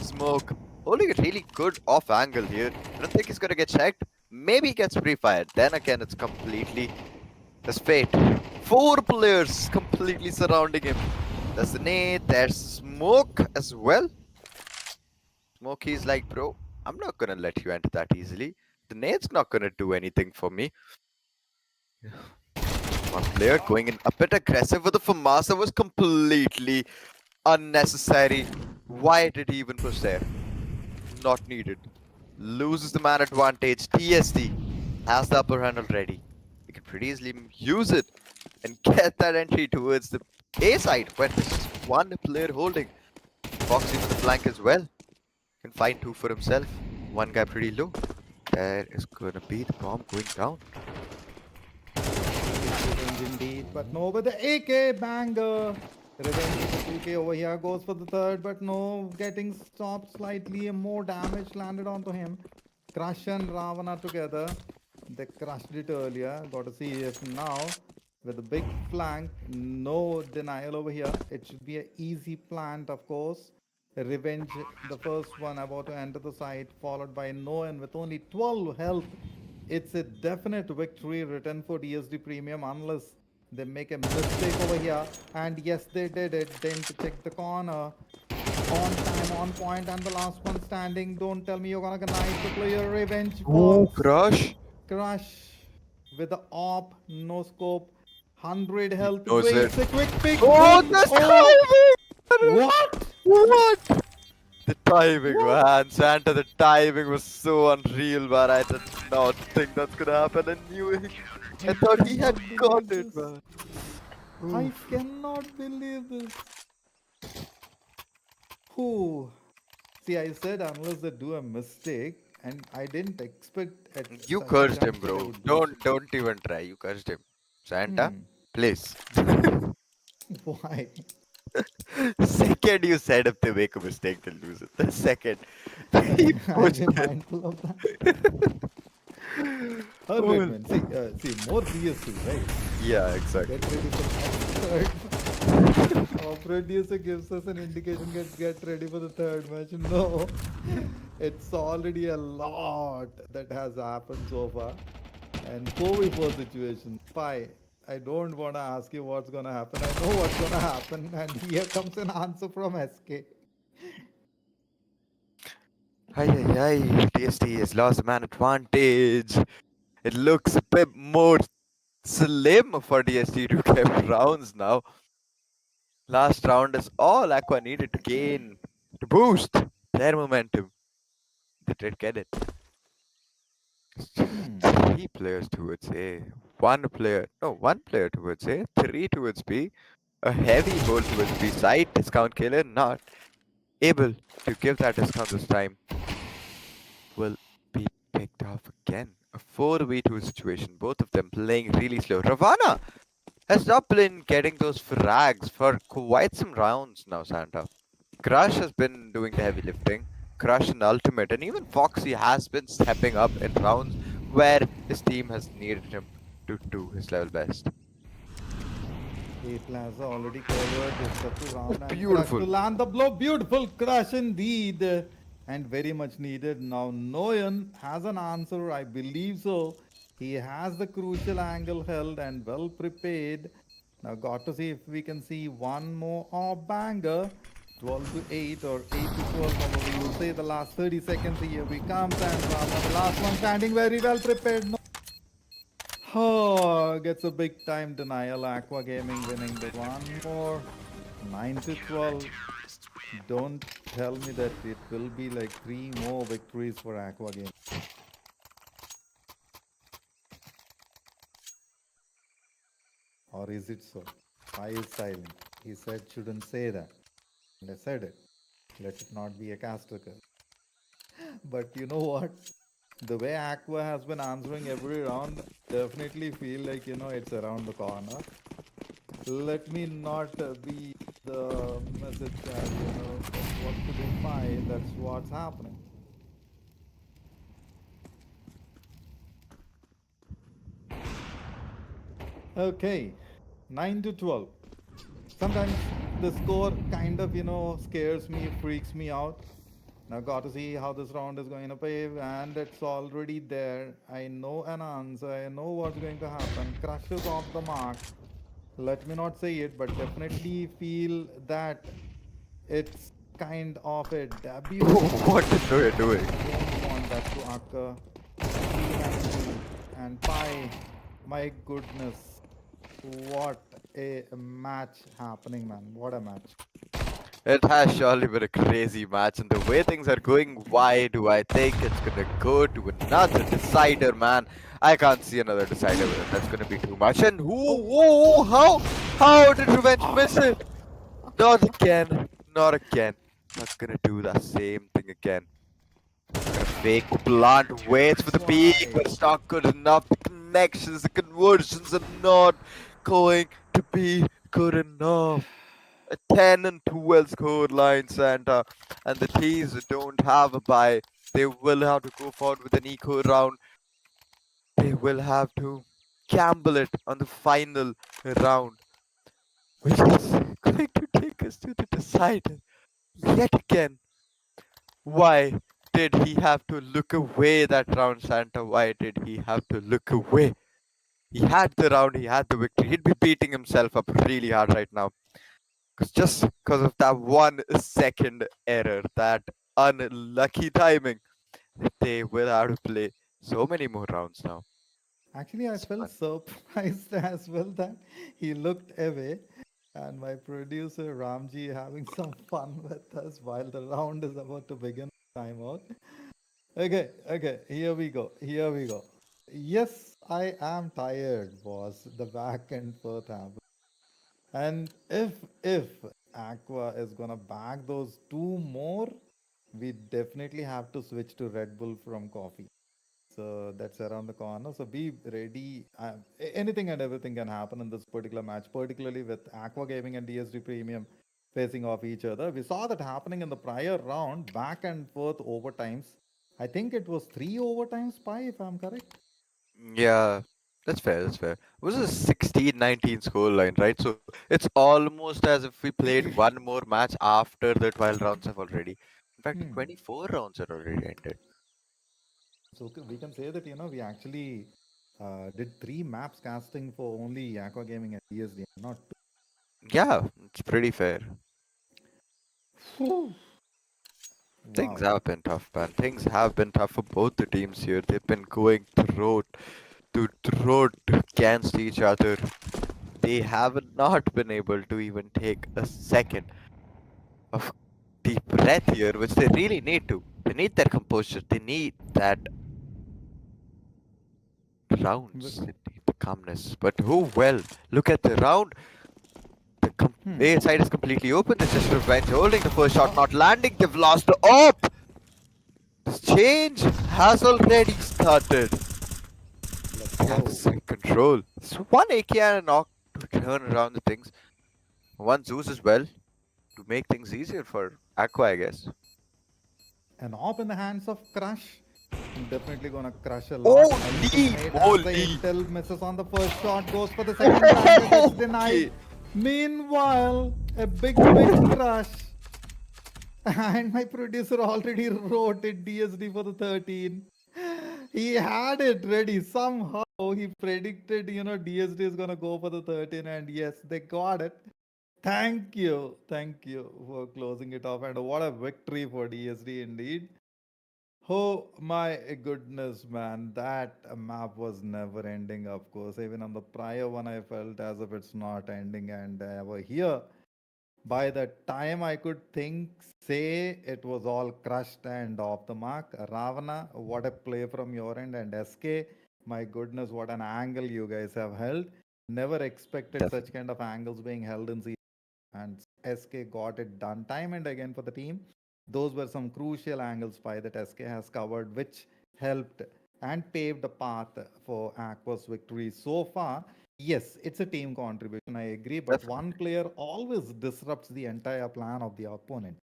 Smoke holding a really good off angle here. I don't think he's gonna get checked. Maybe he gets pre-fired. Then again, it's completely his fate. Four players completely surrounding him. There's the nade, there's Smoke as well. Smokey's like, bro, I'm not gonna let you enter that easily. The nade's not gonna do anything for me. One player going in a bit aggressive with the Famasa was completely unnecessary. Why did he even push there? Not needed. Loses the man advantage. TSD has the upper hand already. He can pretty easily use it and get that entry towards the A side where there's just one player holding. Foxy to the flank as well. Can find two for himself. One guy pretty low. There is gonna be the bomb going down. Revenge indeed, but no, but the AK banger. Revenge with the 2K over here goes for the third, but no, getting stopped slightly. More damage landed onto him. Crush and Ravana together. They crushed it earlier. Got to see if now with a big flank, no denial over here. It should be an easy plant, of course. Revenge, the first one about to enter the site, followed by Noan with only 12 health. It's a definite victory written for DSD Premium unless they make a mistake over here. And yes, they did it. Didn't check the corner. On time, on point, and the last one standing. Don't tell me you're gonna knife the player. Revenge Oh, Fox. crush. Crush with the op, no scope. 100 He health. knows it. Waits a quick pick. Oh, Boom. the Oh, timing! what? What? The timing, What? man. Santa, the timing was so unreal, man. I did not think that's gonna happen. I knew it. I I thought he had cannot got believe it, this. man. I Oof. cannot believe this. Who? See, I said unless they do a mistake, and I didn't expect at You such a cursed him, juncture they bro. would do so. Don't even try. You cursed him. Santa, Hmm. please. Why? The second you said if they make a mistake, they'll lose it. The second he I'll pushed be it. mindful of that. All right, Well, man. See, more PS2, right? yeah, Get exactly. ready for the next third. Our producer gives us an indication, get ready for the third match. No, it's already a lot that has happened so far. And 4v4 situation. Pi, I don't want to ask you what's going to happen. I know what's going to happen. And here comes an answer from SK. Hi, hi, hi. TST has lost the man advantage. It looks a bit more slim for DST to get rounds now. Last round is all Aqua needed to gain, to boost their momentum. They did get it. Hmm. Three players towards A, one player towards A, three towards B, a heavy hold towards B side, discount killer not able to give that discount this time, will be picked off again. A 4v2 situation, both of them playing really slow. Ravana has not been getting those frags for quite some rounds now, Santa. Crush has been doing the heavy lifting. Crush and Ultimate, and even Foxy has been stepping up in rounds where his team has needed him to do his level best. A Plaza already covered. It's up to Oh, Ram and Crush to beautiful. land the blow. Beautiful Crush indeed. And very much needed. Now Noyan has an answer. I believe so. He has the crucial angle held and well prepared. Now got to see if we can see one more banger. 12 to 8 or 8 to 12, however you say the last 30 seconds. Here we come. And Ram, the last one standing very well prepared. Oh, gets a big time denial. Aqua Gaming winning big one more. 9 to 12. Don't tell me that it will be like three more victories for Aqua Gaming. Or is it so? Why is silent? He said shouldn't say that. And I said it. Let it not be a caster curse. But you know what? The way Aqua has been answering every round, definitely feel like it's around the corner. Let me not be the message that that's what to be fine, that's what's happening. Okay, 9 to 12. Sometimes the score kind of scares me, freaks me out. Now got to see how this round is going to play, and it's already there. I know an answer, I know what's going to happen. Crushes off the mark. Let me not say it, but definitely feel that it's kind of a debut. What is Noya doing? Don't want that to occur. 390 and pi. My goodness. What a match happening, man. What a match. It has surely been a crazy match, and the way things are going, why do I think it's gonna go to another decider, man? I can't see another decider with it. That's gonna be too much. And how did Revenge miss it? Not again, not again. Not gonna do the same thing again. Gonna fake blunt, waits for the peak, Why? but it's not good enough. The connections, the conversions are not going to be good enough. A 10 and 12 score line, Santa, and the teams that don't have a bye, they will have to go forward with an eco round. They will have to gamble it on the final round, which is going to take us to the decider yet again. Why did he have to look away that round, Santa? Why did he have to look away? He had the round, he had the victory. He'd be beating himself up really hard right now. Just because of that 1 second error, that unlucky timing, they will have to play so many more rounds now. Actually, I It's felt fun. surprised as well that he looked away, and my producer Ramji having some fun with us while the round is about to begin. Timeout. Okay, here we go. Here we go. Yes, I am tired, boss. The back and forth happened. And if Aqua is gonna bag those two more, we definitely have to switch to Red Bull from coffee. So that's around the corner. So be ready. Anything and everything can happen in this particular match, particularly with Aqua Gaming and DSD Premium facing off each other. We saw that happening in the prior round, back and forth overtimes. I think it was three overtime spy, if I'm correct. Yeah, that's fair. That's fair. It was a 16-19 scoreline, right? So it's almost as if we played one more match after the 12 rounds have already. In fact, the Hmm. 24 rounds had already ended. So we can say that we actually did three maps casting for only Aqua Gaming and DSD, not Yeah, it's pretty fair. two. Things Wow. have been tough, man. Things have been tough for both the teams here. They've been going throat to throat against each other. They have not been able to even take a second of deep breath here, which they really need to. They need that composure. They need that But, rounds. They need the calmness. But who well? Look at the round. The hmm. A side is completely open. This is Revenge holding the first shot, Oh, not landing. They've lost the op. This change has already started. let's They have go. this in control. So one AK and a knock to turn around the things. One Zeus as well to make things easier for Aqua, I guess. An op in the hands of Crush. Definitely gonna crush a lot. iCafe's Holy mate as the moly! intel misses on the first shot, goes for the second timer, gets denied. Okay. Meanwhile, a big Crush. And my producer already wrote it DSD for the 13. He had it ready somehow. He predicted, DSD is gonna go for the 13, and yes, they got it. Thank you for closing it off, and what a victory for DSD indeed. Oh my goodness, man, that map was never ending. Of course, even on the prior one, I felt as if it's not ending, and over here, by the time I could think, say it was all crushed and off the mark. Ravana, what a play from your end, and SK, my goodness, what an angle you guys have held. Never expected such Definitely. kind of angles being held in season, and SK got it done time and again for the team. Those were some crucial angles by that SK has covered, which helped and paved the path for Aqua's victory so far. Yes, it's a team contribution, I agree, but one Definitely. player always disrupts the entire plan of the opponent.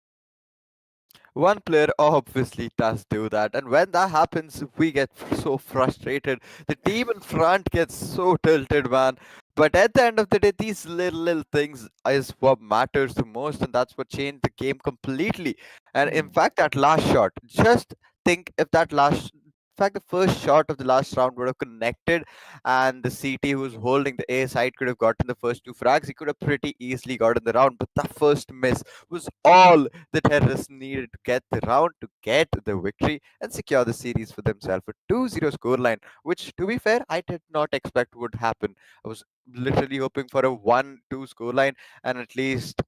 One player obviously does do that, and when that happens, we get so frustrated. The team in front gets so tilted, man. But at the end of the day, these little things is what matters the most, and that's what changed the game completely. And in Hmm. fact, that last shot, just think if that last. In fact, the first shot of the last round would have connected, and the CT who was holding the A side could have gotten the first two frags. He could have pretty easily gotten the round, but the first miss was all the terrorists needed to get the round, to get the victory, and secure the series for themselves. A 2-0 scoreline, which, to be fair, I did not expect would happen. I was literally hoping for a 1-2 scoreline and at least,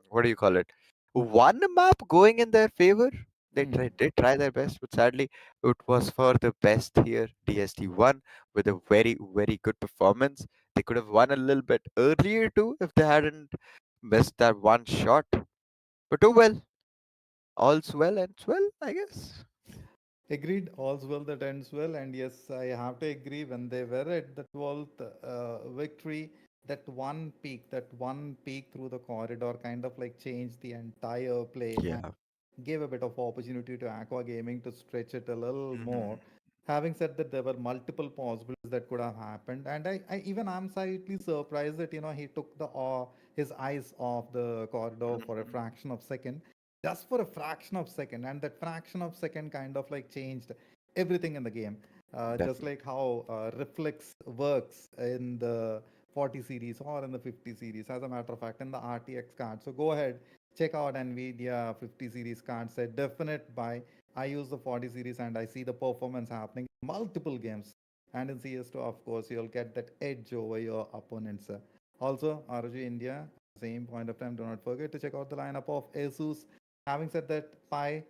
what do you call it? One map going in their favor. They Hmm. did try their best, but sadly, it was for the best here. DST won with a very good performance. They could have won a little bit earlier too if they hadn't missed that one shot. But oh well, all's well ends well, I guess. Agreed, all's well that ends well. And yes, I have to agree when they were at the 12th victory, that one peak through the corridor kind of like changed the entire play and Yeah. gave a bit of opportunity to Aqua Gaming to stretch it a little more. Hmm. Having said that, there were multiple possibilities that could have happened, and I'm slightly surprised that he took the his eyes off the corridor for a Hmm. fraction of second, just for a fraction of second, and that fraction of second kind of like changed everything in the game. Just Definitely. like how Reflex works in the 40 series or in the 50 series, as a matter of fact, in the RTX card. So go ahead, check out NVIDIA 50 series cards. A definite buy. I use the 40 series and I see the performance happening in multiple games. And in CS2, of course, you'll get that edge over your opponents. Also, ROG India, same point of time, do not forget to check out the lineup of ASUS. Having said that, Pi,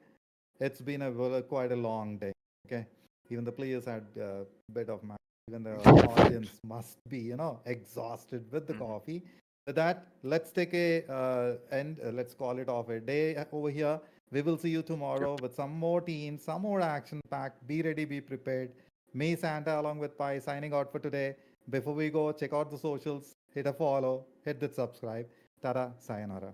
it's been quite a long day. Okay, even the players had a bit of even the Definitely. audience must be exhausted with the Hmm. coffee. With that, let's take a end. Let's call it off a day over here. We will see you tomorrow Yep. with some more teams, some more action packed. Be ready, be prepared. Me, Santa, along with Pi, signing out for today. Before we go, check out the socials, hit a follow, hit the subscribe. Tara, sayonara.